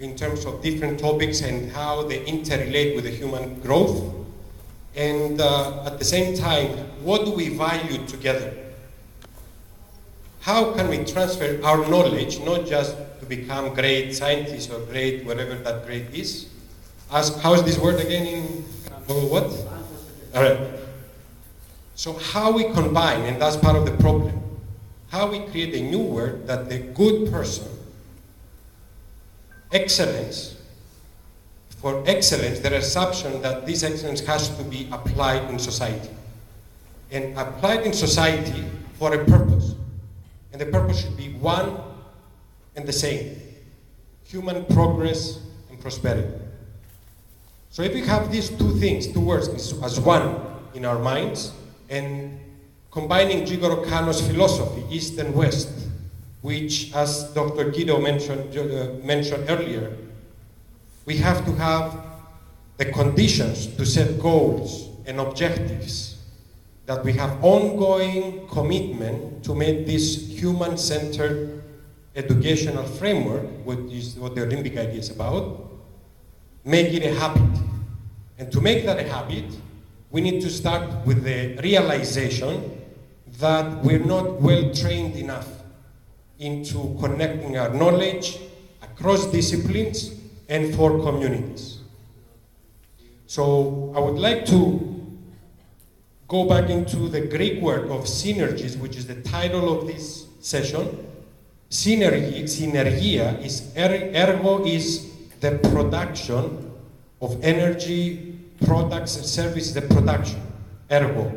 in terms of different topics and how they interrelate with the human growth. And at the same time, what do we value together? How can we transfer our knowledge, not just to become great scientists or great whatever that great is? How is this word again in what? All right. So how we combine, and that's part of the problem, how we create a new word that the good person, excellence, for excellence, the assumption that this excellence has to be applied in society. And applied in society for a purpose. And the purpose should be one and the same. Human progress and prosperity. So if we have these two things, two words, as one in our minds, and combining Jigoro Kano's philosophy, East and West, which, as Dr. Guido mentioned earlier, we have to have the conditions to set goals and objectives, that we have ongoing commitment to make this human-centered educational framework, which is what the Olympic idea is about, make it a habit. And to make that a habit, we need to start with the realization that we're not well trained enough into connecting our knowledge across disciplines and for communities. So I would like to go back into the Greek word of synergies, which is the title of this session. Synergia is ergo is the production of energy, products and services, the production, ergo.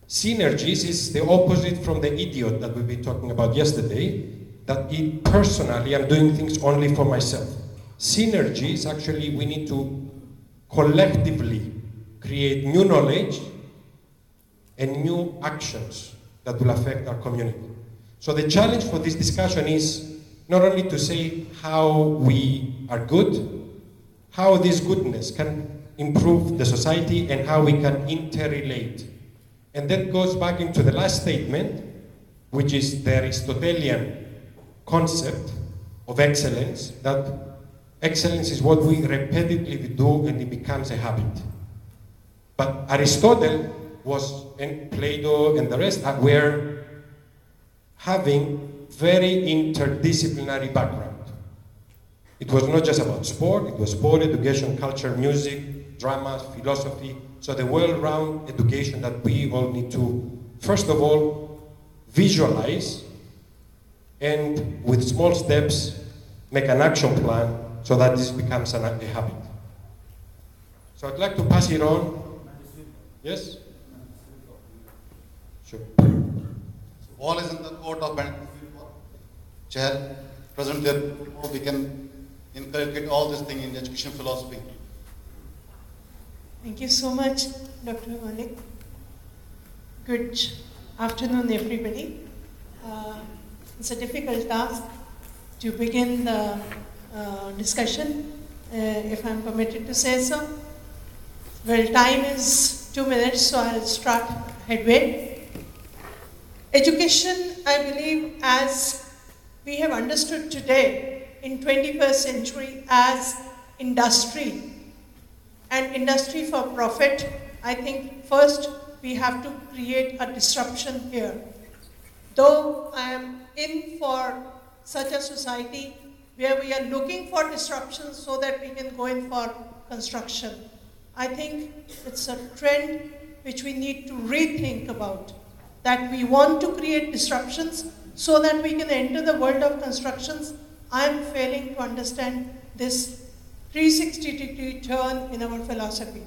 Synergies is the opposite from the idiot that we've been talking about yesterday, that personally I'm doing things only for myself. Synergies, actually, we need to collectively create new knowledge and new actions that will affect our community. So the challenge for this discussion is not only to say how we are good, how this goodness can improve the society and how we can interrelate. And that goes back into the last statement, which is the Aristotelian concept of excellence, that excellence is what we repetitively do and it becomes a habit. But Aristotle and Plato and the rest were having very interdisciplinary background. It was not just about sport, it was sport, education, culture, music, drama, philosophy, so the well-rounded education that we all need to, first of all, visualize and with small steps, make an action plan so that this becomes a habit. So I'd like to pass it on. Yes? Sure. Ball is in the court of chair, present there, we can inculcate all this thing in education philosophy. Thank you so much, Dr. Malik. Good afternoon, everybody. It's a difficult task to begin the discussion, if I'm permitted to say so. Well, time is 2 minutes, so I'll start headway. Education, I believe, as we have understood today in 21st century as industry, and industry for profit, I think first we have to create a disruption here. Though I am in for such a society where we are looking for disruption so that we can go in for construction, I think it's a trend which we need to rethink about, that we want to create disruptions so that we can enter the world of constructions. I am failing to understand this 360-degree turn in our philosophy.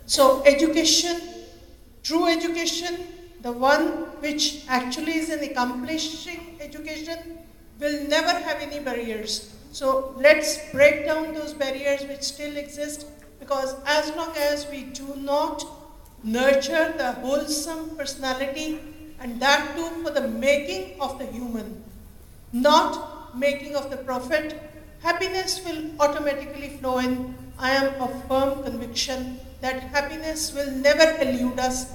So education, true education, the one which actually is an accomplishing education, will never have any barriers. So let's break down those barriers which still exist, because as long as we do not nurture the wholesome personality, and that too for the making of the human, not making of the prophet, happiness will automatically flow in. I am of firm conviction that happiness will never elude us.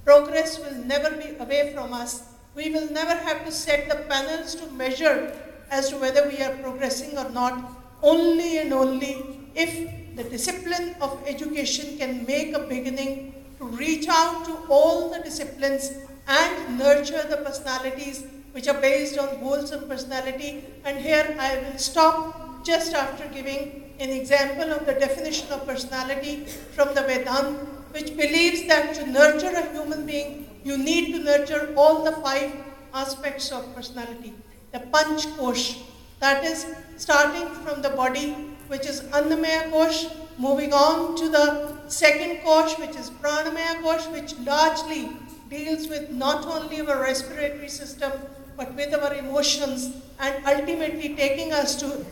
Progress will never be away from us. We will never have to set the panels to measure as to whether we are progressing or not, only and only if the discipline of education can make a beginning to reach out to all the disciplines and nurture the personalities which are based on wholesome personality. And here I will stop just after giving an example of the definition of personality from the Vedanta, which believes that to nurture a human being, you need to nurture all the 5 aspects of personality. The Panch Kosh, that is starting from the body, which is Annamaya Kosh, moving on to the second Kosh, which is Pranamaya Kosh, which largely deals with not only our respiratory system, but with our emotions, and ultimately taking us to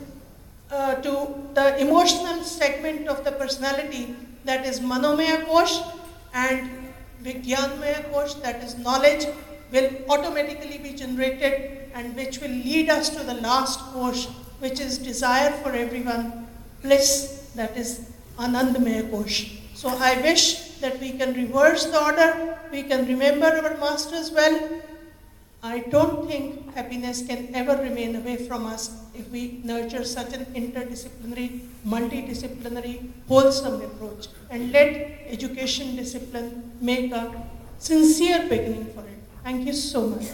the emotional segment of the personality, that is Manomaya Kosh, and Vigyanmaya Kosh, that is knowledge, will automatically be generated, and which will lead us to the last Kosh, which is desire for everyone, bliss, that is Anandamaya Kosh. So I wish that we can reverse the order, we can remember our masters well. I don't think happiness can ever remain away from us if we nurture such an interdisciplinary, multidisciplinary, wholesome approach, and let education discipline make a sincere beginning for it. Thank you so much.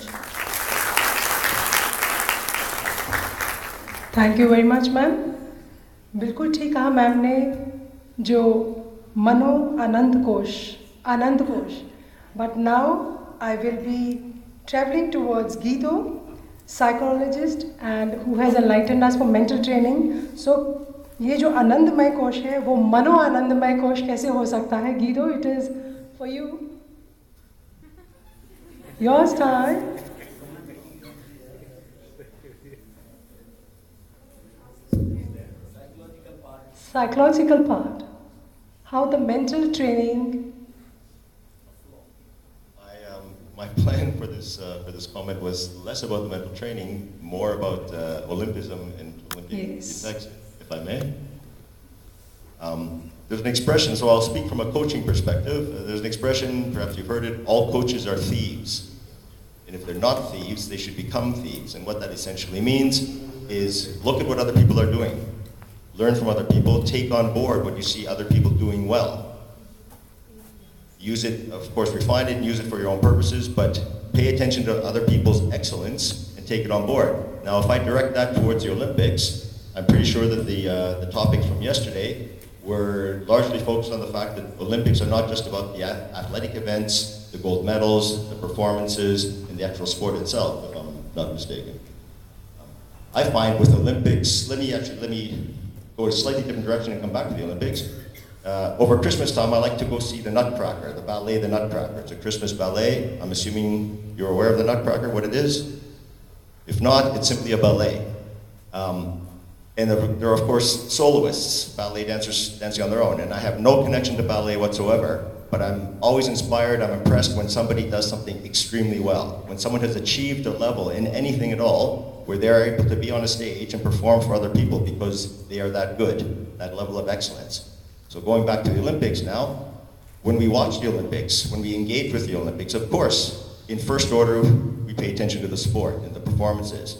Thank you very much, ma'am. बिल्कुल ठीक कहा ma'am ने, जो मनो आनंद कोश. But now I will be traveling towards Guido, psychologist, and who has enlightened us for mental training. So ये जो आनंदमय कोश है वो मनो आनंदमय कोश कैसे हो सकता है? Guido, it is for you. Yours time. Psychological part. How the mental training. My plan for this comment was less about the mental training, more about Olympism and Olympic effects, if I may. There's an expression, so I'll speak from a coaching perspective. There's an expression, perhaps you've heard it, all coaches are thieves. And if they're not thieves, they should become thieves. And what that essentially means is look at what other people are doing. Learn from other people, take on board what you see other people doing well. Use it, of course, refine it and use it for your own purposes, but pay attention to other people's excellence and take it on board. Now, if I direct that towards the Olympics, I'm pretty sure that the topics from yesterday were largely focused on the fact that Olympics are not just about the athletic events, the gold medals, the performances, and the actual sport itself, if I'm not mistaken. I find with Olympics, let me go a slightly different direction and come back to the Olympics. Over Christmas time, I like to go see the Nutcracker, the ballet, the Nutcracker. It's a Christmas ballet. I'm assuming you're aware of the Nutcracker, what it is. If not, it's simply a ballet. And there are, of course, soloists, ballet dancers dancing on their own. And I have no connection to ballet whatsoever, but I'm always inspired, I'm impressed when somebody does something extremely well. When someone has achieved a level in anything at all, where they're able to be on a stage and perform for other people because they are that good, that level of excellence. So going back to the Olympics now, when we watch the Olympics, when we engage with the Olympics, of course, in first order, we pay attention to the sport and the performances.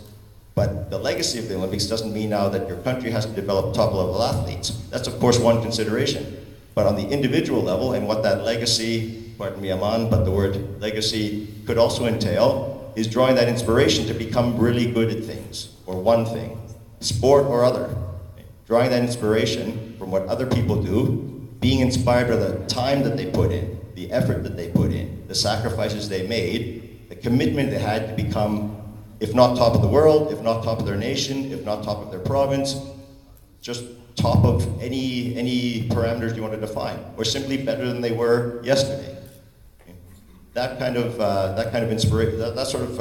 But the legacy of the Olympics doesn't mean now that your country has to develop top-level athletes. That's, of course, one consideration. But on the individual level, and what that legacy, pardon me, Aman, but the word legacy could also entail, is drawing that inspiration to become really good at things, or one thing, sport or other. Drawing that inspiration from what other people do, being inspired by the time that they put in, the effort that they put in, the sacrifices they made, the commitment they had to become, if not top of the world, if not top of their nation, if not top of their province, just top of any parameters you want to define, or simply better than they were yesterday. That kind of inspiration, that sort of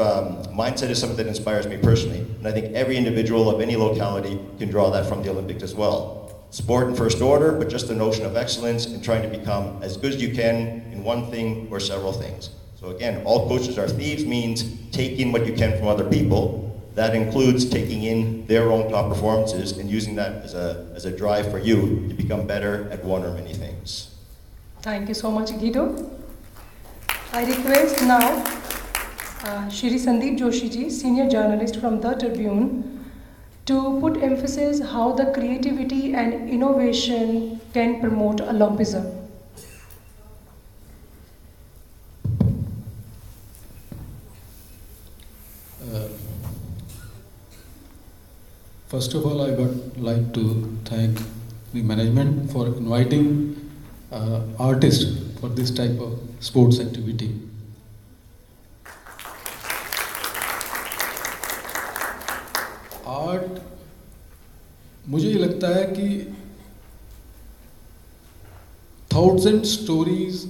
mindset is something that inspires me personally, and I think every individual of any locality can draw that from the Olympics as well. Sport in first order, but just the notion of excellence and trying to become as good as you can in one thing or several things. So again, all coaches are thieves means take in what you can from other people. That includes taking in their own top performances and using that as a drive for you to become better at one or many things. Thank you so much, Guido. I request now Shri Sandeep Joshi ji, senior journalist from The Tribune, to put emphasis how the creativity and innovation can promote Olympism. First of all, I would like to thank the management for inviting artists for this type of sports activity. Art, मुझे ये लगता है कि 1000 stories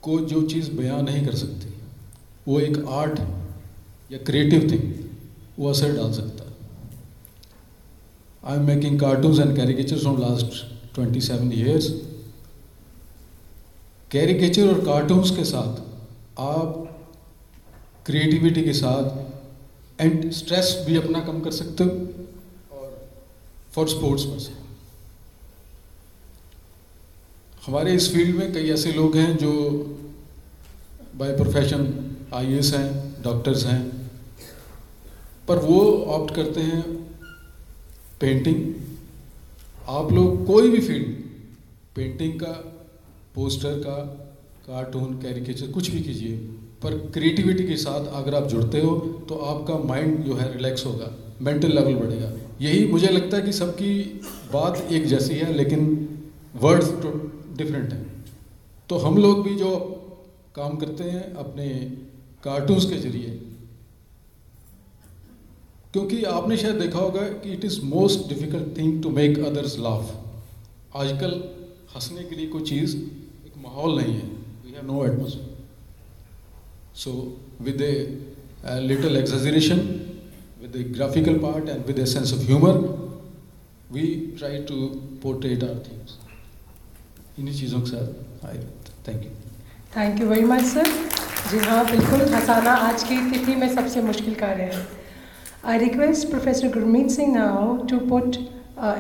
को जो चीज़ बयां नहीं कर सकती, वो एक आर्ट या क्रिएटिव थिंग वो असर डाल सकता है. I am making cartoons and caricatures from last 27 years. Caricature और कार्टून्स के साथ आप क्रिएटिविटी के साथ एंड स्ट्रेस भी अपना कम कर सकते हो. और फॉर स्पोर्ट्स पर्सन, हमारे इस फील्ड में कई ऐसे लोग हैं जो बाय प्रोफेशन IAS हैं, डॉक्टर्स हैं, पर वो ऑप्ट करते हैं पेंटिंग. आप लोग कोई भी फील्ड, पेंटिंग का, पोस्टर का, कार्टून, कैरिकेचर, कुछ भी कीजिए, पर क्रिएटिविटी के साथ अगर आप जुड़ते हो तो आपका माइंड जो है रिलैक्स होगा, मेंटल लेवल बढ़ेगा. यही मुझे लगता है कि सबकी बात एक जैसी है लेकिन वर्ड्स तो डिफरेंट हैं. तो हम लोग भी जो काम करते हैं अपने कार्टून्स के जरिए, क्योंकि आपने शायद देखा होगा कि it is most difficult thing to make others laugh. आजकल हंसने के लिए कोई चीज़, एक माहौल नहीं है. We have no atmosphere. So with a little exaggeration, with a graphical part and with a sense of humour, we try to portrait our things. इन्हीं चीज़ों के साथ I thank you. Thank you very much sir. जी हाँ, बिल्कुल, हंसाना आज की तिथि में सबसे मुश्किल कार्य है. I request Professor Gurmeet Singh now to put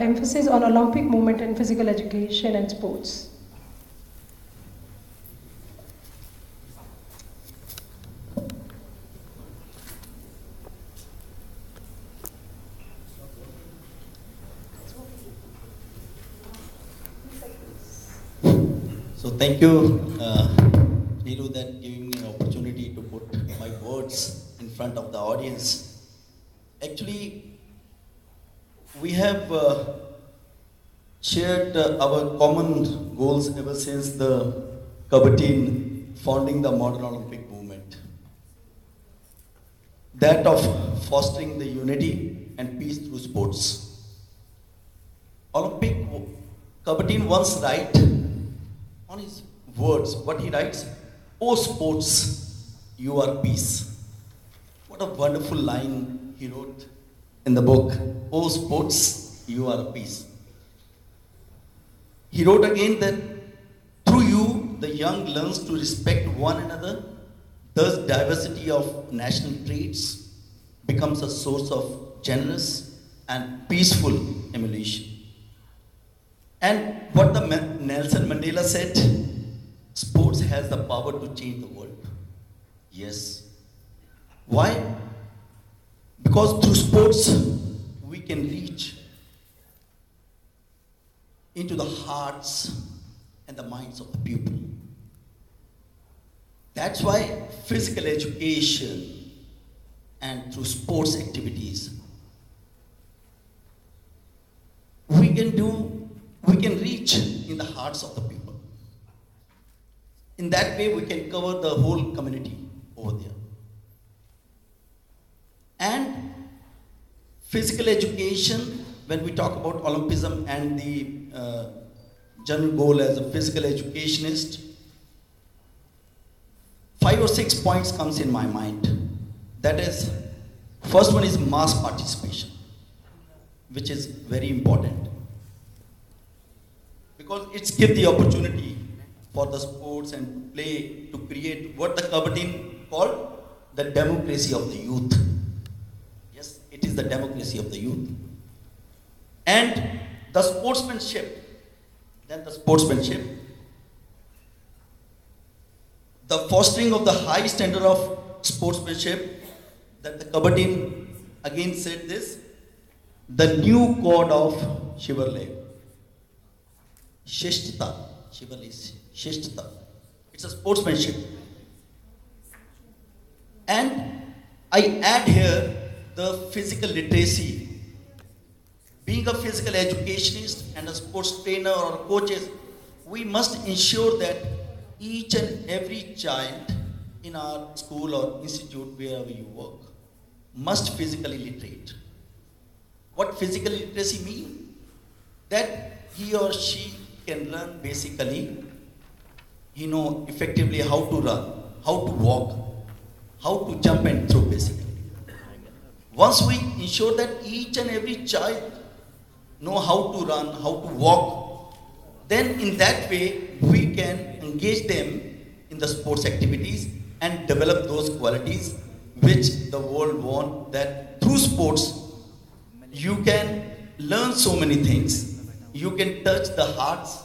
emphasis on Olympic movement and physical education and sports. So thank you, Neeru, that giving me an opportunity to put my words in front of the audience. Actually, we have shared our common goals ever since the Kabaddi founding the modern Olympic movement. That of fostering the unity and peace through sports. Olympic Kabatin once write on his words, what he writes, "Oh sports, you are peace." What a wonderful line he wrote in the book, "Oh sports, you are peace." He wrote again that through you, the young learns to respect one another, thus diversity of national traits becomes a source of generous and peaceful emulation. And what the Nelson Mandela said, sports has the power to change the world. Yes. Why? Because through sports, we can reach into the hearts and the minds of the people. That's why physical education and through sports activities, we can reach in the hearts of the people. In that way, we can cover the whole community over there. And physical education, when we talk about Olympism and the general goal as a physical educationist, 5 or 6 points comes in my mind. That is, first one is mass participation, which is very important. Because it's give the opportunity for the sports and play to create what the Kabatin called the democracy of the youth. Yes, it is the democracy of the youth. And the sportsmanship, the fostering of the high standard of sportsmanship, that the Kabatin again said this, the new code of chivalry. Shishtita. Chivalry is Shishtita. It's a sportsmanship. And I add here the physical literacy. Being a physical educationist and a sports trainer or coaches, we must ensure that each and every child in our school or institute, wherever you work, must physically literate. What physical literacy means? That he or she can learn basically, he know effectively how to run, how to walk, how to jump and throw basically. Once we ensure that each and every child know how to run, how to walk, then in that way we can engage them in the sports activities and develop those qualities which the world wants, that through sports you can learn so many things. You can touch the hearts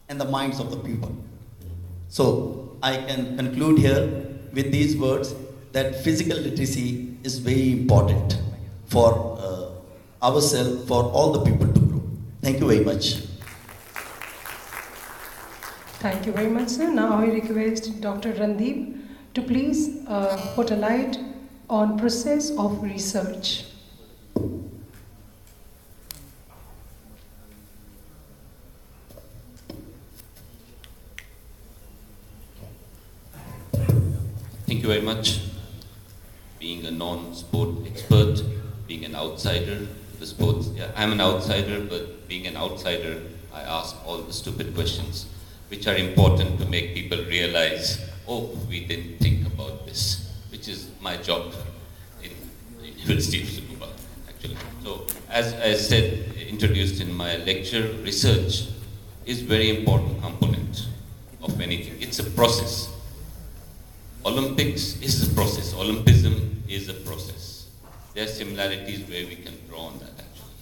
and the minds of the people. So I can conclude here with these words that physical literacy is very important for ourselves, for all the people to grow. Thank you very much. Thank you very much, sir. Now I request Dr. Randeep to please put a light on process of research. Thank you very much. Being a non-sport expert, being an outsider to the sports. Yeah, I'm an outsider, but being an outsider, I ask all the stupid questions, which are important to make people realize, oh, we didn't think about this, which is my job in the University of Sukuba, actually. So, as I said, introduced in my lecture, research is very important component of anything. It's a process. Olympics is a process. Olympism is a process. There are similarities where we can draw on that actually.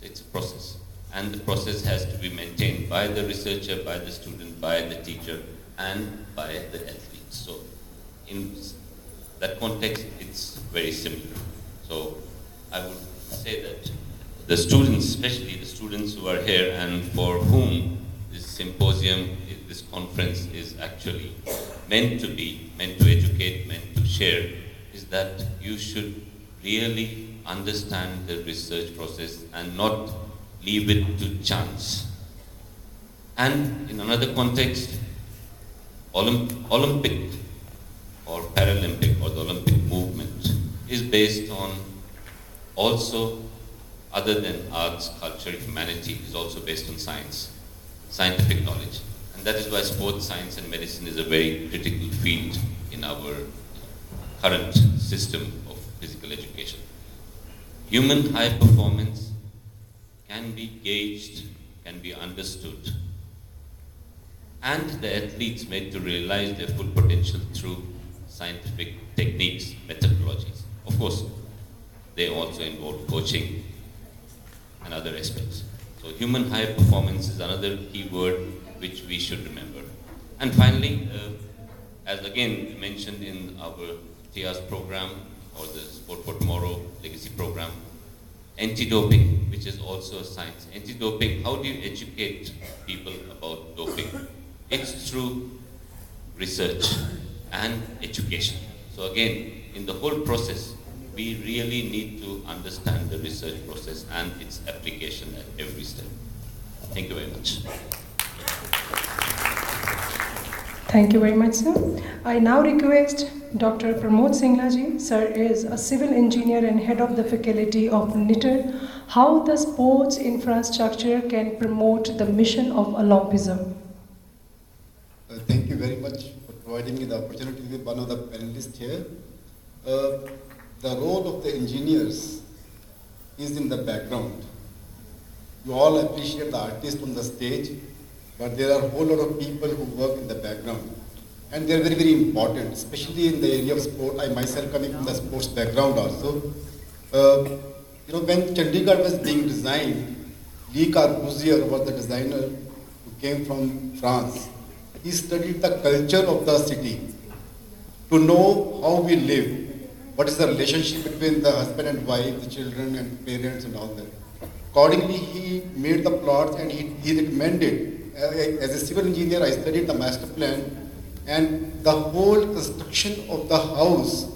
It's a process. And the process has to be maintained by the researcher, by the student, by the teacher, and by the athletes. So in that context, it's very similar. So I would say that the students, especially the students who are here and for whom this symposium, this conference is actually meant to be, meant to educate, meant to share, is that you should really understand the research process and not leave it to chance. And in another context, Olympic or Paralympic or the Olympic movement is based on also other than arts, culture, humanity, is also based on science, scientific knowledge. And that is why sports science and medicine is a very critical field in our current system of physical education. Human high performance can be gauged, can be understood, and the athletes made to realize their full potential through scientific techniques, methodologies. Of course, they also involve coaching and other aspects. So human high performance is another key word which we should remember. And finally, as again mentioned in our TIAS program or the Sport for Tomorrow legacy program, anti-doping, which is also a science. Anti-doping, how do you educate people about doping? It's through research and education. So again, in the whole process, we really need to understand the research process and its application at every step. Thank you very much. Thank you very much, sir. I now request Dr. Pramod Singhlaji. Sir is a civil engineer and head of the faculty of NITR. How the sports infrastructure can promote the mission of Olympism? Thank you very much for providing me the opportunity to be one of the panelists here. The role of the engineers is in the background. You all appreciate the artist on the stage, but there are a whole lot of people who work in the background. And they're very, very important, especially in the area of sport. I myself coming from the sports background also. When Chandigarh was being designed, Le Corbusier was the designer who came from France. He studied the culture of the city to know how we live, what is the relationship between the husband and wife, the children and parents and all that. Accordingly, he made the plots and he recommended. As a civil engineer, I studied the master plan, and the whole construction of the house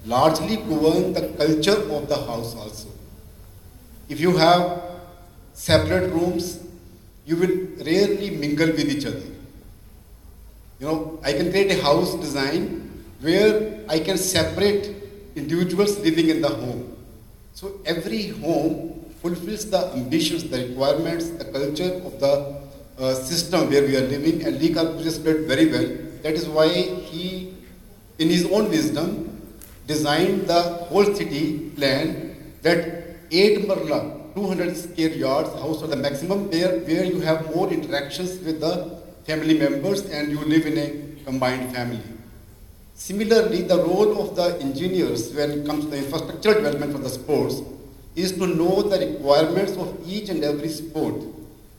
largely governed the culture of the house also. If you have separate rooms, you will rarely mingle with each other. I can create a house design where I can separate individuals living in the home. So every home fulfills the ambitions, the requirements, the culture of the system where we are living, and Le Corbusier studied very well. That is why he, in his own wisdom, designed the whole city plan that 8 marla, 200 square yards house are the maximum where you have more interactions with the family members and you live in a combined family. Similarly, the role of the engineers when it comes to the infrastructural development for the sports is to know the requirements of each and every sport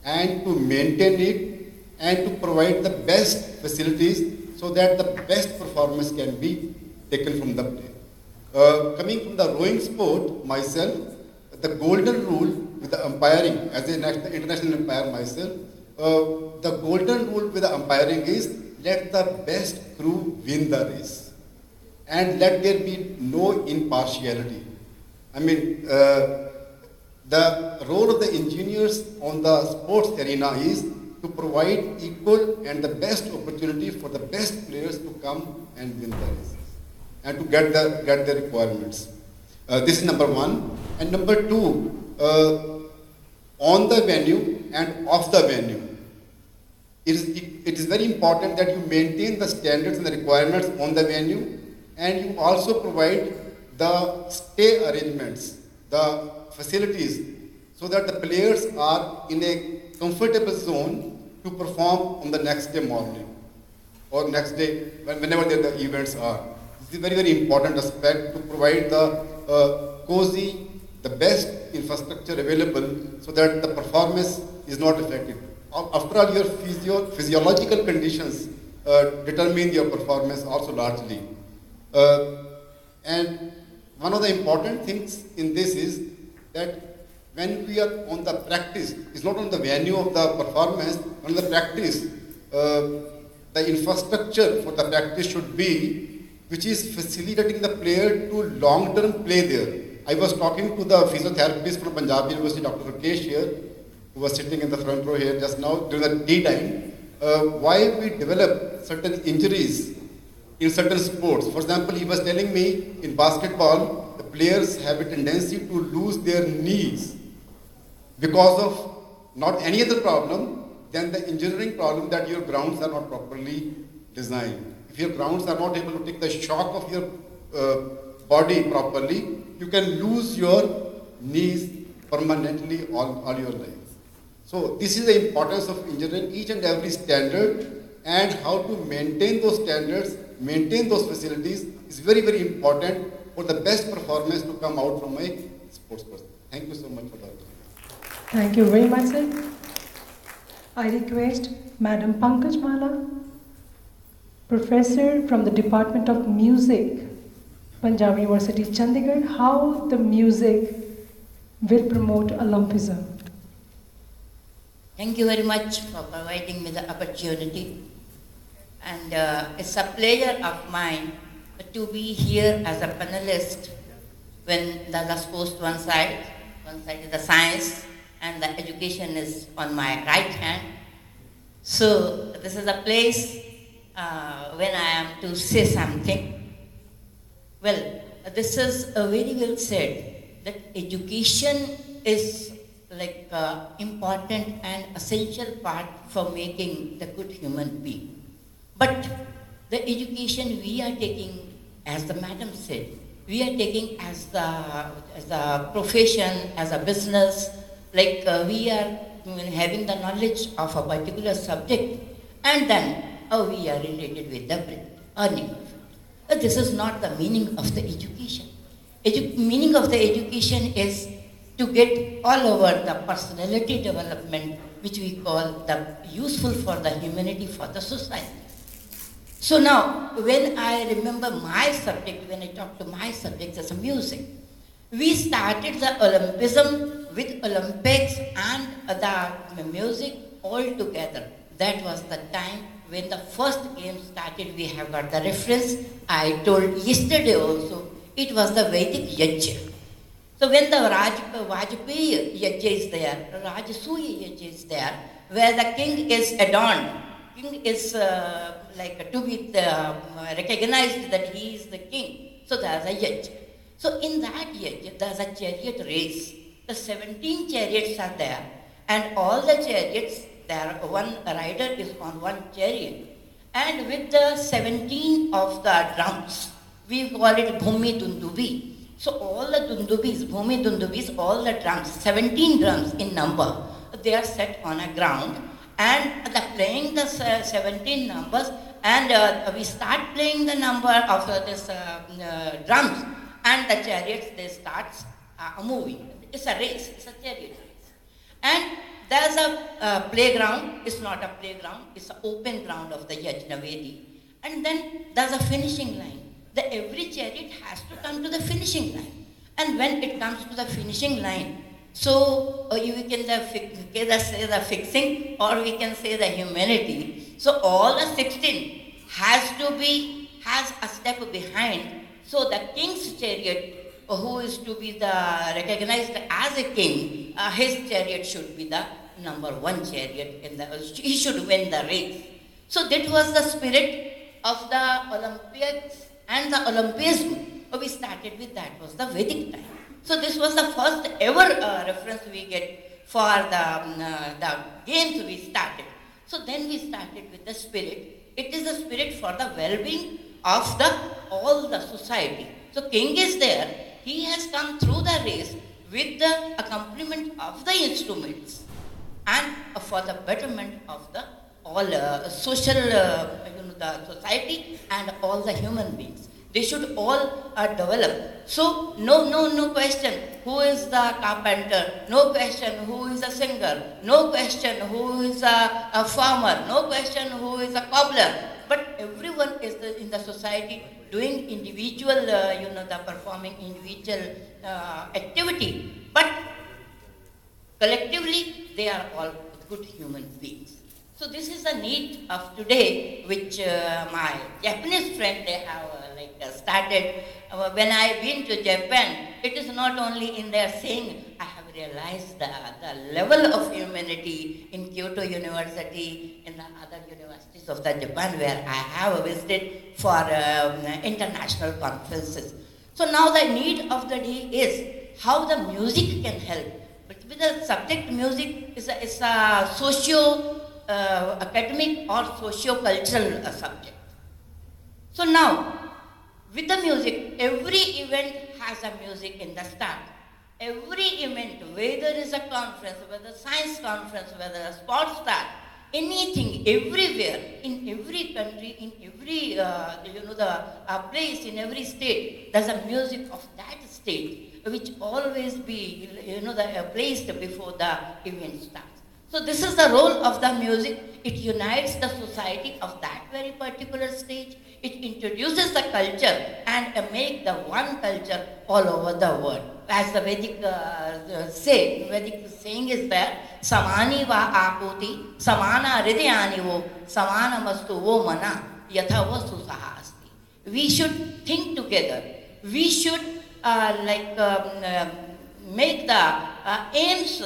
and to maintain it and to provide the best facilities so that the best performance can be taken from the play. Coming from the rowing sport, myself, the golden rule with the umpiring, as an international umpire myself, the golden rule with the umpiring is let the best crew win the race and let there be no impartiality. The role of the engineers on the sports arena is to provide equal and the best opportunity for the best players to come and win the race and to get the requirements. This is number one. And number two, on the venue and off the venue. It is very important that you maintain the standards and the requirements on the venue, and you also provide the stay arrangements, the facilities, so that the players are in a comfortable zone to perform on the next day morning or next day whenever the events are. This is a very, very important aspect to provide the cozy, the best infrastructure available so that the performance is not affected. After all, your physiological conditions determine your performance also largely. And one of the important things in this is that when we are on the practice, it's not on the venue of the performance, on the practice, the infrastructure for the practice should be which is facilitating the player to long-term play there. I was talking to the physiotherapist from Punjab University, Dr. Rakesh here, who was sitting in the front row here just now during the tea time, why we develop certain injuries in certain sports. For example, he was telling me in basketball, the players have a tendency to lose their knees because of not any other problem than the engineering problem that your grounds are not properly designed. If your grounds are not able to take the shock of your body properly, you can lose your knees permanently all your life. So this is the importance of engineering each and every standard, and how to maintain those standards, maintain those facilities is very, very important for the best performance to come out from a sports person. Thank you so much for that. Thank you very much, sir. I request Madam Pankaj Mala, Professor from the Department of Music, Punjab University, Chandigarh, how the music will promote Olympism. Thank you very much for providing me the opportunity. And it's a pleasure of mine to be here as a panelist when the sports one side is the science, and the education is on my right hand. So this is a place when I am to say something. Well, this is very well said, that education is like important and essential part for making the good human being. But the education we are taking, as the madam said, we are taking as a profession, as a business, like we are having the knowledge of a particular subject, and then we are related with the earning of it. This is not the meaning of the education. Meaning of the education is to get all over the personality development, which we call the useful for the humanity, for the society. So now, when I remember my subject, when I talk to my subject as a music, we started the Olympism with Olympics and the music all together. That was the time when the first game started. We have got the reference. I told yesterday also, it was the Vedic Yajna. So when the Vajpayee Yajna is there, Rajasuya Yajna is there, where the king is adorned, king is like to be recognized that he is the king. So there is a Yajna. So in that Yajna, there is a chariot race. The 17 chariots are there, and all the chariots, there one rider is on one chariot, and with the 17 of the drums, we call it Bhumi Dundubi. So all the Dundubis, Bhumi Dundubis, all the drums, 17 drums in number, they are set on a ground, and the playing the 17 numbers, and we start playing the number of this drums, and the chariots, they start moving. It's a race, it's a chariot race. And there's a playground. It's not a playground, it's an open ground of the Yajna Vedi. And then there's a finishing line. Every chariot has to come to the finishing line. And when it comes to the finishing line, so we can say the fixing, or we can say the humanity. So all the 16 has a step behind. So the king's chariot, who is to be recognized as a king, his chariot should be the number one chariot. He should win the race. So that was the spirit of the Olympics and the Olympism. We started with that, was the Vedic time. So this was the first ever reference we get for the games we started. So then we started with the spirit. It is the spirit for the well-being of all the society. So king is there. He has come through the race with the accompaniment of the instruments, and for the betterment of the all social the society and all the human beings. They should all develop. So no question who is the carpenter, no question who is a singer, no question who is a farmer, no question who is a cobbler. But everyone is in the society doing individual, the performing individual activity. But collectively, they are all good human beings. So this is the need of today, which my Japanese friend, they have started. When I been to Japan, it is not only in their saying, I have realized the level of humanity in Kyoto University, in the other universities of the Japan where I have visited for international conferences. So now the need of the day is how the music can help. But with the subject music is a socio-academic or socio-cultural subject. So now, with the music, every event has a music in the start. Every event, whether it's a conference, whether a science conference, whether a sports start, anything, everywhere, in every country, in every, place, in every state, there's a music of that state, which always be, placed before the event starts. So this is the role of the music. It unites the society of that very particular stage. It introduces the culture and make the one culture all over the world. As the Vedic Vedic saying is there, Samani va akuti, samana hridayani vo, samana mastu vo mana, yatha vo susaha asti. We should think together. We should make the aims,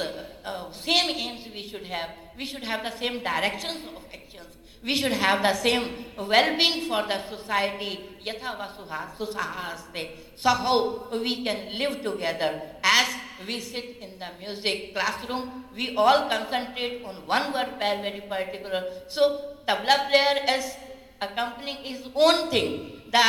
same aims we should have. We should have the same directions of actions. We should have the same well-being for the society. Yatha vasuha susahaste. So how we can live together as we sit in the music classroom. We all concentrate on one word very particular. So tabla player is accompanying his own thing. The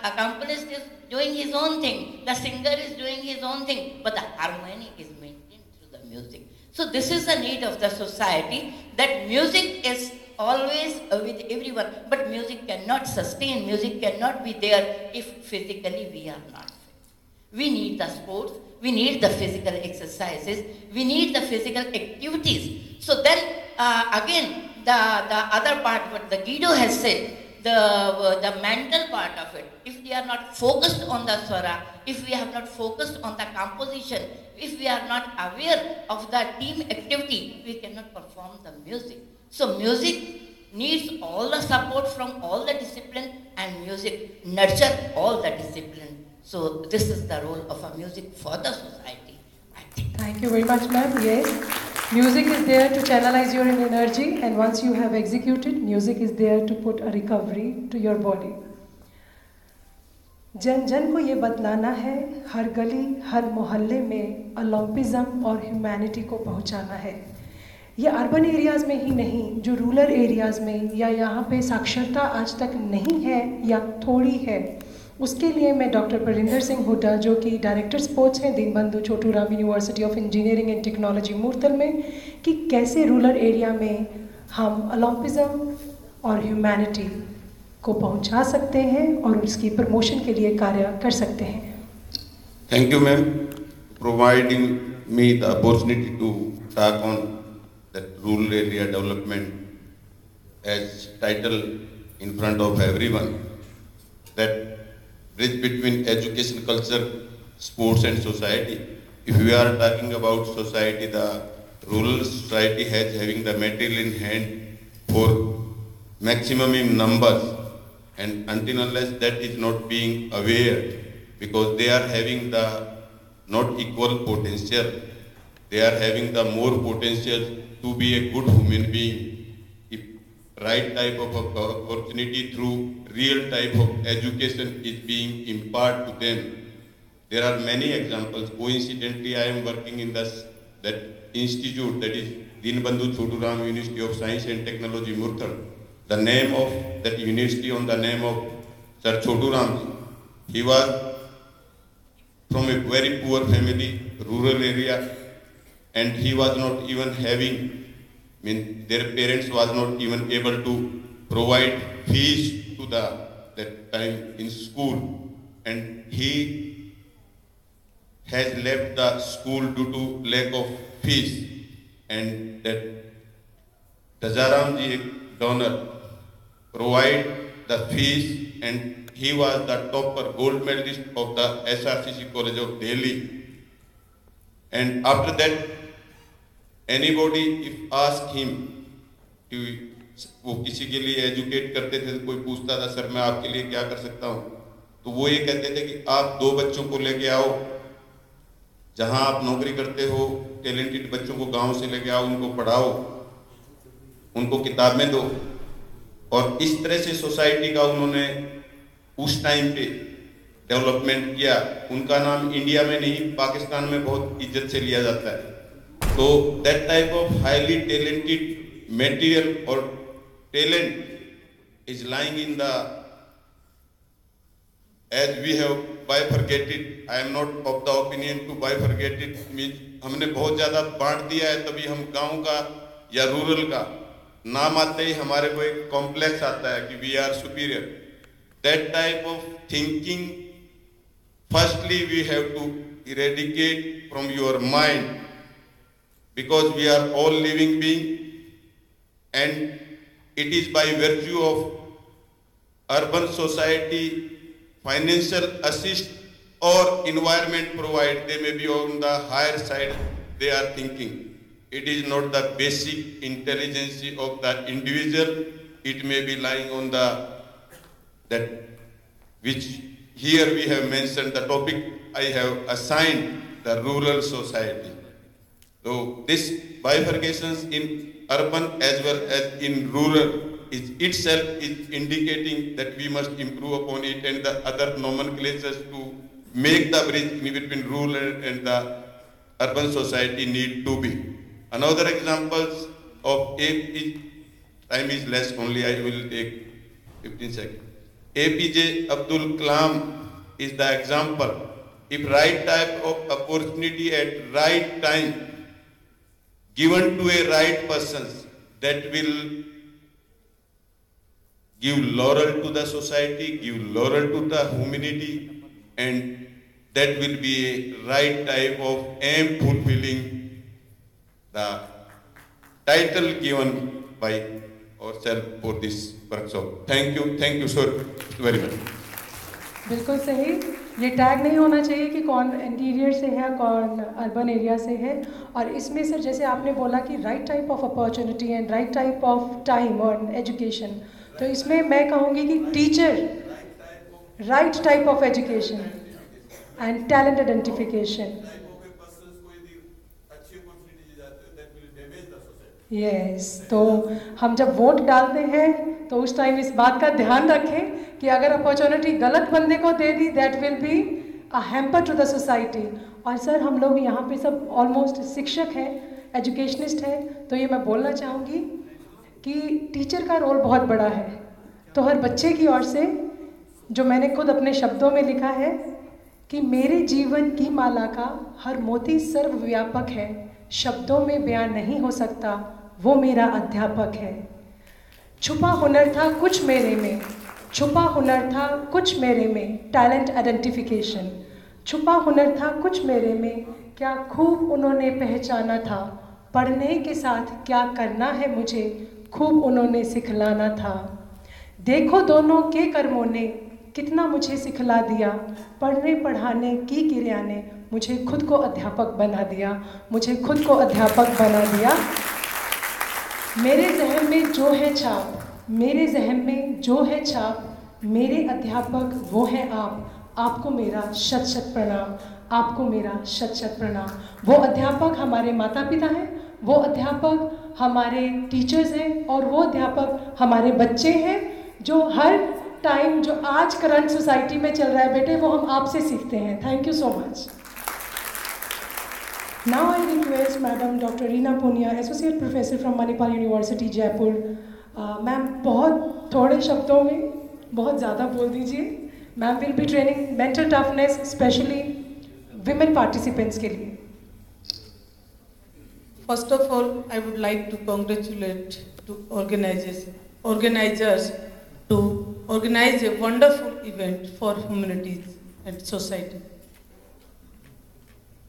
accompanist is doing his own thing. The singer is doing his own thing. But the harmony is maintained through the music. So this is the need of the society, that music is always with everyone, but music cannot sustain, music cannot be there if physically we are not fit. We need the sports, we need the physical exercises, we need the physical activities. So then again, the other part, what the Guido has said, the mental part of it, if we are not focused on the swara, if we have not focused on the composition, if we are not aware of the team activity, we cannot perform the music. So music needs all the support from all the discipline, and music nurture all the discipline. So this is the role of a music for the society, I think. Thank you very much, ma'am. Yes, music is there to channelize your energy, and once you have executed, music is there to put a recovery to your body. जन जन को ये बतलाना है, हर गली हर मोहल्ले में ओलंपिज्म और humanity को पहुंचाना है. ये अर्बन एरियाज़ में ही नहीं, जो रूरल एरियाज़ में या यहाँ पे साक्षरता आज तक नहीं है या थोड़ी है, उसके लिए मैं डॉक्टर परिंदर सिंह हुड्डा, जो कि डायरेक्टर स्पोर्ट्स हैं Deenbandhu Chhoturam university of engineering and technology Murthal में, कि कैसे रूरल एरिया में हम ओलंपिज्म और ह्यूमैनिटी को पहुंचा सकते हैं और उसकी प्रमोशन के लिए कार्य कर सकते हैं. Thank you ma'am, providing me the opportunity to talk on that rural area development as title in front of everyone, that bridge between education, culture, sports and society. If we are talking about society, the rural society has having the material in hand for maximum in numbers, and until unless that is not being aware, because they are having the not equal potential, they are having the more potential to be a good human being. If right type of opportunity through real type of education is being imparted to them. There are many examples. Coincidentally, I am working in that institute, that is Deenbandhu Choturam University of Science and Technology, Murthal. The name of that university on the name of Sir Choturam. He was from a very poor family, rural area, and he was not even having, their parents was not even able to provide fees to that time in school, and he has left the school due to lack of fees, and that Tajaram ji donor provide the fees, and he was the topper gold medalist of the SRCC College of Delhi. And after that, anybody if ask him to वो किसी के लिए educate करते थे, तो कोई पूछता था सर मैं आपके लिए क्या कर सकता हूँ, तो वो ये कहते थे कि आप 2 बच्चों को लेके आओ, जहाँ आप नौकरी करते हो, टैलेंटेड बच्चों को गांव से लेके आओ, उनको पढ़ाओ, उनको किताबें दो. और इस तरह से सोसाइटी का उन्होंने उस टाइम पे डेवलपमेंट किया. उनका नाम इंडिया में नहीं पाकिस्तान में बहुत इज्जत से लिया जाता है. So that type of highly talented material or talent is lying in the, as we have bifurcated, I am not of the opinion to bifurcate it, means हमने बहुत ज़्यादा बांट दिया है, तभी हम गांव का या रूरल का नाम आते ही हमारे को एक कॉम्प्लेक्स आता है कि we are superior. That type of thinking, firstly we have to eradicate from your mind, because we are all living beings, and it is by virtue of urban society, financial assist or environment provide, they may be on the higher side, they are thinking. It is not the basic intelligence of the individual, it may be lying on the, that which here we have mentioned the topic I have assigned, the rural society. So this bifurcations in urban as well as in rural is itself is indicating that we must improve upon it, and the other nomenclatures to make the bridge between rural and the urban society need to be. Another examples of time is less only, I will take 15 seconds. APJ Abdul Kalam is the example. If right type of opportunity at right time given to a right person, that will give laurel to the society, give laurel to the humanity, and that will be a right type of aim fulfilling the title given by ourselves for this workshop. Thank you so very much. बिल्कुल सही, ये tag नहीं होना चाहिए कि कौन interior से है कौन अर्बन एरिया से है, और इसमें सर जैसे आपने बोला कि right type of opportunity and right type of time और एजुकेशन, तो इसमें मैं कहूँगी कि teacher right type of education and talent identification. Yes, तो हम जब वोट डालते हैं तो उस टाइम इस बात का ध्यान रखें कि अगर अपॉर्चुनिटी गलत बंदे को दे दी, that will be a hamper to the society. और सर हम लोग यहाँ पे सब ऑलमोस्ट शिक्षक हैं, एजुकेशनिस्ट हैं, तो ये मैं बोलना चाहूँगी कि टीचर का रोल बहुत बड़ा है. तो हर बच्चे की ओर से जो मैंने खुद अपने शब्दों में लिखा है कि मेरे जीवन की माला का हर मोती सर्वव्यापक है, शब्दों में बयान नहीं हो सकता, वो मेरा अध्यापक है. छुपा हुनर था कुछ मेरे में, छुपा हुनर था कुछ मेरे में, टैलेंट आइडेंटिफिकेशन. छुपा हुनर था कुछ मेरे में, क्या खूब उन्होंने पहचाना था, पढ़ने के साथ क्या करना है मुझे, खूब उन्होंने सिखलाना था. देखो दोनों के कर्मों ने कितना मुझे सिखला दिया, पढ़ने पढ़ाने की क्रिया ने मुझे खुद को अध्यापक बना दिया, मुझे खुद को अध्यापक बना दिया. मेरे जहन में जो है छाप, मेरे जहन में जो है छाप, मेरे अध्यापक वो हैं आप, आपको मेरा शत शत प्रणाम, आपको मेरा शत शत प्रणाम. वो अध्यापक हमारे माता पिता हैं, वो अध्यापक हमारे टीचर्स हैं, और वो अध्यापक हमारे बच्चे हैं, जो हर टाइम जो आज करंट सोसाइटी में चल रहा है बेटे, वो हम आपसे सीखते हैं. Thank you so much. Now I request Madam Dr. Reena Punia, Associate Professor from Manipal University, Jaipur. Ma'am बहुत थोड़े शब्दों में बहुत ज़्यादा बोल दीजिए. Ma'am will be training mental toughness, especially women participants के लिए. First of all, I would like to congratulate to organizers to organize a wonderful event for humanities and society.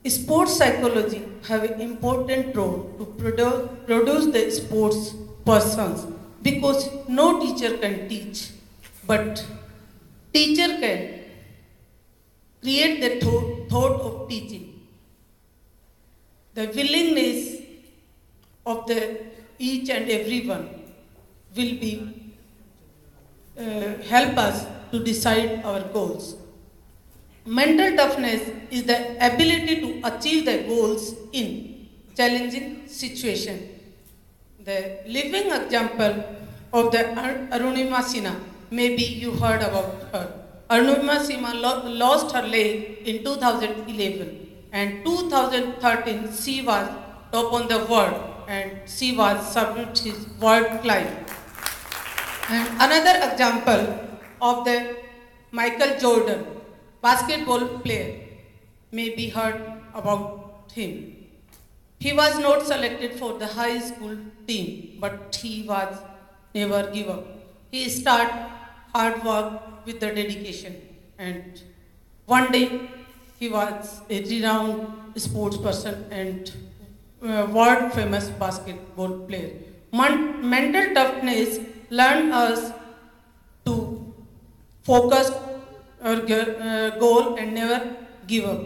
Sports psychology have an important role to produce the sports persons, because no teacher can teach, but teacher can create the thought of teaching. The willingness of the each and everyone will be help us to decide our goals. Mental toughness is the ability to achieve the goals in challenging situation. The living example of the Arunima Sinha, maybe you heard about her. Arunima Sinha lost her leg in 2011, and 2013 she was top on the world, and she was submit his world climb. And another example of the Michael Jordan, basketball player, may be heard about him. He was not selected for the high school team, but he was never give up. He started hard work with the dedication, and one day he was a renowned sports person and world famous basketball player. Mental toughness learned us to focus our goal and never give up.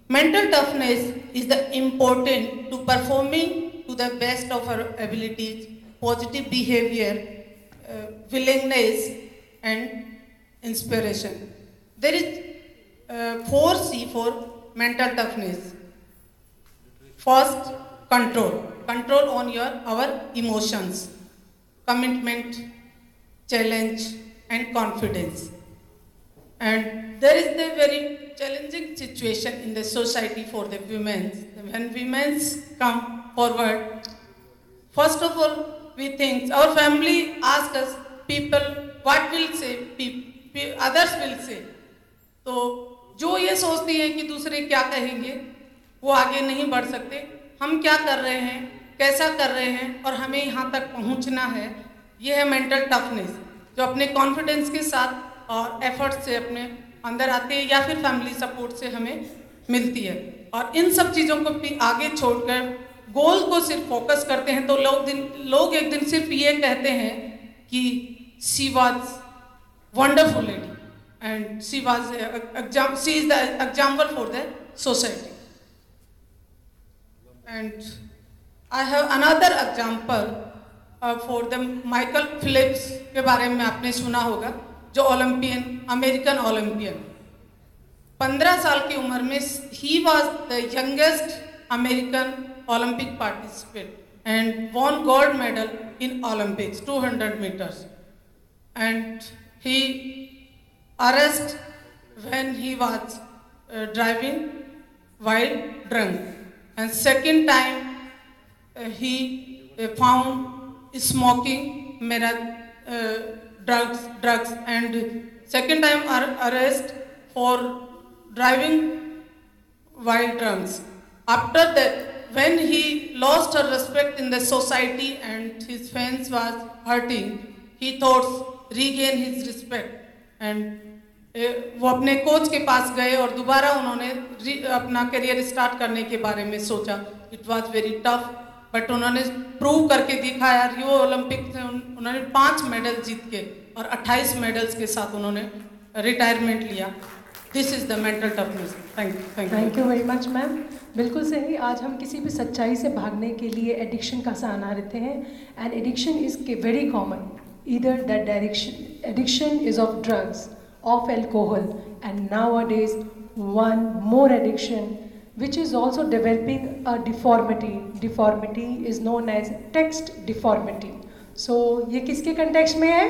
Mental toughness is the important to performing to the best of our abilities, positive behavior, willingness, and inspiration. There is 4C for mental toughness. First, control. Control on our emotions, commitment, challenge, and confidence. And there is a very challenging situation in the society for the women. When women come forward, first of all, we think, our family asks us, people, what will say, others will say. तो जो ये सोचती हैं कि दूसरे क्या कहेंगे, वो आगे नहीं बढ़ सकते. हम क्या कर रहे हैं, कैसा कर रहे हैं, और हमें यहाँ तक पहुँचना है. ये है मेंटल टफनेस, जो अपने कॉन्फिडेंस के साथ और एफर्ट से अपने अंदर आते हैं या फिर फैमिली सपोर्ट से हमें मिलती है. और इन सब चीज़ों को भी आगे छोड़कर गोल को सिर्फ फोकस करते हैं तो लोग एक दिन सिर्फ ये कहते हैं कि she was wonderful lady and she is the example for the society. And I have another example for the Michael Phelps के बारे में आपने सुना होगा, जो अमेरिकन ओलंपियन 15 साल की उम्र में he was the youngest American Olympic participant and won gold medal in Olympics 200 meters, and he arrested when he was driving while drunk, and second time he found smoking drugs, and second time arrest for driving while drunk. After that, when he lost her respect in the society and his fans was hurting, he thought regain his respect, and वो अपने coach के पास गए और दोबारा उन्होंने अपना career start करने के बारे में सोचा. It was very tough, but उन्होंने प्रूव करके दिखाया. रियो ओलंपिक से उन्होंने 5 मेडल जीत के और 28 मेडल्स के साथ उन्होंने रिटायरमेंट लिया. This is the mental toughness. Thank you very much ma'am. बिल्कुल सही. आज हम किसी भी सच्चाई से भागने के लिए एडिक्शन का सहारा लेते हैं, and addiction is very common. Either that addiction is of drugs, of alcohol, and nowadays one more addiction which is also developing a deformity. Deformity is known as text deformity. So ये किसके context में है?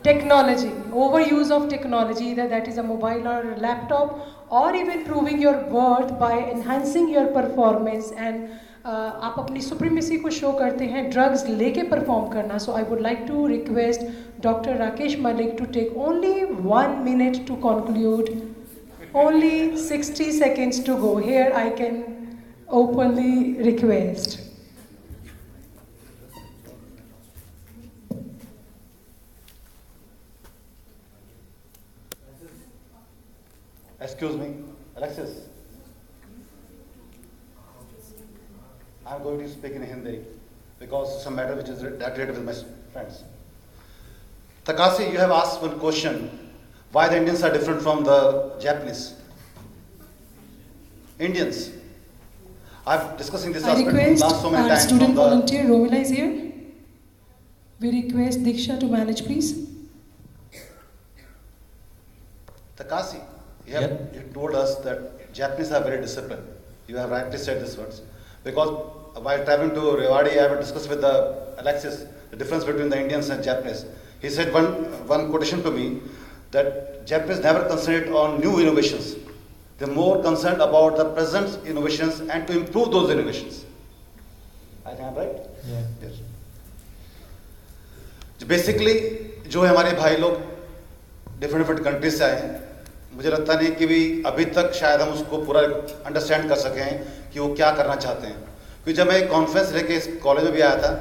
Technology, overuse of technology, either that is a mobile or a laptop, or even proving your worth by enhancing your performance, and आप अपनी supremacy को show करते हैं drugs लेके परफॉर्म करना. So I would like to request doctor Rakesh Malik to take only 1 minute to conclude. Only 60 seconds to go. Here I can openly request. Excuse me, Alexis. I'm going to speak in Hindi because it's a matter which is that related with my friends. Takasi, you have asked one question: why the Indians are different from the Japanese? Indians. I've discussing this aspect last so many times. Student volunteer Romila is here. We request Diksha to manage, please. Takasi, you told us that Japanese are very disciplined. You have rightly said these words. Because while traveling to Rewari, I have discussed with Alexis the difference between the Indians and Japanese. He said one quotation to me that Japanese never concentrate on new innovations. they're more concerned about the present innovations and to improve those innovations. I think I'm right? Yeah. Yes. Basically, जो हमारे भाई लोग different countries से आए हैं, मुझे लगता नहीं कि भी अभी तक शायद हम उसको पूरा अंडरस्टैंड कर सकें कि वो क्या करना चाहते हैं. क्योंकि जब मैं कॉन्फ्रेंस लेके इस कॉलेज में भी आया था,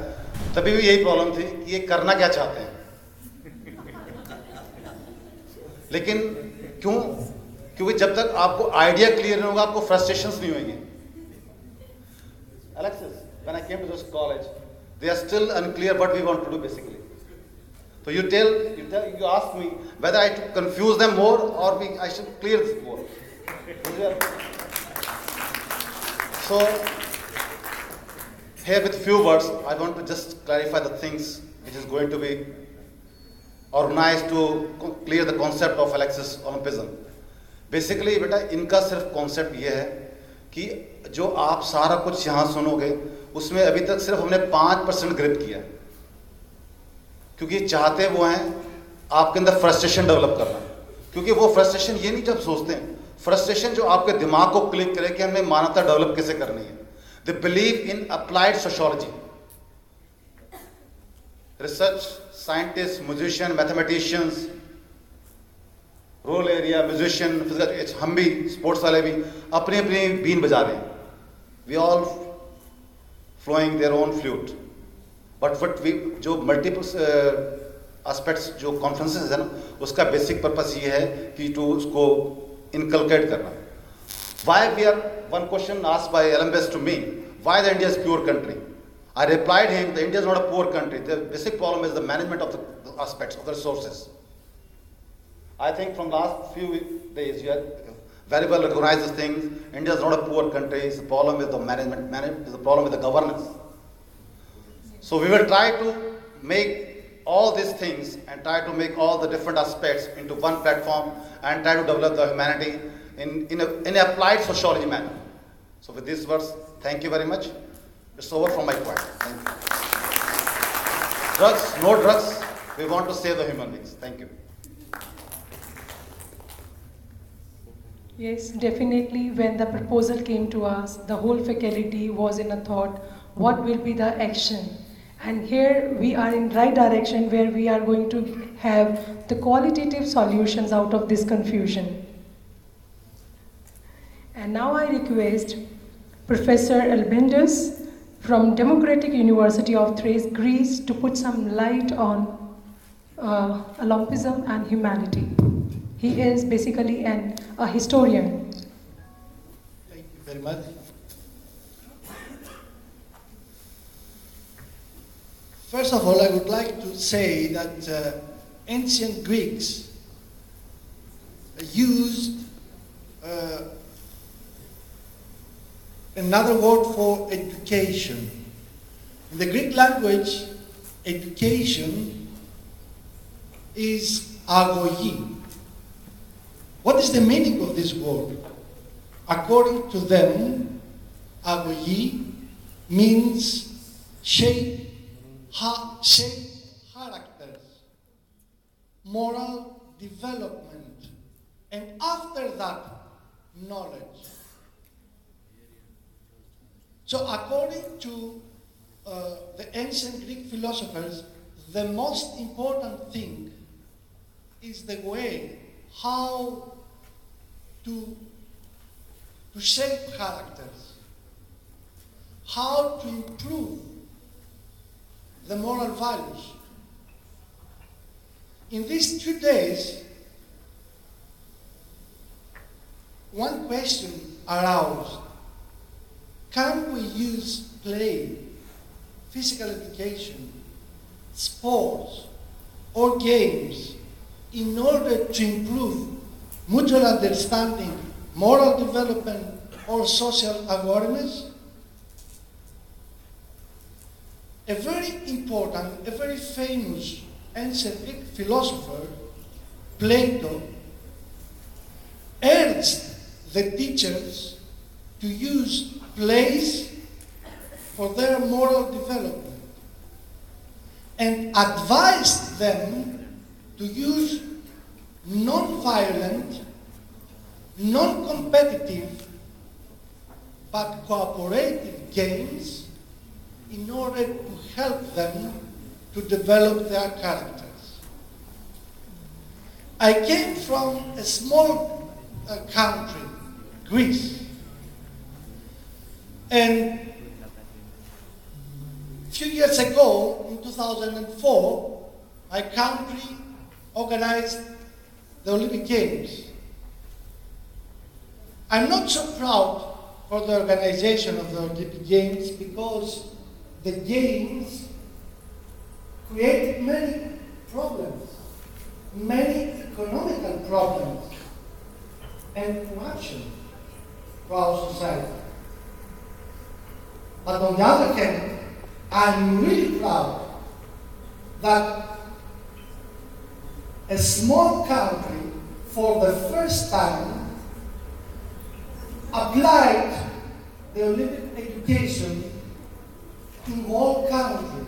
तभी भी यही प्रॉब्लम थी कि ये करना क्या चाहते हैं. लेकिन क्यों? क्योंकि जब तक आपको आइडिया क्लियर नहीं होगा, आपको फ्रस्ट्रेशंस नहीं होंगे. Alexis, when I came to this college, they are still unclear what we want to do basically. So you ask me whether I should confuse them more or I should clear this more. So here with few words, I want to just clarify the things which is going to be organized to clear the concept of Alexis Olympism. Basically, बेटा इनका सिर्फ concept ये है कि जो आप सारा कुछ यहाँ सुनोगे, उसमें अभी तक सिर्फ हमने 5% ग्रिप किया है. क्योंकि चाहते वो हैं आपके अंदर फ्रस्ट्रेशन डेवलप करना. क्योंकि वो फ्रस्ट्रेशन ये नहीं जब सोचते हैं, फ्रस्ट्रेशन जो आपके दिमाग को क्लिक करे कि हमें मानवता डेवलप कैसे करनी है. They believe in applied sociology. Research scientist, musician, mathematicians, role area, musician, physical, हम भी स्पोर्ट्स वाले भी अपनी अपनी बीन बजा रहे हैं. We all flowing their own flute. But what we जो मल्टीपल एस्पेक्ट्स जो कॉन्फ्रेंसेस है ना, उसका बेसिक पर्पस ये है कि टू उसको इनकलकेट करना. Why we are one question asked by Olympus to me, why the India is pure country? I replied him, the India is not a poor country. The basic problem is the management of the aspects of the resources. I think from last few days you have very well recognized this thing. India is not a poor country. The problem is the management, the problem with the governance. So we will try to make all these things and try to make all the different aspects into one platform and try to develop the humanity in an applied sociology manner. So with these words, thank you very much. It's over from my point. Thank you. Drugs, no drugs. We want to save the human beings. Thank you. Yes, definitely. When the proposal came to us, the whole faculty was in a thought, what will be the action? And here we are in right direction where we are going to have the qualitative solutions out of this confusion. And now I request Professor Albendis from Democratic University of Thrace, Greece, to put some light on Olympism and humanity. He is basically a historian. Thank you very much. First of all, I would like to say that ancient Greeks used another word for education. In the Greek language, education is agogí. What is the meaning of this word? According to them, agogí means shape characters, moral development, and after that, knowledge. So according to the ancient Greek philosophers, the most important thing is the way how to shape characters, how to improve the moral values. In these 2 days, one question aroused: can we use play, physical education, sports, or games in order to improve mutual understanding, moral development, or social awareness? A very important, a very famous ancient Greek philosopher, Plato, urged the teachers to use plays for their moral development and advised them to use non-violent non-competitive but cooperative games in order to help them to develop their characters. I came from a small country, Greece, and a few years ago, in 2004, my country organized the Olympic Games. I'm not so proud for the organization of the Olympic Games because the Games created many problems, many economical problems, and corruption for our society. But on the other hand, I'm really proud that a small country, for the first time, applied the Olympic education in all countries.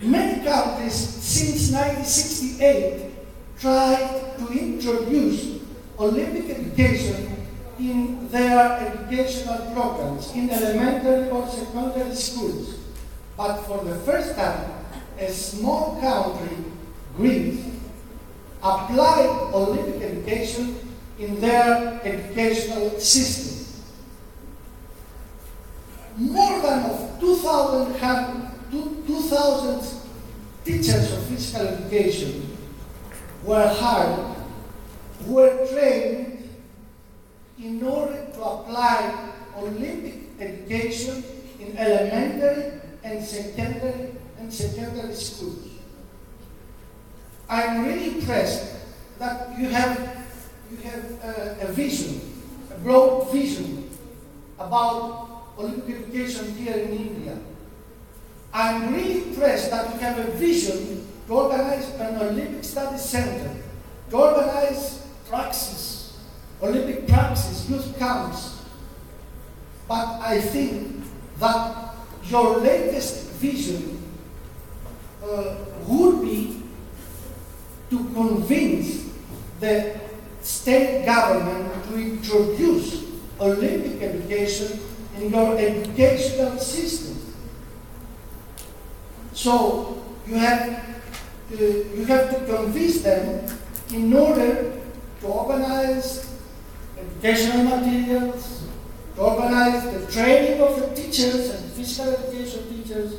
Many countries since 1968 tried to introduce Olympic education in their educational programs, in elementary or secondary schools. But for the first time, a small country, Greece, applied Olympic education in their educational system. More than 2,000 teachers of physical education were hired, were trained in order to apply Olympic education in elementary and secondary schools. I'm really impressed that you have a vision, a broad vision about Olympic education here in India. I'm really impressed that you have a vision to organize an Olympic Studies Center, to organize praxis, Olympic praxis, youth camps. But I think that your latest vision would be to convince the state government to introduce Olympic education in your educational system. So you have to convince them in order to organize educational materials, to organize the training of the teachers and physical education teachers,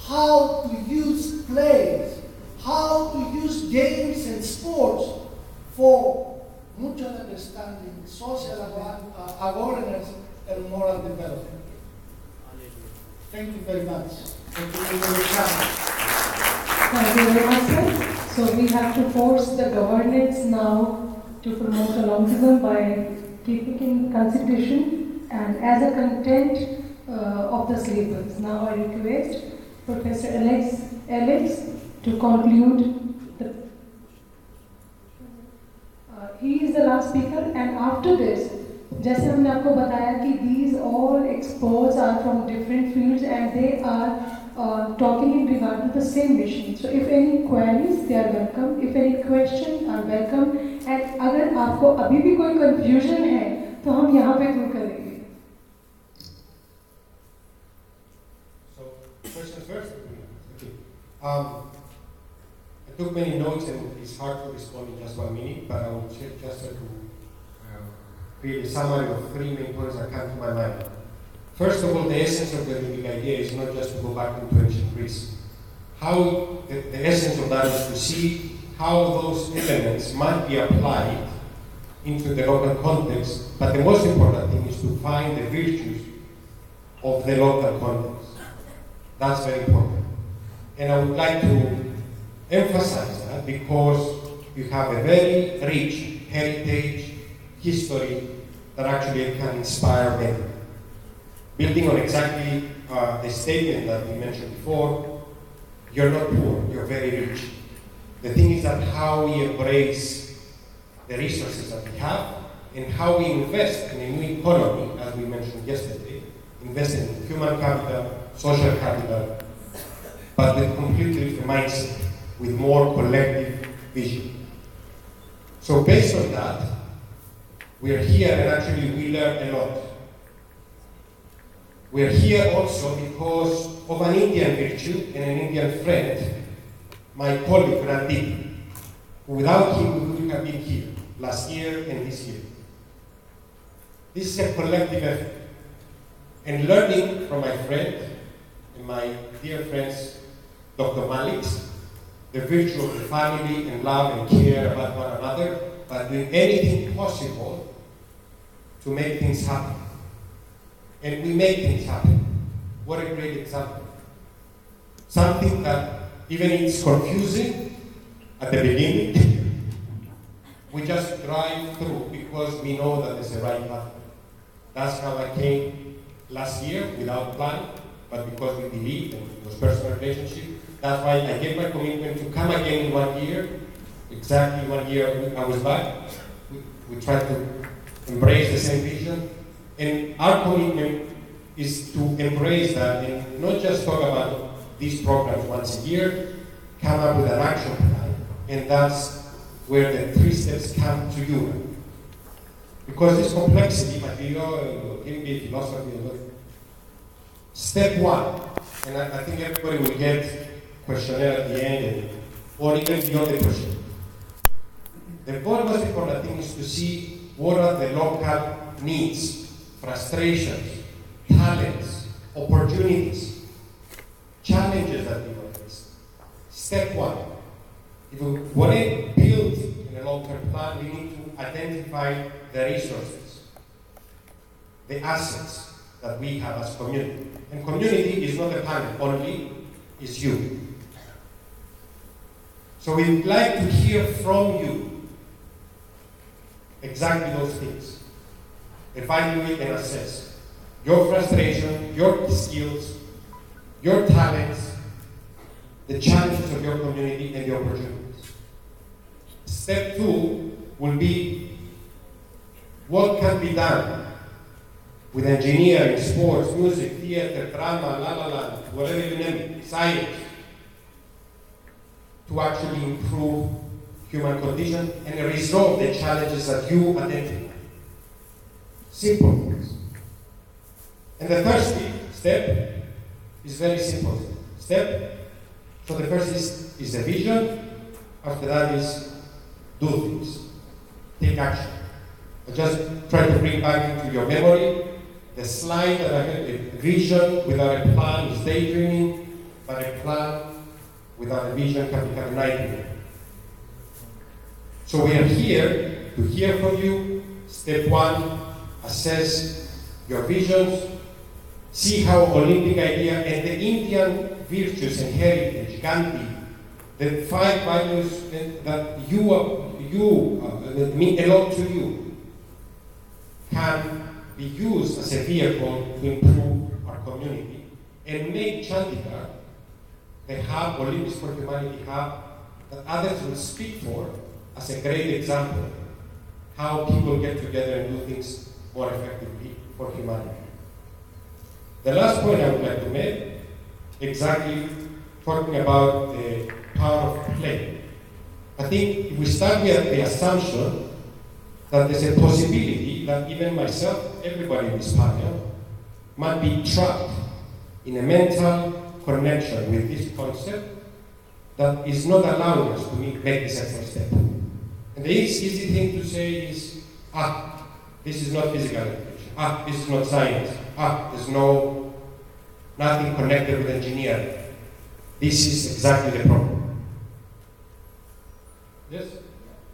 how to use plays, how to use games and sports for mutual understanding, social awareness, and moral development. Thank you very much. Thank you for your time. Thank you very much, sir. So we have to force the governance now to promote Olympism by keeping in consideration and as a content of the syllabus. Now I request Professor Alex to conclude. He is the last speaker, and after this, जैसे हमने आपको बताया कि these all experts are from different fields and they are talking in regard to the same mission. So if any queries, they are welcome. If any questions are welcome. And अगर आपको अभी भी कोई confusion है, तो हम यहाँ पे दूर करेंगे. So question first. Okay. I took many notes and it's hard to respond in just 1 minute, but I will check just to create a summary of 3 main points that come to my mind. First of all, the essence of the Olympic idea is not just to go back into ancient Greece. How the essence of that is to see how those elements might be applied into the local context, but the most important thing is to find the virtues of the local context. That's very important. And I would like to emphasize that because you have a very rich heritage, history that actually can inspire them. Building on exactly the statement that we mentioned before, you're not poor, you're very rich. The thing is that how we embrace the resources that we have and how we invest in a new economy, as we mentioned yesterday, invest in human capital, social capital, but with completely different mindset, with more collective vision. So based on that, We are here and actually we learn a lot. We are here also because of an Indian virtue and an Indian friend, my colleague Randeep. Without him, we wouldn't have been here last year and this year. This is a collective effort. And learning from my friend and my dear friends, Dr. Malik, the virtue of the family and love and care about one another, but doing anything possible to make things happen. And we make things happen. What a great example. Something that, even it's confusing at the beginning, we just drive through because we know that there's a right path. That's how I came last year without plan, but because we believed and it was personal relationship. That's why I gave my commitment to come again in 1 year. Exactly 1 year I was back. We tried to embrace the same vision. And our commitment is to embrace that and not just talk about these programs once a year, come up with an action plan. And that's where the 3 steps come to you. Because this complexity, material, Hindi, philosophy, step 1, and I think everybody will get questionnaire at the end, or even beyond the question. The most important thing is to see what are the local needs, frustrations, talents, opportunities, challenges that people face. Step 1, if we want to build in a long-term plan, we need to identify the resources, the assets that we have as community. And community is not a panel only, it's you. So we would like to hear from you exactly those things. Evaluate and assess your frustration, your skills, your talents, the challenges of your community and the opportunities. Step 2 will be what can be done with engineering, sports, music, theater, drama, la la la, whatever you name it, science, to actually improve human condition and resolve the challenges that you identify. Simple things. And the first step is very simple. So the first is the vision. After that is do things. Take action. I just try to bring back into your memory the slide that I had, a vision without a plan is daydreaming, but a plan without a vision can become a nightmare. So we are here to hear from you. Step 1, assess your visions, see how Olympic idea and the Indian virtues and heritage, Gandhi, the 5 values that mean a lot to you, can be used as a vehicle to improve our community and make Chandigarh the hub, Olympics for Humanity hub, that others will speak for as a great example how people get together and do things more effectively for humanity. The last point I would like to make, exactly talking about the power of play. I think if we start with the assumption that there's a possibility that even myself, everybody in this panel, might be trapped in a mental connection with this concept that is not allowing us to make this extra step. And the easy thing to say is, this is not physical education, this is not science, there's nothing connected with engineering. This is exactly the problem. Yes?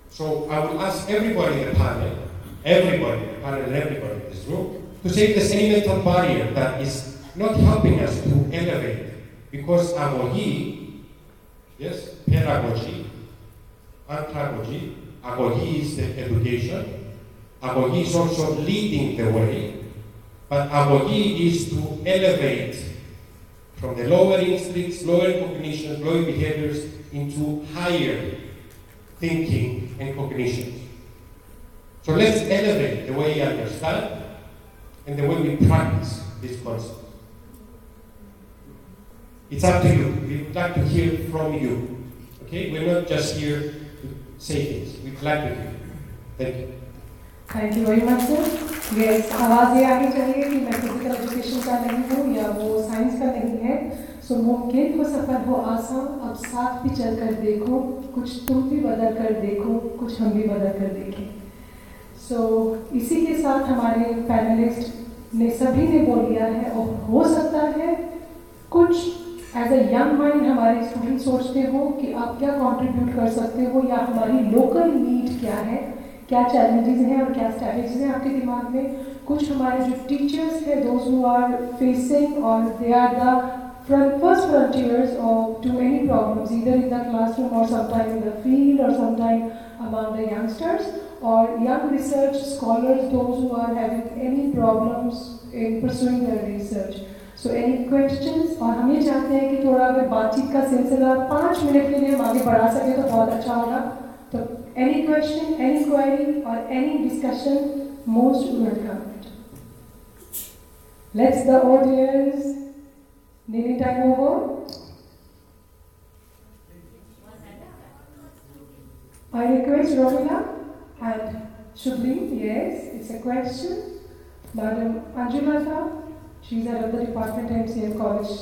So I will ask everybody in the panel and everybody in this room, to take the same mental barrier that is not helping us to elevate. Because agogi, yes, pedagogy, andragogy, agogi is the education, agogi is also leading the way, but agogi is to elevate from the lower instincts, lower cognitions, lower behaviors into higher thinking and cognition. So let's elevate the way we understand and the way we practice this concept. It's up to you. We would like to hear from you. Okay? We're not just here to say things. We'd like to hear. Thank you. Thank you very much sir. Yes, आवाज़ ये आनी चाहिए कि मैं physical education का नहीं हूँ या वो साइंस का नहीं है। सो मुमकिन हो सफ़र हो आसान, अब साथ भी चल कर देखो, कुछ तुम भी बदल कर देखो, कुछ हम भी बदल कर देखें। सो इसी के साथ हमारे पैनलिस्ट ने सभी ने बोल लिया है, और हो सकता है कुछ एज अ यंग माइंड हमारे स्टूडेंट सोचते हो कि आप क्या कंट्रीब्यूट कर सकते हो, या हमारी लोकल नीड क्या है, क्या चैलेंजेस हैं और क्या स्ट्रैटेजीज हैं आपके दिमाग में। कुछ हमारे जो टीचर्स हैं, दोज हु आर फेसिंग और they are the first frontiers to any problems, either in the classroom or sometime in the field or sometime among the youngsters, or young research scholars, those who are having any problems in pursuing their research. So any questions? और हम ये चाहते हैं कि थोड़ा अगर बातचीत का सिलसिला 5 मिनट के लिए हम आगे बढ़ा सके तो बहुत अच्छा होगा। तो any question, any query or any discussion, most welcome. Let's the audience. Nearly time over. I request Romina and Shubli, yes, it's a question. Madam Anjulata, she's at the department MCM College,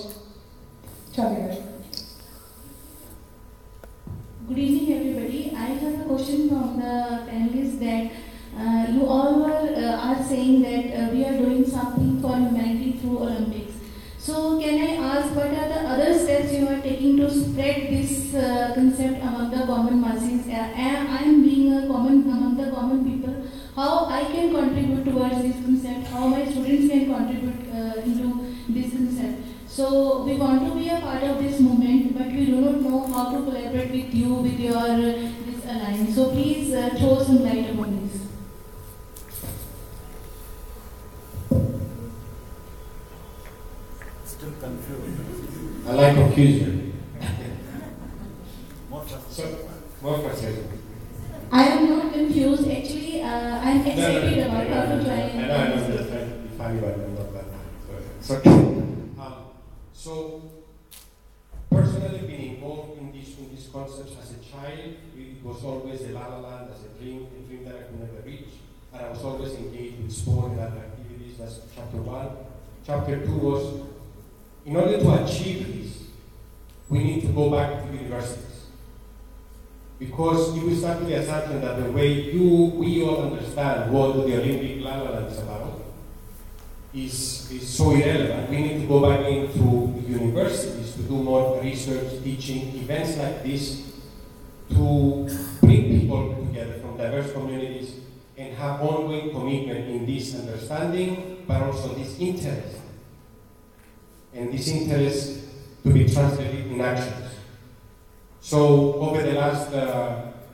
Chandigarh. Good evening everybody. I have a question from the panelists that you all are saying that we are doing something for humanity through Olympics. So can I ask what are the other steps you are taking to spread this concept among the common masses? I am being among the common people. How I can contribute towards this concept? How my students can contribute into this concept? So we want to be a part of this movement, but we do not know how to collaborate with you, with your this alliance. So please throw some light upon this. Still confused. I like confusion. So, more questions. I am not confused. Actually, I am excited about how to join. I know. I'm just trying to be funny, but I'm not that. So, personally, being involved in these concepts as a child, it was always a la la land as a dream that I could never reach. And I was always engaged with sport and other activities. That's chapter 1. Chapter 2 was, in order to achieve this, we need to go back to universities. Because if we start with the assumption that the way we all understand what the Olympic La La Land is about is so irrelevant, we need to go back into universities to do more research, teaching, events like this, to bring people together from diverse communities and have ongoing commitment in this understanding, but also this interest. And this interest to be translated in actions. So over the last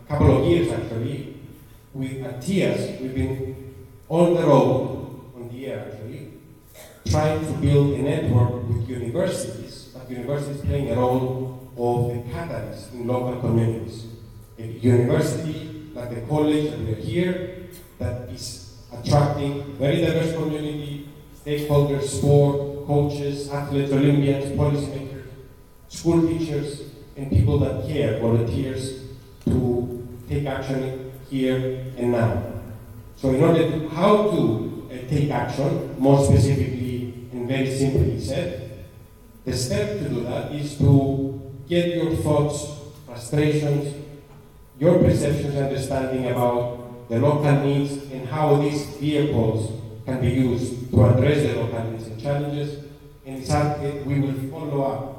couple of years, actually, at TIAS, we've been on the road, on the air actually, trying to build a network with universities, but universities playing a role of a catalyst in local communities. A university like the college that we're here, that is attracting very diverse community, stakeholders, sport, coaches, athletes, Olympians, policymakers, school teachers, and people that care, volunteers, to take action here and now. So in order to, how to take action, more specifically and very simply said, the step to do that is to get your thoughts, frustrations, your perceptions, understanding about the local needs and how these vehicles can be used to address the local needs and challenges. And we will follow up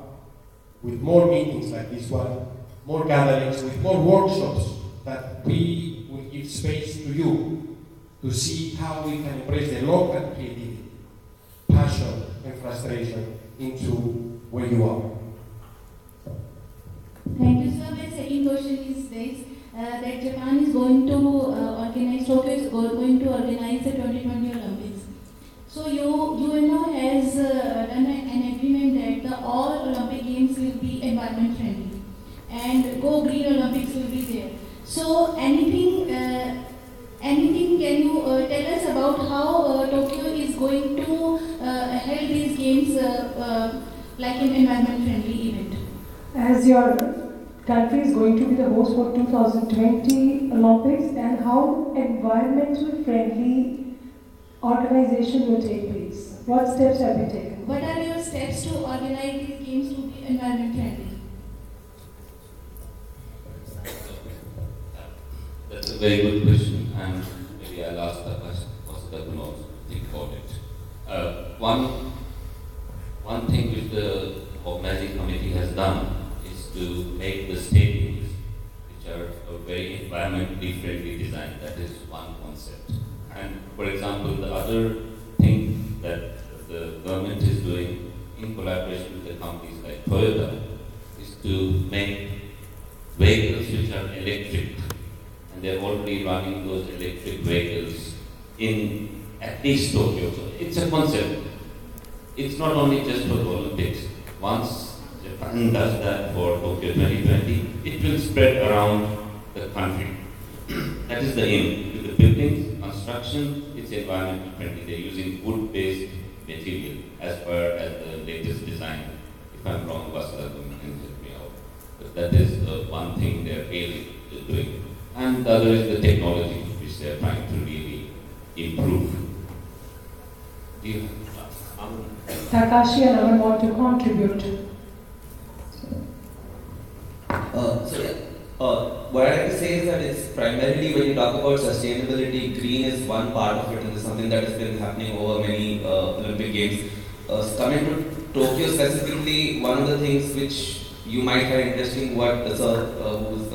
with more meetings like this one, more gatherings, with more workshops that we will give space to you to see how we can embrace the local creativity, passion, and frustration into where you are. Thank you, sir. My second question is this, that Japan is going to organize, Tokyo is going to organize the 2020 Olympics. So UNO has done an agreement that all Olympic Games will be environment friendly and Go Green Olympics will be there. So anything can you tell us about how Tokyo is going to hold these games like an environment friendly event? As your country is going to be the host for 2020 Olympics, and how environmental friendly organization will take place? What steps have been taken? What are your steps to organize these games to be environment friendly? That's a very good question, and maybe I'll ask that question to also think about it. One thing which the organizing committee has done is to make the stadiums, which are a very environmentally friendly design. That is one concept. And for example, the other thing that the government is doing in collaboration with the companies like Toyota is to make vehicles which are electric. And they're already running those electric vehicles in at least Tokyo. So it's a concept. It's not only just for the Olympics. Once Japan does that for Tokyo 2020, it will spread around the country. That is the aim. With the buildings, construction, it's environmental friendly. They're using wood-based material as per as the latest design. If I'm wrong, Vasudha can help me out. But that is the one thing they're really doing. And the other is the technology, which they're trying to really improve. Takashi and Aman want to contribute. What I'd like to say is that it's primarily when you talk about sustainability, green is one part of it, and it's something that has been happening over many Olympic Games. Coming to Tokyo specifically, one of the things which you might find interesting, what sir, who's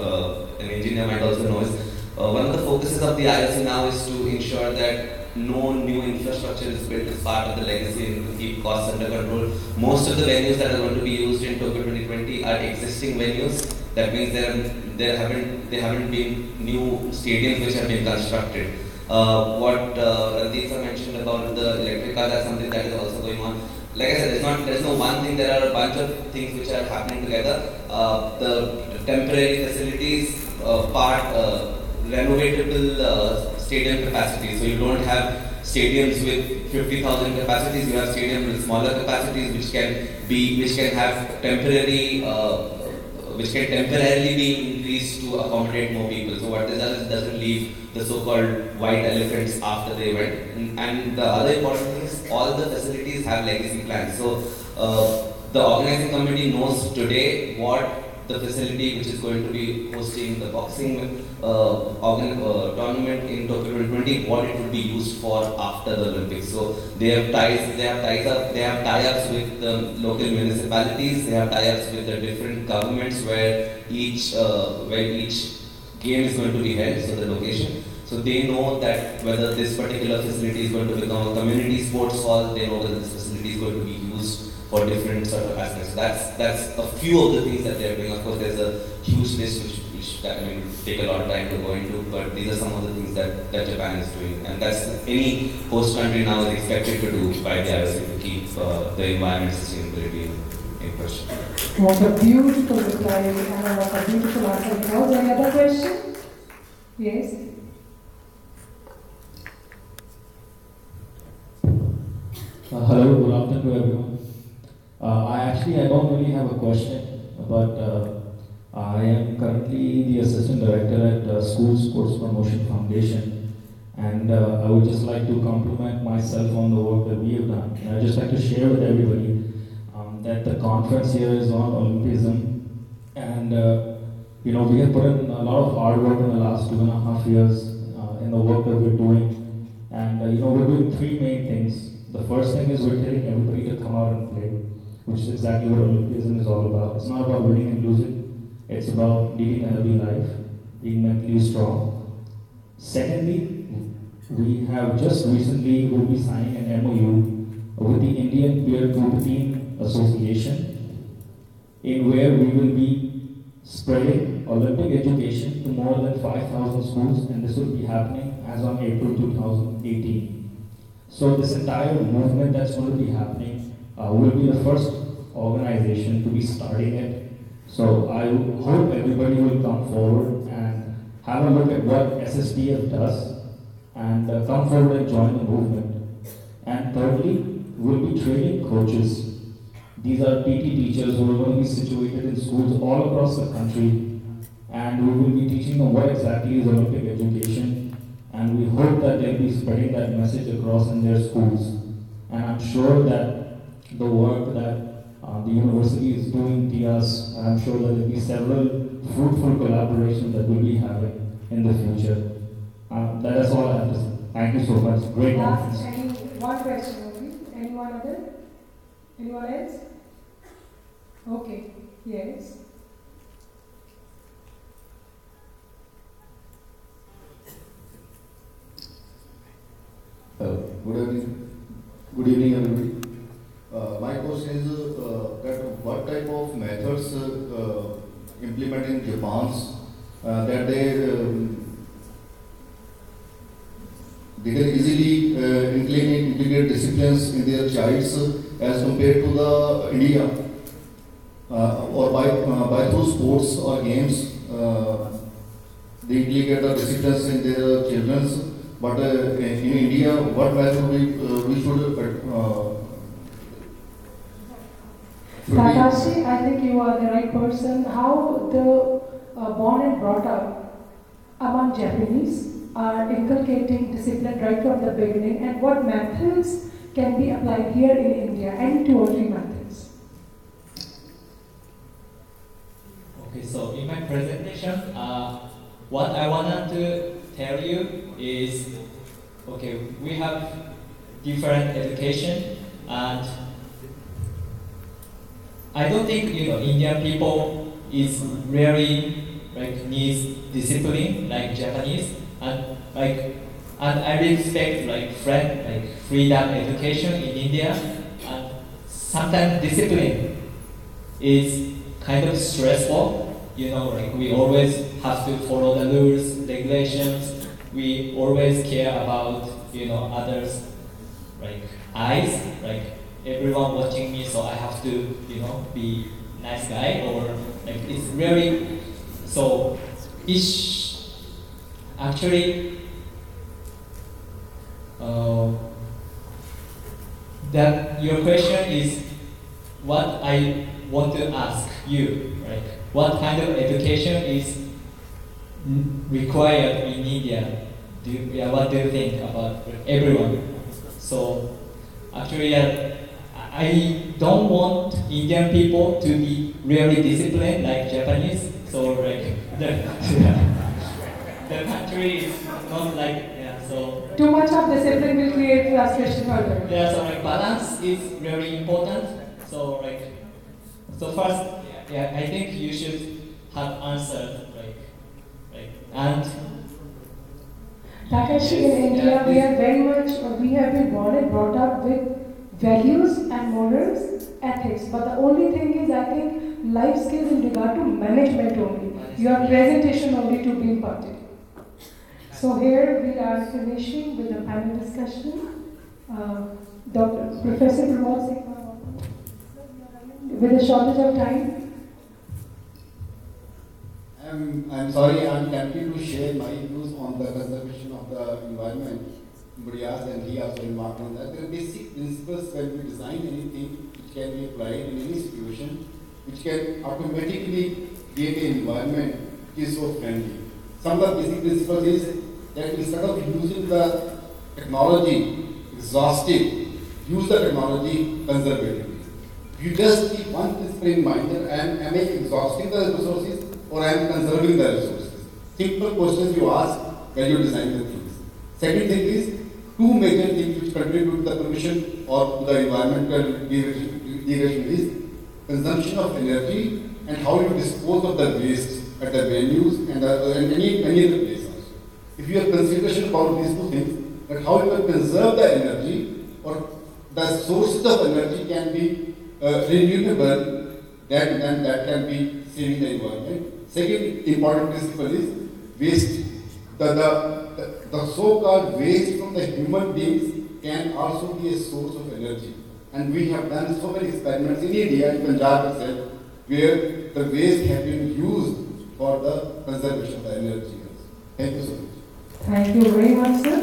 an engineer might also know, is one of the focuses of the IOC now is to ensure that no new infrastructure is built as part of the legacy and to keep costs under control. Most of the venues that are going to be used in Tokyo 2020 are existing venues. That means there haven't been new stadiums which have been constructed. What Randeep mentioned about the electric car, that's something that is also going on. Like I said, there's no one thing. There are a bunch of things which are happening together. The temporary facilities renovatable stadium capacity. So you don't have stadiums with 50,000 capacities. You have stadiums with smaller capacities, which can have temporarily be increased to accommodate more people. So what this does is doesn't leave the so-called white elephants after the event. And the other important thing is all the facilities have legacy plans. So the organizing committee knows today what the facility which is going to be hosting the boxing tournament in Tokyo 2020, what it will be used for after the Olympics. So they have tie-ups with the local municipalities, they have tie-ups with the different governments where each game is going to be held, so the location. So they know that whether this particular facility is going to become a community sports hall, they know whether this facility is going to be used for different sort of aspects. That's a few of the things that they're doing. Of course, there's a huge list which take a lot of time to go into, but these are some of the things that Japan is doing, and that's any host country now is expected to do by the IOC to keep the environment sustainability in question. What a beautiful reply, and what a beautiful answer. Any other question? Yes. Hello, good afternoon everyone. I don't really have a question, but I am currently the Assistant Director at School Sports Promotion Foundation, and I would just like to compliment myself on the work that we have done. And I'd just like to share with everybody that the conference here is on Olympism, and we have put in a lot of hard work in the last 2.5 years in the work that we're doing, and we're doing three main things. The first thing is we're telling everybody to come out and play, which is exactly what Olympism is all about. It's not about winning and losing. It's about leading a healthy life, being mentally strong. Secondly, we have just recently will be signing an MOU with the Indian Peer Group Team Association, in where we will be spreading Olympic education to more than 5,000 schools, and this will be happening as on April 2018. So this entire movement that's going to be happening will be the first organization to be starting it. So I hope everybody will come forward and have a look at what SSPF does and come forward and join the movement. And thirdly, we'll be training coaches. These are PT teachers who are going to be situated in schools all across the country, and we will be teaching them what exactly is Olympic education, and we hope that they'll be spreading that message across in their schools. And I'm sure that the work that the university is doing, TIAS, and I'm sure that there will be several fruitful collaborations that we'll be having in the future. That is all I have to say. Thank you so much. Great conference. One question only. Anyone other? Anyone else? Okay. Yes. Good evening, everybody. My question is that what type of methods implement in Japan's that they can easily integrate disciplines in their childs as compared to the India, or by through sports or games they integrate the disciplines in their children's. But in India, what method we should Takashi, I think you are the right person. How the born and brought up among Japanese are inculcating discipline right from the beginning, and what methods can be applied here in India? Any 2 or 3 methods? Okay, so in my presentation, what I wanted to tell you is, okay, we have different education, and I don't think Indian people is really needs discipline like Japanese, and I respect freedom education in India, and sometimes discipline is kind of stressful. We always have to follow the rules, regulations. We always care about others eyes, everyone watching me, so I have to be nice guy, or it's really so. Actually, that your question is what I want to ask you, right? What kind of education is required in India? What do you think about everyone? So actually, I don't want Indian people to be really disciplined like Japanese. So the country is not so. Too much of discipline will create frustration further. Yeah, so balance is very important. So so first, I think you should have answered and. Takashi, in India, we are very much, we have been born and brought up with values and morals, ethics. But the only thing is, I think, life skills in regard to management only. Your presentation only to be imparted. So here we are finishing with a panel discussion. Professor Pramod Singh, with a shortage of time. I'm sorry, I'm tempted to share my views on the conservation of the environment. Brias and he also remarked on that. There are basic principles when we design anything which can be applied in any situation, which can automatically create an environment which is so friendly. Some of the basic principles is that instead of using the technology exhaustive, use the technology conservatively. You just keep one principle in mind that am I exhausting the resources or I am conserving the resources? Simple questions you ask when you design the things. Second thing is, 2 major things which contribute to the pollution or to the environmental degradation is consumption of energy and how you dispose of the waste at the venues and any other place also. If you have consideration about these 2 things, that how you can conserve the energy or the sources of energy can be renewable, then that can be saving the environment. Second important principle is waste. The so-called waste from the human beings can also be a source of energy. And we have done so many experiments in India, in Punjab itself, where the waste have been used for the conservation of the energy. Thank you so much. Thank you very much, sir.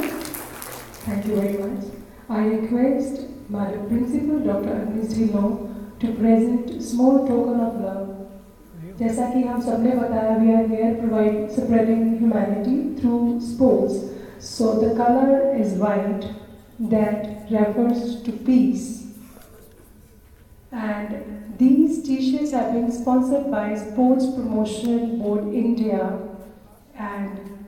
Thank you very much. I request Madam Principal, Dr. Agnes Dhillon, to present small token of love. जैसा कि हम सबने बताया, we are here spreading humanity through sports. So the color is white, that refers to peace. And these t-shirts have been sponsored by Sports Promotion Board India, and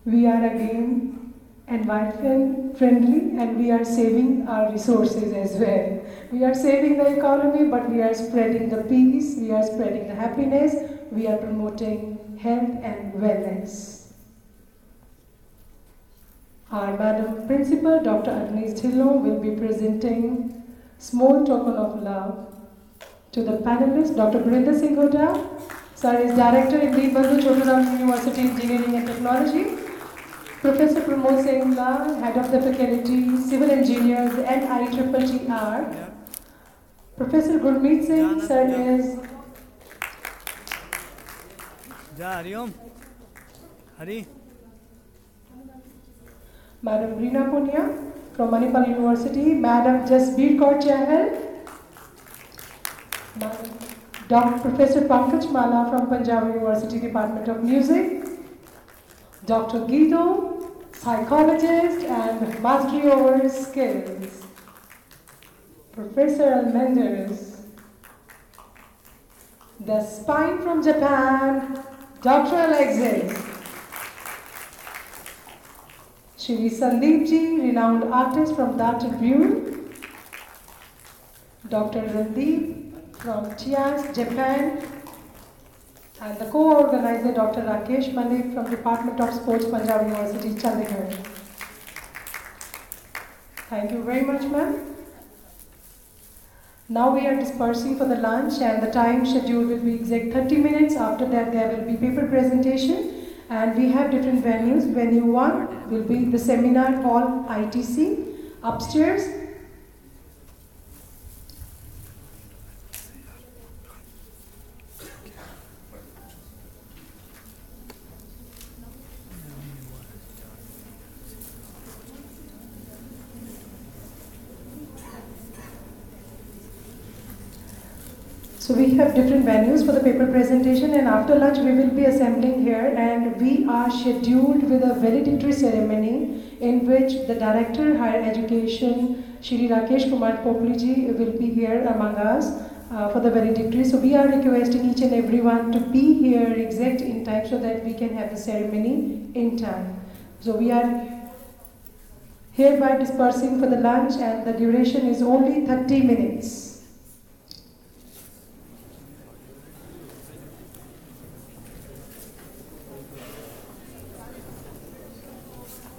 we are again environment friendly, and we are saving our resources as well. We are saving the economy, but we are spreading the peace, we are spreading the happiness, we are promoting health and wellness. Our Madam Principal, Dr. Agnes Dhillon, will be presenting small token of love to the panelists. Dr. Brinda Singh Hoda, sir is Director in Deep Bandhu Choturam University Engineering and Technology. Professor Pramod Singla, Head of the Faculty, Civil Engineers and IEEER. Professor Gurmeet Singh, sir is Hari. Madam Reena Punia from Manipal University, Madam Jasbir Kaur Chahal, Dr. Professor Pankaj Mala from Punjab University Department of Music, Dr. Guido, psychologist and mastery over skills, Professor Almendaris, the spine from Japan, Dr. Alexis, Shri Sandeep Ji, renowned artist from the Tribune, Dr. Randeep from Chias, Japan, and the co-organizer Dr. Rakesh Malik from Department of Sports, Punjab University, Chandigarh. Thank you very much, ma'am. Now we are dispersing for the lunch, and the time schedule will be exact 30 minutes. After that there will be paper presentation, and we have different venues. Venue 1 will be the seminar hall ITC upstairs. So we have different venues for the paper presentation, and after lunch we will be assembling here, and we are scheduled with a valedictory ceremony in which the Director Higher Education, Shri Rakesh Kumar Popliji, will be here among us for the valedictory. So we are requesting each and everyone to be here exact in time so that we can have the ceremony in time. So we are hereby dispersing for the lunch, and the duration is only 30 minutes.